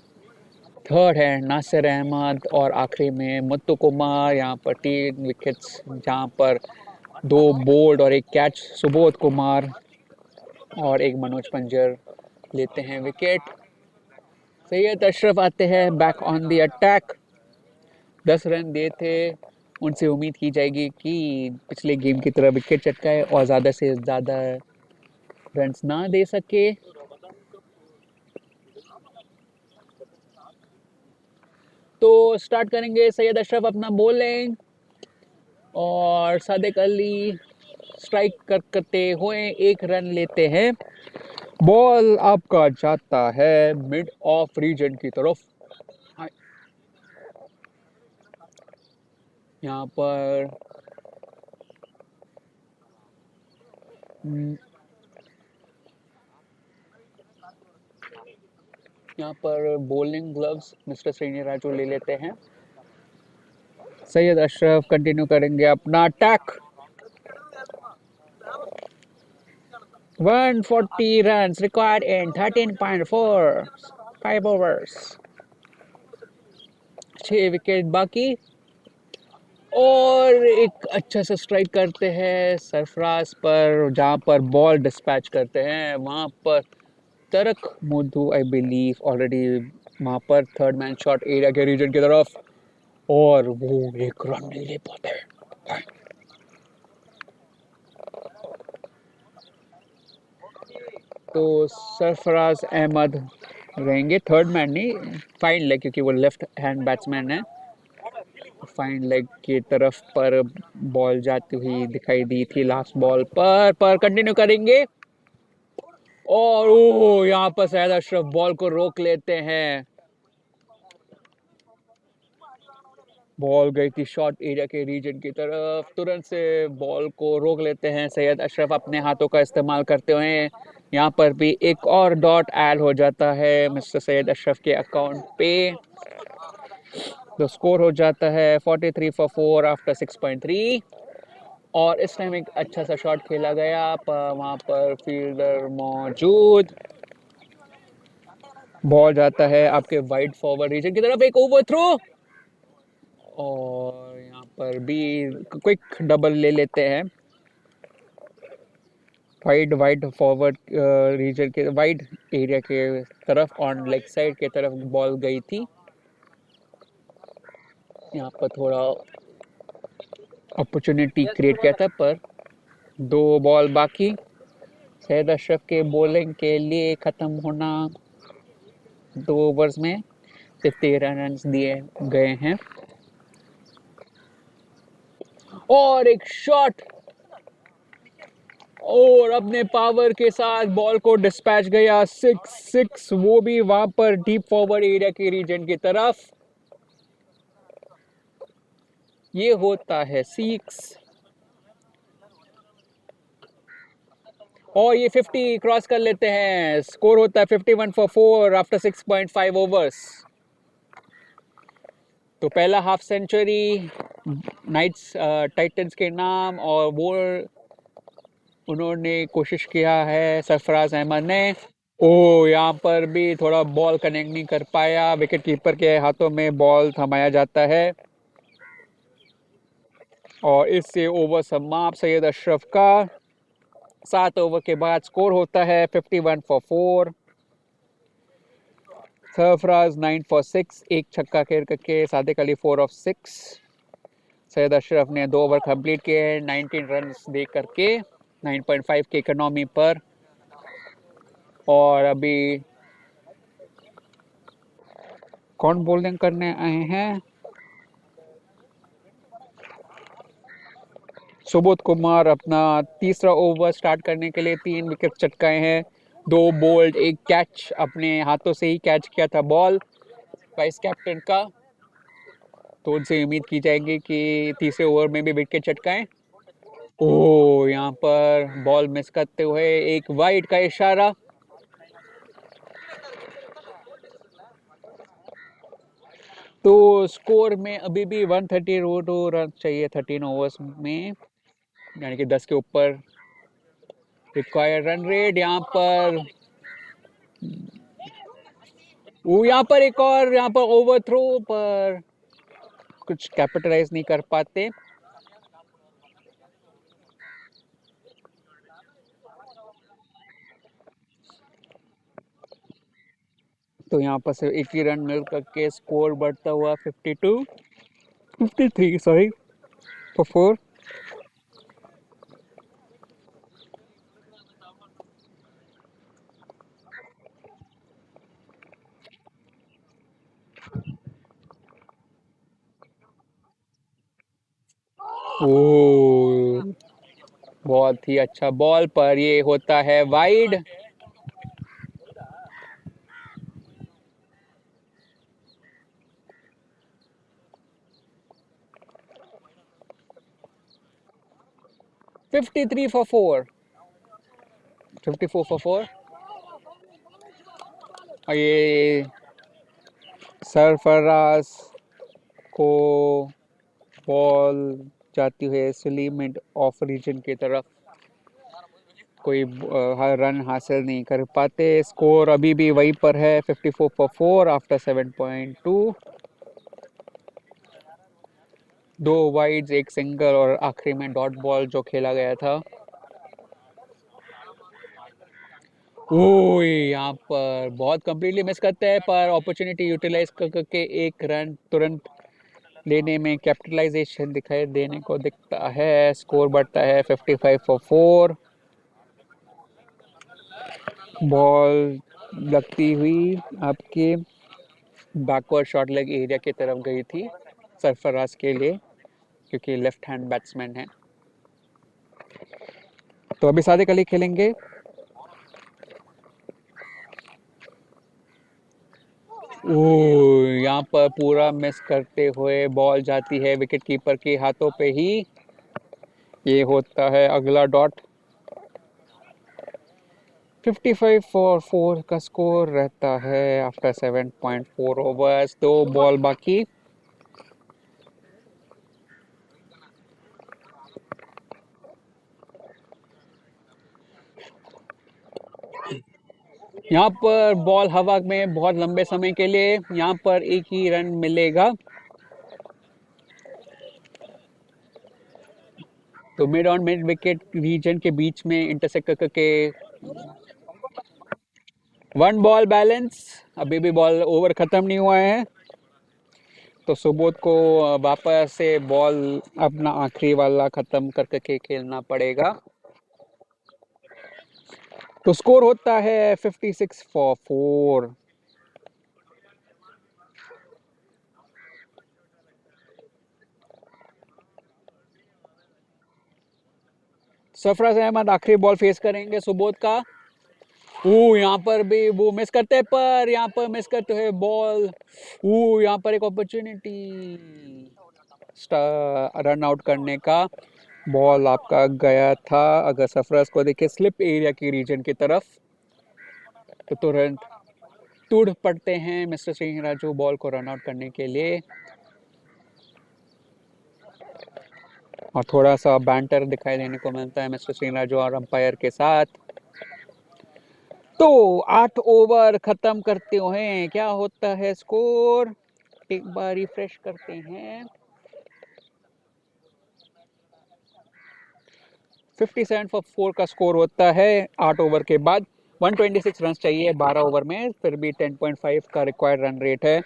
थर्ड है नासिर अहमद और आखिरी में मुत्तु कुमार। यहाँ पर 3 विकेट्स, जहाँ पर 2 बोल्ड और 1 कैच सुबोध कुमार और 1 मनोज पंजर लेते हैं विकेट। सैयद अशरफ आते हैं back on the attack. 10 run दिए थे, उनसे उम्मीद की जाएगी कि पिछले गेम की तरह विकेट चटकाए और ज़्यादा से ज़्यादा रन ना दे सके। तो स्टार्ट करेंगे सैयद अशरफ अपना बॉलिंग और सादिक अली स्ट्राइक करते हुए 1 रन लेते हैं। बॉल आपका जाता है मिड ऑफ रीजन की तरफ। यहाँ पर यहाँ पर bowling gloves mister Srini Raju ले लेते हैं। सैयद अशरफ कंटिन्यू करेंगे अपना attack. 140 runs required in 13.4 5 overs। 6 wicket बाकी और एक अच्छा सा स्ट्राइक करते हैं सरफराज पर, जहाँ पर बॉल डिस्पैच करते हैं वहाँ पर तरक मोदू आई बिलीव ऑलरेडी वहाँ पर थर्ड मैन शॉट एरिया के रीजन की तरफ, और वो 1 रन नहीं ले पाते। तो सरफराज अहमद रहेंगे थर्ड मैन, नहीं फाइन लेग, क्योंकि वो लेफ्ट हैंड बैट्समैन है। फाइन लेग की तरफ पर बॉल जाती हुई दिखाई दी थी लास्ट बॉल पर कंटिन्यू करेंगे। और ओह, यहाँ पर सैयद अशरफ बॉल को रोक लेते हैं। बॉल गई थी शॉर्ट एरिया के रीजन की तरफ, तुरंत से बॉल को रोक लेते हैं सैयद अशरफ अपने हाथों का इस्तेमाल करते हुए। यहाँ पर भी एक और डॉट ऐड हो जाता है मिस्टर सैयद अशरफ के अकाउंट पे। तो स्कोर हो जाता है 43 फॉर 4 आफ्टर 6.3। और इस टाइम एक अच्छा सा शॉट खेला गया पर वहाँ पर फील्डर मौजूद। बॉल जाता है आपके वाइड फॉरवर्ड रीजन की तरफ, एक ओवर थ्रो और यहाँ पर भी क्विक डबल ले लेते हैं। वाइड वाइड फॉरवर्ड रीजन के वाइड एरिया के तरफ ऑन लेग साइड के तरफ बॉल गई थी। यहाँ पर थोड़ा अपॉर्चुनिटी क्रिएट किया था पर 2 बॉल बाकी। सैयद अशरफ के बॉलिंग के लिए ख़त्म होना 2 ओवर्स में सिर्फ 13 रन दिए गए हैं। और एक शॉट और अपने पावर के साथ बॉल को डिस्पैच गया 6 वो भी वहां पर डीप फॉरवर्ड एरिया के रीजन की तरफ। ये होता है 6 और ये 50 क्रॉस कर लेते हैं। स्कोर होता है 51 फॉर 4 आफ्टर 6.5 ओवर्स। तो पहला हाफ सेंचुरी नाइट्स टाइटंस के नाम, और वो उन्होंने कोशिश किया है सरफराज अहमद ने। ओ, यहाँ पर भी थोड़ा बॉल कनेक्ट नहीं कर पाया, विकेट कीपर के हाथों में बॉल थमाया जाता है और इससे ओवर समाप्त सैयद अशरफ का। 7 ओवर के बाद स्कोर होता है 51 फॉर 4। सरफराज 9 फॉर 6, एक छक्का खेल करके। सादिक अली 4 ऑफ 6। सैयद अशरफ ने 2 ओवर कंप्लीट किए 19 रन दे करके 9.5 के इकोनॉमी पर। और अभी कौन बॉलिंग करने आए हैं? सुबोध कुमार अपना तीसरा ओवर स्टार्ट करने के लिए 3 विकेट चटकाए हैं। 2 बोल्ड, 1 कैच, अपने हाथों से ही कैच किया था बॉल वाइस कैप्टन का। तो उनसे उम्मीद की जाएगी कि तीसरे ओवर में भी विकेट चटकाएं। ओ, यहाँ पर बॉल मिस करते हुए एक वाइड का इशारा। तो स्कोर में अभी भी 132 रन चाहिए 13 ओवर्स में, यानी कि 10 के ऊपर रिक्वायर्ड रन रेट। यहाँ पर यहाँ पर एक और, यहाँ पर ओवर थ्रो पर कुछ कैपिटलाइज नहीं कर पाते। तो यहाँ पर सिर्फ एक ही रन मिल करके स्कोर बढ़ता हुआ 53 सॉरी फॉर 4। ओ, बहुत ही अच्छा बॉल पर ये होता है wide. Fifty three for 4, 54 for 4। और ये सरफराज को बॉल जाती है स्ली मिड ऑफ रीजन की तरफ, कोई रन हासिल नहीं कर पाते। स्कोर अभी भी वहीं पर है 54 फॉर 4 आफ्टर 7.2। 2 वाइड्स, 1 सिंगल और आखिरी में डॉट बॉल जो खेला गया था। ओ, यहाँ पर बहुत कंप्लीटली मिस करते हैं, पर अपॉर्चुनिटी यूटिलाइज करके एक रन तुरंत लेने में कैपिटलाइजेशन दिखाई देने को दिखता है। स्कोर बढ़ता है 55 फॉर 4। बॉल लगती हुई आपके बैकवर्ड शॉट लेग एरिया की तरफ गई थी सरफराज के लिए, क्योंकि लेफ्ट हैंड बैट्समैन है। तो अभी सादिक अली खेलेंगे। ओ, यहाँ पर पूरा मिस करते हुए बॉल जाती है विकेट कीपर के हाथों पे ही। ये होता है अगला डॉट। 55 फॉर 4 का स्कोर रहता है आफ्टर 7.4 ओवर्स। 2 बॉल बाकी। यहाँ पर बॉल हवा में बहुत लंबे समय के लिए, यहाँ पर एक ही रन मिलेगा। तो mid on mid wicket region के बीच में इंटरसेक्ट करके 1 बॉल बैलेंस। अभी भी बॉल ओवर खत्म नहीं हुआ है, तो सुबोध को वापस से बॉल अपना आखिरी वाला खत्म करके खेलना पड़ेगा। तो स्कोर होता है 56 फॉर 4। सरफराज अहमद आखिरी बॉल फेस करेंगे सुबोध का। यहाँ पर भी वो मिस करते हैं, पर यहाँ पर मिस करते हुए बॉल। यहाँ पर एक अपॉर्चुनिटी रन आउट करने का। बॉल आपका गया था, अगर सरफराज को देखिए स्लिप एरिया की रीजन की तरफ, तो तुरंत टूट पड़ते हैं मिस्टर सिंह राजू बॉल को रन आउट करने के लिए। और थोड़ा सा बैंटर दिखाई देने को मिलता है मिस्टर श्रीराजू और अंपायर के साथ। तो 8 ओवर खत्म करते हुए क्या होता है स्कोर, एक बार रिफ्रेश करते हैं। 57 फॉर 4 का स्कोर होता है 8 ओवर के बाद। 126 रन चाहिए 12 ओवर में, फिर भी 10.5 का रिक्वायर्ड रन रेट है।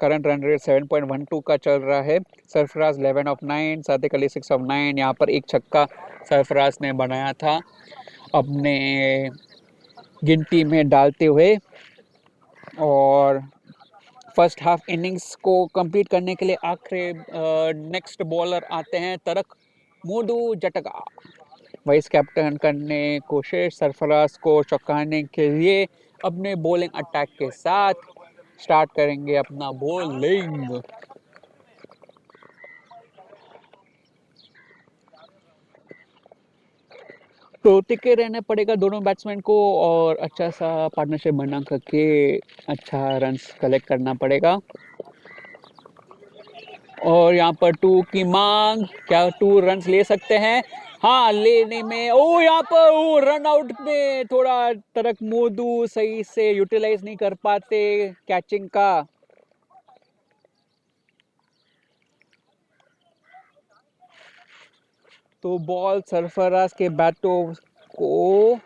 करंट रन रेट 7.12 का चल रहा है। Sarfaraz 11 of 9, Sadiq Ali 6 of 9। यहाँ पर एक छक्का सरफराज ने बनाया था अपने गिनती में डालते हुए। और फर्स्ट हाफ इनिंग्स को कंप्लीट करने के लिए आखिरी नेक्स्ट बॉलर आते हैं तरक मोदू जटगा, वाइस कैप्टन करने कोशिश सरफराज को चौंकाने के लिए अपने बॉलिंग अटैक के साथ स्टार्ट करेंगे अपना बॉलिंग। तो टिके रहना पड़ेगा दोनों बैट्समैन को और अच्छा सा पार्टनरशिप बना करके अच्छा रन्स कलेक्ट करना पड़ेगा। और यहाँ पर 2 की मांग, क्या 2 रन्स ले सकते हैं? हाँ, लेने में ओ यहाँ पर रन आउट में थोड़ा तरक मोदू सही से यूटिलाइज नहीं कर पाते कैचिंग का। तो बॉल सरफराज के बैटों को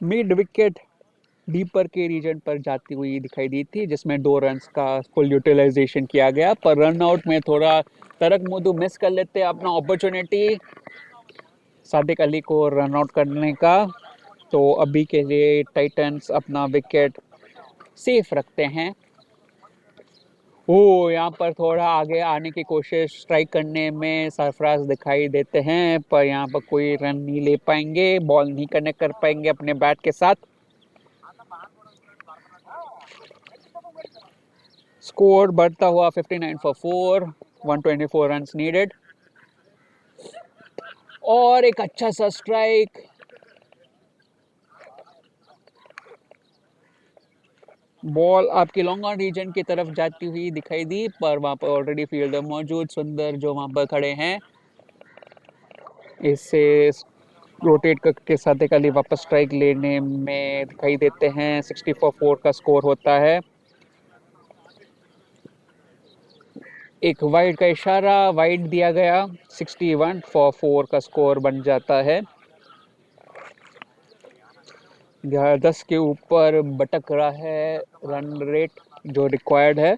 मिड विकेट डीपर के रीजन पर जाती हुई दिखाई दी थी, जिसमें 2 रन्स का फुल यूटिलाइजेशन किया गया। पर रन आउट में थोड़ा तरक मोदू मिस कर लेते अपना अपॉर्चुनिटी सादिक अली को रन आउट करने का। तो अभी के लिए टाइटंस अपना विकेट सेफ रखते हैं। ओ यहाँ पर थोड़ा आगे आने की कोशिश ट्राई करने में सरफराज दिखाई देते हैं, पर यहाँ पर कोई रन नहीं ले पाएंगे, बॉल नहीं कनेक्ट कर पाएंगे अपने बैट के साथ। स्कोर बढ़ता हुआ 59 फॉर 4, 124 रन्स नीडेड। और एक अच्छा सा स्ट्राइक, बॉल आपकी लॉन्ग ऑन रीजन की तरफ जाती हुई दिखाई दी, पर वहां पर ऑलरेडी फील्डर मौजूद सुंदर जो वहां पर खड़े हैं, इससे रोटेट करके सादिक अली वापस स्ट्राइक लेने में दिखाई देते हैं। 60 फॉर 4 का स्कोर होता है। एक वाइड का इशारा, वाइड दिया गया, 61 फॉर 4 का स्कोर बन जाता है। 10 के ऊपर भटक रहा है रन रेट जो रिक्वायर्ड है।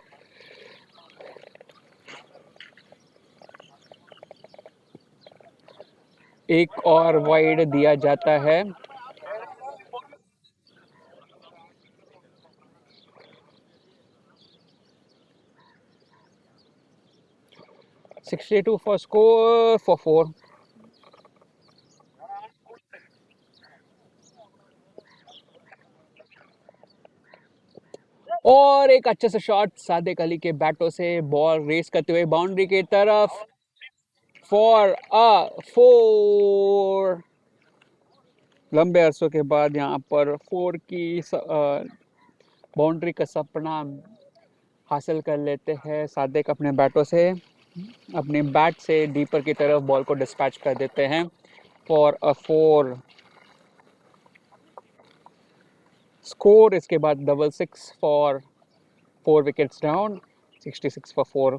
एक और वाइड दिया जाता है। 62 फॉर स्कोर फॉर 4। और एक अच्छे से शॉट सादिक अली के बैटों से बॉल रेस करते हुए बाउंड्री की तरफ फॉर अ 4। लंबे अरसों के बाद यहाँ पर 4 की बाउंड्री का सपना हासिल कर लेते हैं सादिक अपने बैटों से। अपने बैट से डीपर की तरफ बॉल को डिस्पैच कर देते हैं फॉर अ 4 स्कोर। इसके बाद double 6 for 4 wickets down, 66 for 4।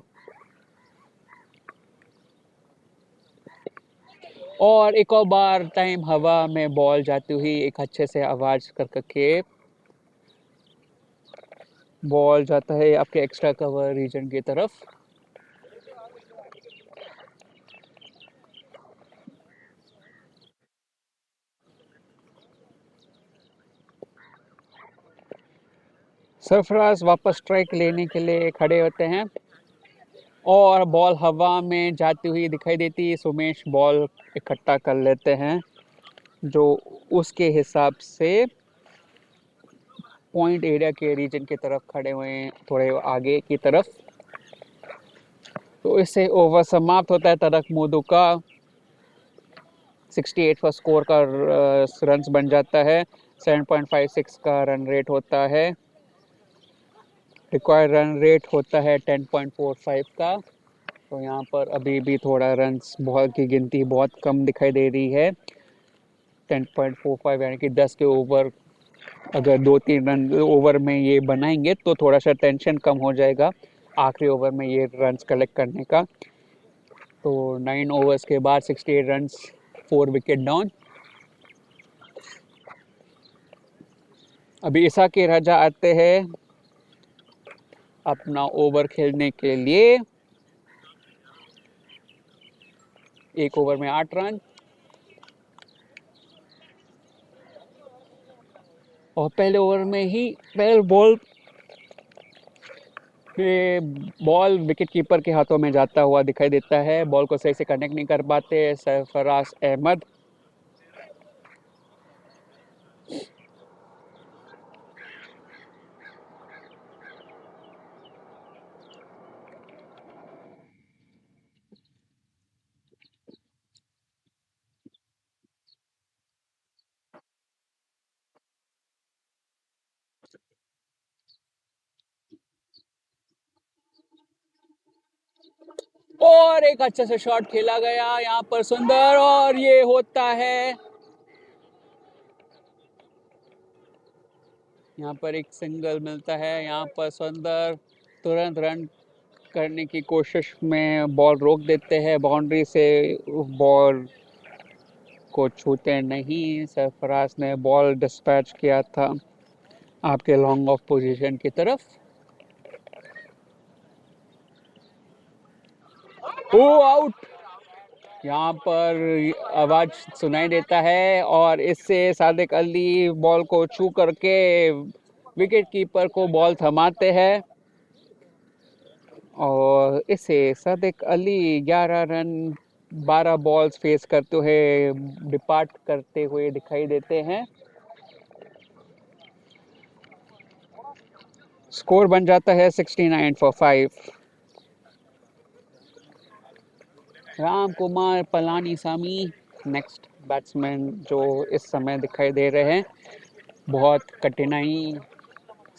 और एक और बार टाइम हवा में बॉल जाती हुई एक अच्छे से आवाज कर करके बॉल जाता है आपके एक्स्ट्रा कवर रीजन की तरफ। सरफराज वापस स्ट्राइक लेने के लिए खड़े होते हैं और बॉल हवा में जाती हुई दिखाई देती है। सुमेश बॉल इकट्ठा कर लेते हैं जो उसके हिसाब से पॉइंट एरिया के रीजन की तरफ खड़े हुए हैं, थोड़े आगे की तरफ। तो इससे ओवर समाप्त होता है। तरक मोदू का 68 पर स्कोर का रन्स बन जाता है। 7.56 का रन रेट होता है। रिक्वायर्ड रन रेट होता है 10.45 का। तो यहाँ पर अभी भी थोड़ा रन्स बहुत की गिनती बहुत कम दिखाई दे रही है। 10.45 यानी कि 10 के ओवर अगर 2-3 रन ओवर में ये बनाएंगे तो थोड़ा सा टेंशन कम हो जाएगा आखिरी ओवर में ये रन्स कलेक्ट करने का। तो 9 ओवर्स के बाद 68 रन्स, 4 विकेट डाउन। अभी ईसा के राजा आते हैं अपना ओवर खेलने के लिए। 1 ओवर में 8 रन और पहले ओवर में ही पहले बॉल पे बॉल विकेट कीपर के हाथों में जाता हुआ दिखाई देता है। बॉल को सही से कनेक्ट नहीं कर पाते सरफराज अहमद। और एक अच्छे से शॉट खेला गया यहाँ पर सुंदर, और ये होता है यहाँ पर एक सिंगल मिलता है। यहाँ पर सुंदर तुरंत रन करने की कोशिश में बॉल रोक देते हैं, बाउंड्री से बॉल को छूते नहीं। सरफराज ने बॉल डिस्पैच किया था आपके लॉन्ग ऑफ पोजीशन की तरफ। ओ आउट। यहाँ पर आवाज सुनाई देता है और इससे सादिक अली बॉल को छू करके विकेट कीपर को बॉल थमाते हैं और इससे Sadiq Ali 11 run 12 balls face करते हुए डिपार्ट करते हुए दिखाई देते हैं। स्कोर बन जाता है 69 for 5। Ram Kumar Palaniswami next batsman जो इस समय दिखाई दे रहे हैं। बहुत कठिनाई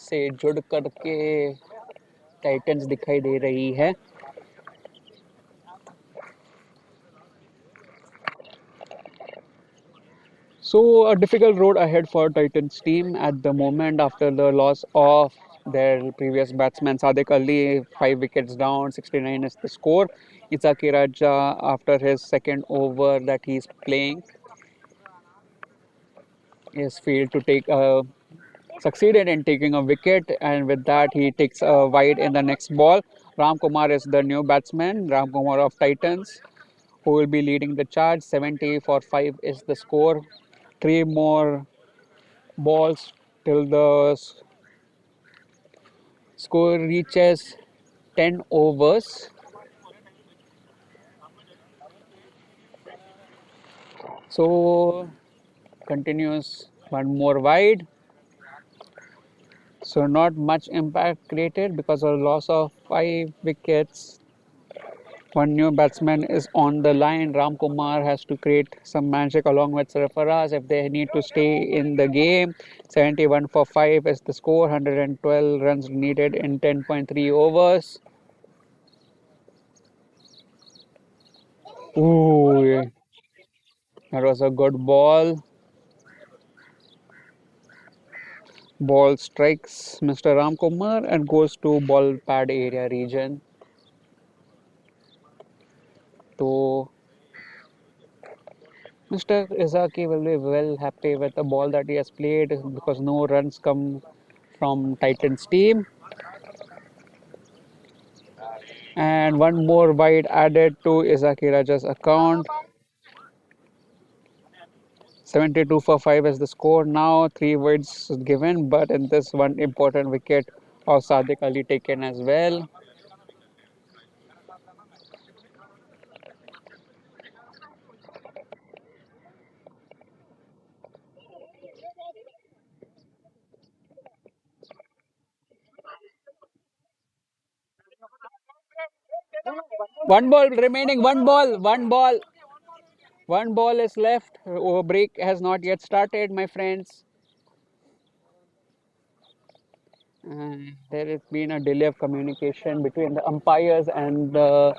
से जुड़ करके टाइटंस दिखाई दे रही है। So a difficult road ahead for Titans team at the moment after the loss of their previous batsman Sadiq Ali, 5 wickets down, 69 is the score. Isaki Raja, after his second over that he's playing, is failed to take succeeded in taking a wicket, and with that he takes a wide in the next ball. Ram Kumar is the new batsman, Ram Kumar of Titans, who will be leading the charge. 70 for 5 is the score. 3 more balls till the score reaches 10 overs. So continues one more wide. So not much impact created because of loss of 5 wickets. One new batsman is on the line. Ram Kumar has to create some magic along with Sarfaraz if they need to stay in the game. 71 for 5 is the score. 112 runs needed in 10.3 overs. Ooh, that was a good ball. Ball strikes Mr. Ramkumar and goes to ball pad area region. So Mr. Izaki will be well happy with the ball that he has played because no runs come from Titans team. And one more wide added to Izaki Raja's account. 72 for 5 is the score. Now 3 wides given, but in this one important wicket of Sadiq Ali taken as well. One ball remaining, one ball is left. Over break has not yet started, my friends. There has been a delay of communication between the umpires and the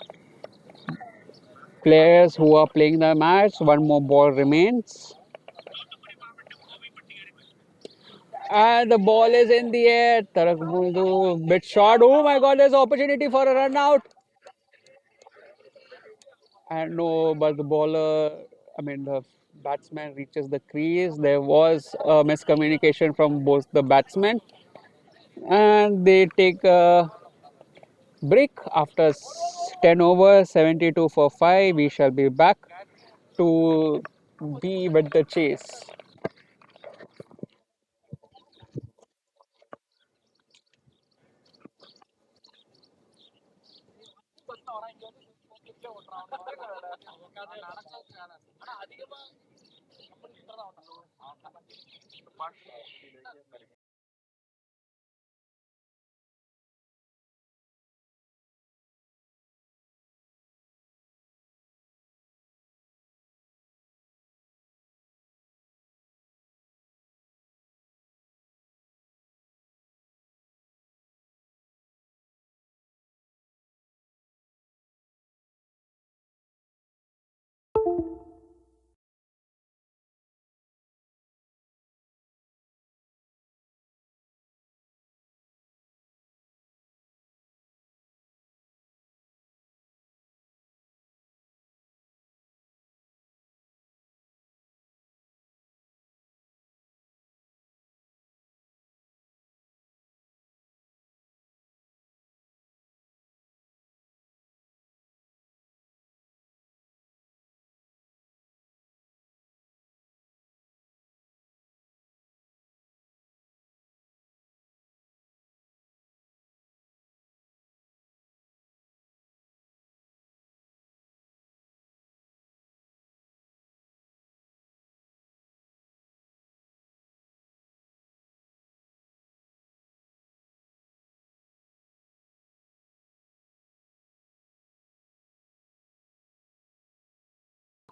players who are playing the match. One more ball remains. And the ball is in the air. Tarak Mundu, bit short. Oh my god, there's opportunity for a run out. And no, but the bowler, I mean, the batsman reaches the crease. There was a miscommunication from both the batsmen. And they take a break after 10 overs, 72 for 5. We shall be back to be with the chase.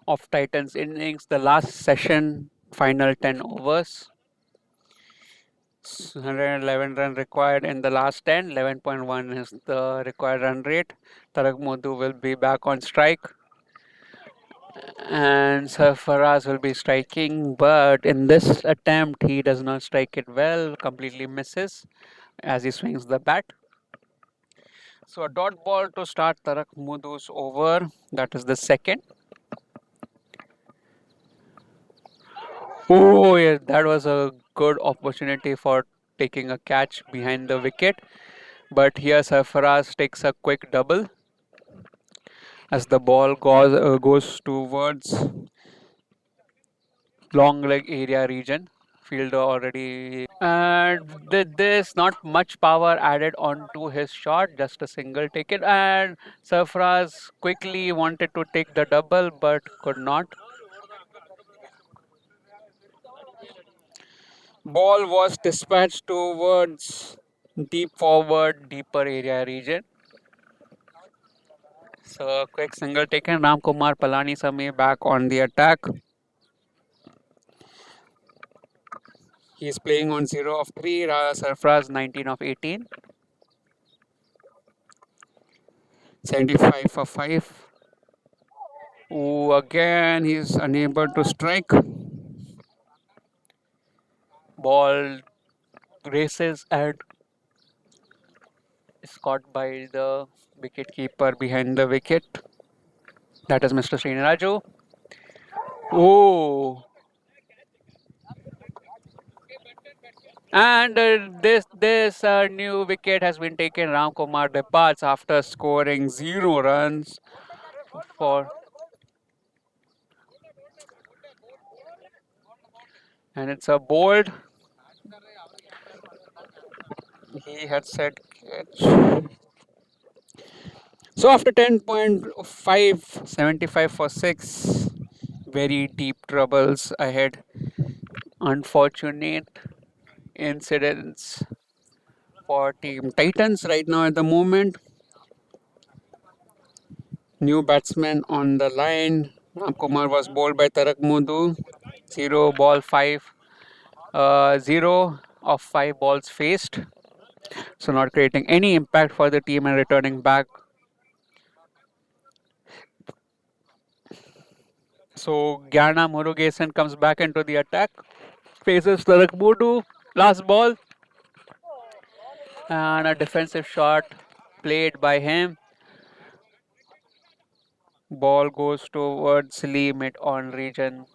Of Titans innings, the last session, final 10 overs. 111 run required in the last 10. 11.1 is the required run rate. Tarak Modu will be back on strike. And Sarfaraz will be striking, but in this attempt, he does not strike it well, completely misses as he swings the bat. So a dot ball to start Tarak Mudu's over. That is the second. Oh, yes, that was a good opportunity for taking a catch behind the wicket. But here Sarfaraz takes a quick double as the ball goes towards long leg area region. Fielder already. And there's not much power added onto his shot, just a single ticket. And Sarfaraz quickly wanted to take the double but could not. Ball was dispatched towards deep forward, deeper area region. So a quick single taken. Ram Kumar Palani Sami back on the attack. He's playing on 0 of 3. Sarfraz 19 of 18. 75 for 5. Oh, again he's unable to strike. Ball races and is caught by the wicket keeper behind the wicket. That is Mr. Sriniraju. Oh, and this new wicket has been taken. Ram Kumar departs after scoring 0 runs for, and it's a bold. He had said catch. So after 10.5, 75 for 6, very deep troubles ahead. Unfortunate incidents for Team Titans right now at the moment. New batsman on the line. Ram Kumar was bowled by Tarak Mudu. 0 ball 5. 0 of 5 balls faced. So not creating any impact for the team and returning back. So Gyana Murugesan comes back into the attack, faces Tarak Mudu, last ball, and a defensive shot played by him. Ball goes towards Lee mid on region.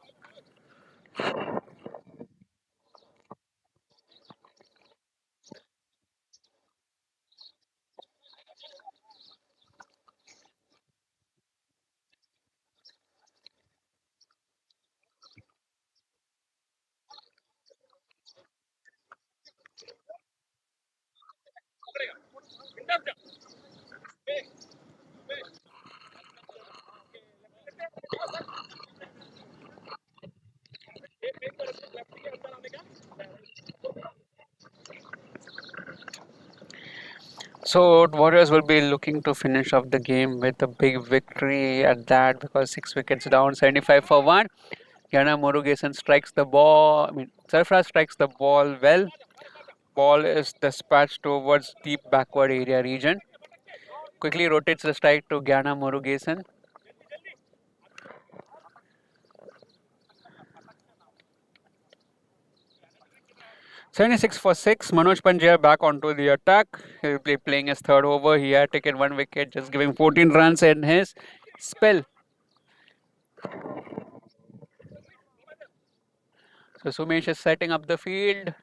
So Warriors will be looking to finish off the game with a big victory at that because 6 wickets down, 75 for 1. Yana Murugesan strikes the ball. Sarfraz strikes the ball well. Ball is dispatched towards deep backward area region. Quickly rotates the strike to Gyana Murugesan. 76 for 6. Manoj Panjya back onto the attack. He'll be playing his third over. He had taken 1 wicket, just giving 14 runs in his spell. So Sumesh is setting up the field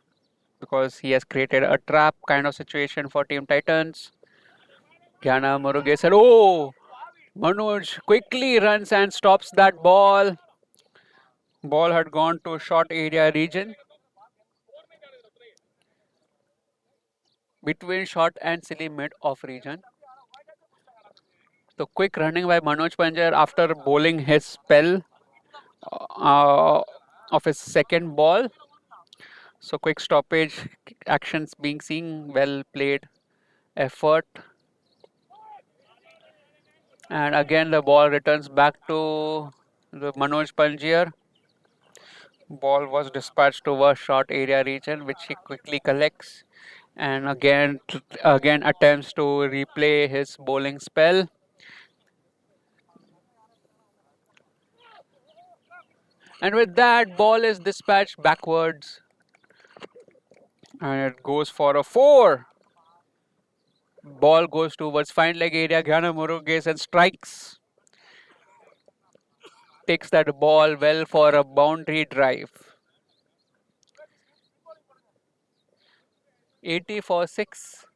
because he has created a trap kind of situation for Team Titans. Gyana Murugesan. Oh! Manoj quickly runs and stops that ball. Ball had gone to short area region. Between short and silly mid off region. So quick running by Manoj Panjar after bowling his spell uh, of his second ball. So quick stoppage actions being seen, well played effort. And again the ball returns back to the Manoj Panjir. Ball was dispatched over short area region which he quickly collects and again attempts to replay his bowling spell. And with that, ball is dispatched backwards and it goes for a 4. Ball goes towards fine leg area. Gyana Murugesan and strikes. Takes that ball well for a boundary drive. 80 for 6.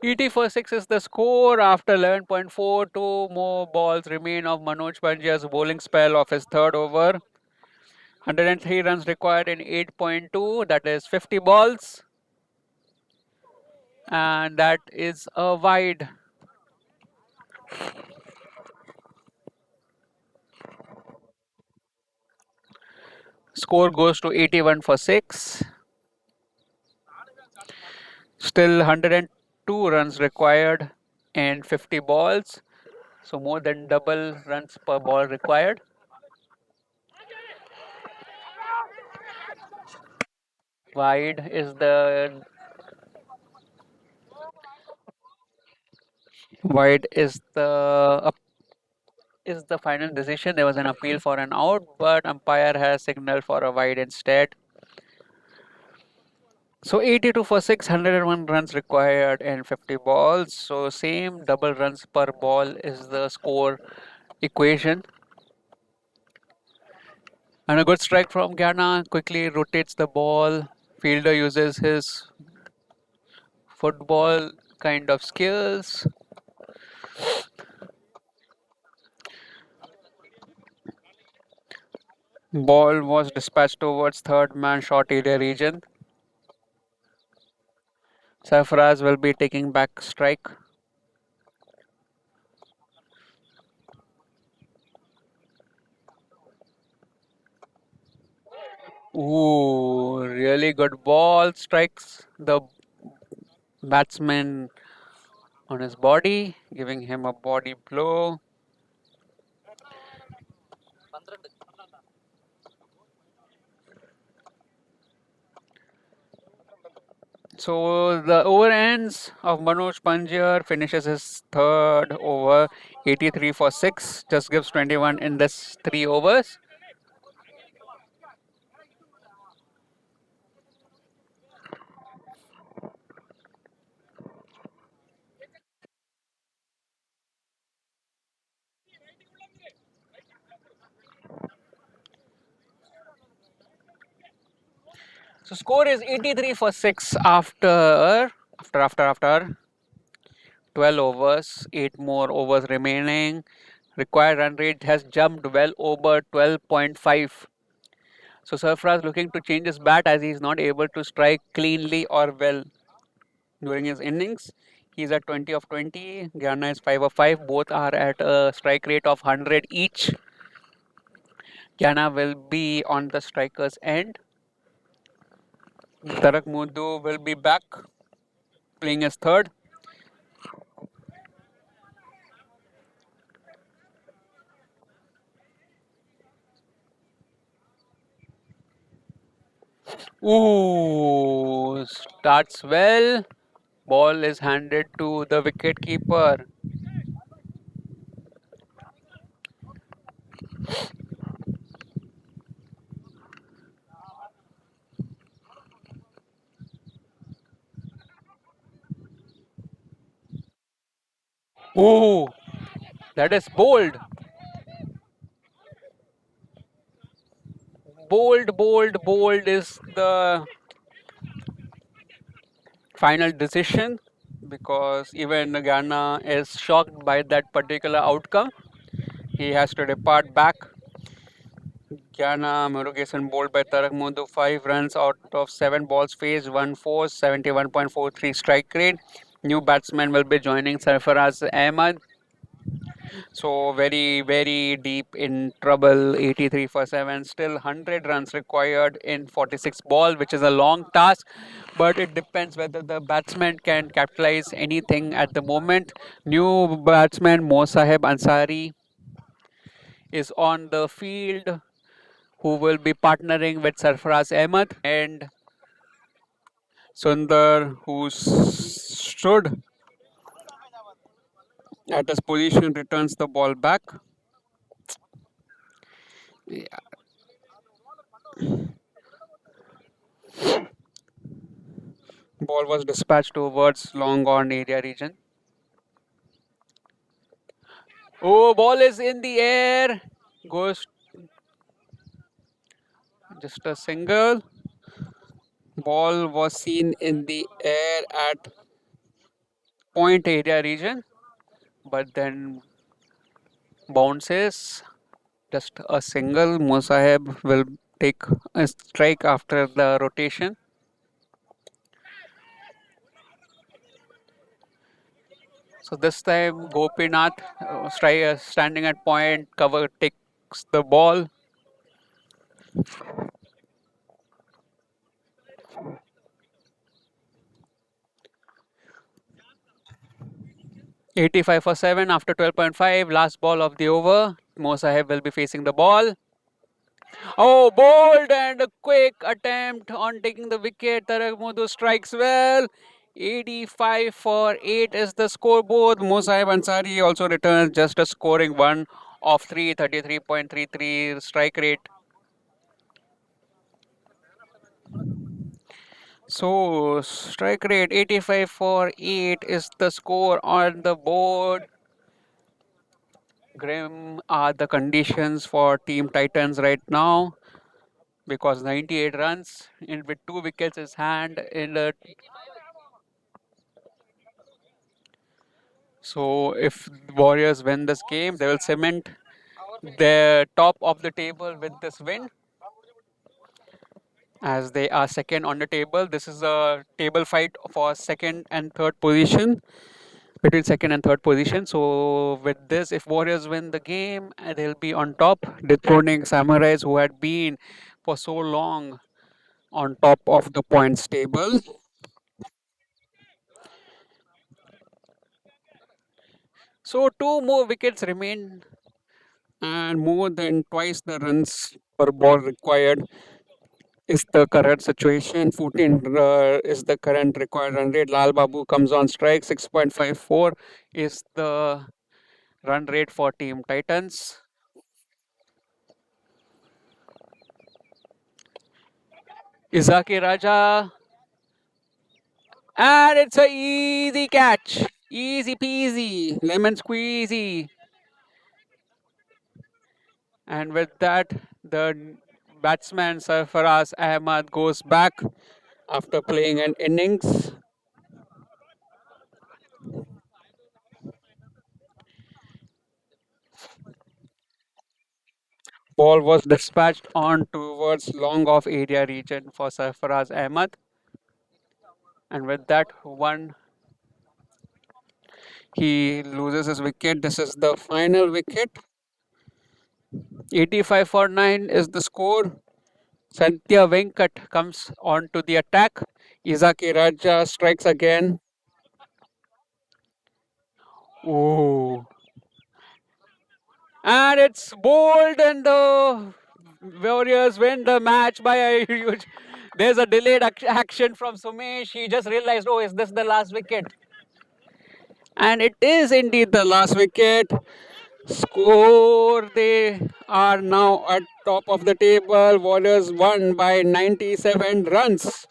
80 for 6 is the score after 11.4. Two more balls remain of Manoj Pandya's bowling spell of his third over. 103 runs required in 8.2. That is 50 balls. And that is a wide. Score goes to 81 for 6. Still 102 runs required and 50 balls. So more than double runs per ball required. Wide is the final decision. There was an appeal for an out, but umpire has signaled for a wide instead. So 82 for 601 runs required and 50 balls. So same double runs per ball is the score equation. And a good strike from Ghana quickly rotates the ball. Fielder uses his football kind of skills. Ball was dispatched towards third man short area region. Sarfaraz will be taking back strike. Ooh, really good ball. Strikes the batsman on his body, giving him a body blow. So the over ends of Manoj Panjir finishes his third over, 83 for 6, just gives 21 in this 3 overs. So score is 83 for 6 after 12 overs, 8 more overs remaining. Required run rate has jumped well over 12.5. So Surfraz looking to change his bat as he is not able to strike cleanly or well during his innings. He's at 20 of 20. Guyana is 5 of 5. Both are at a strike rate of 100 each. Guyana will be on the striker's end. Tarak Mudu will be back playing his third. Ooh, starts well. Ball is handed to the wicket keeper. Ooh, that is bold. Bold, bold, bold is the final decision because even Ghana is shocked by that particular outcome. He has to depart back. Ghana Murugesan bowled by Tarak Mundu 5 runs out of 7 balls faced, 1 4, 71.43 strike rate. New batsman will be joining Sarfaraz Ahmad. So very, very deep in trouble. 83 for 7. Still 100 runs required in 46 ball, which is a long task. But it depends whether the batsman can capitalize anything at the moment. New batsman Mosaheb Ansari is on the field, who will be partnering with Sarfaraz Ahmed and Sundar, who stood at his position, returns the ball back. Ball was dispatched towards long on area region. Oh, ball is in the air. Goes just a single. Ball was seen in the air at point area region, but then bounces. Just a single. Musaheb will take a strike after the rotation. So this time Gopinath standing at point cover takes the ball. 85 for 7 after 12.5. Last ball of the over. Mo Sahib will be facing the ball. Oh, bold and a quick attempt on taking the wicket. Tarak Mudu strikes well. 85 for 8 is the scoreboard. Mosaib Ansari also returns just a scoring one of 333.33 strike rate. So, strike rate 85 for 8 is the score on the board. Grim are the conditions for Team Titans right now because 98 runs in with 2 wickets is hand in the. So if Warriors win this game, they will cement the top of the table with this win as they are second on the table. This is a table fight for second and third position between second and third position. So with this, if Warriors win the game, they'll be on top, dethroning Samurais who had been for so long on top of the points table. So two more wickets remain and more than twice the runs per ball required is the current situation. 14 is the current required run rate. Lal Babu comes on strike. 6.54 is the run rate for Team Titans. Izaki Raja, and it's a easy catch. Easy peasy, lemon squeezy. And with that, the batsman Sarfaraz Ahmad goes back after playing an innings. Ball was dispatched on towards long off area region for Sarfaraz Ahmad. And with that one, he loses his wicket. This is the final wicket. 85 for 9 is the score. Santya Venkat comes on to the attack. Izaki Raja strikes again. Ooh. And it's bold, and the Warriors win the match by a huge. There's a delayed action from Sumesh. He just realized, oh, is this the last wicket? And it is indeed the last wicket. Score, they are now at top of the table. Warriors won by 97 runs.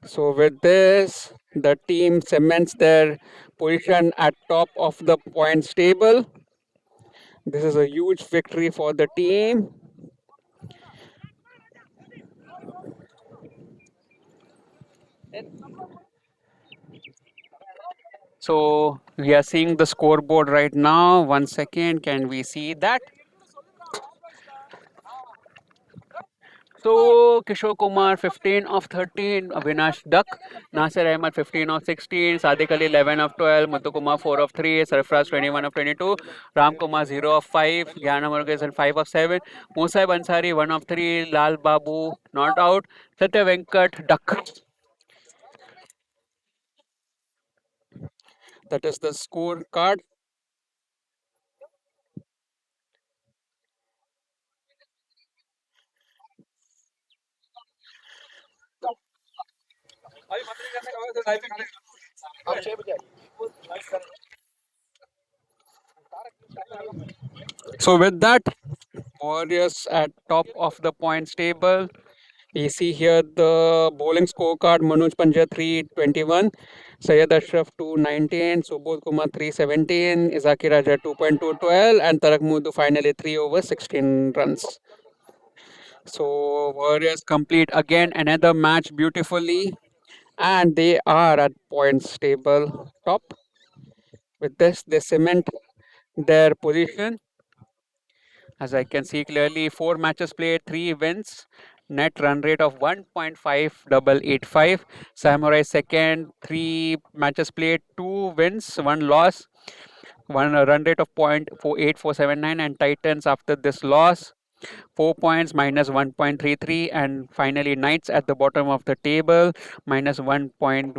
So with this, the team cements their position at top of the points table. This is a huge victory for the team. So we are seeing the scoreboard right now. 1 second, can we see that? So Kishore Kumar 15 of 13, Avinash Duck, Nasir Ahmed 15 of 16, Sadiq Ali 11 of 12, Muthu Kumar 4 of 3, Sarfraz 21 of 22, Ram Kumar 0 of 5, Gyana Murugesan 5 of 7, Musa Ansari 1 of 3, Lal Babu not out, Satya Venkat Duck. That is the scorecard. So with that, Warriors at top of the points table. We see here the bowling scorecard. Manoj Panja 321, Syed Ashraf 219, Subodh Kumar 317, Izaki Raja 2.212, and Tarak Mudu finally 3 over 16 runs. So Warriors complete again another match beautifully, and they are at points table top. With this, they cement their position. As I can see clearly, 4 matches played, 3 wins, net run rate of 1.5885. Samurai second, 3 matches played, 2 wins, 1 loss, one run rate of 0.48479. And Titans after this loss, 4 points minus 1.33. And finally, Knights at the bottom of the table minus 1.108.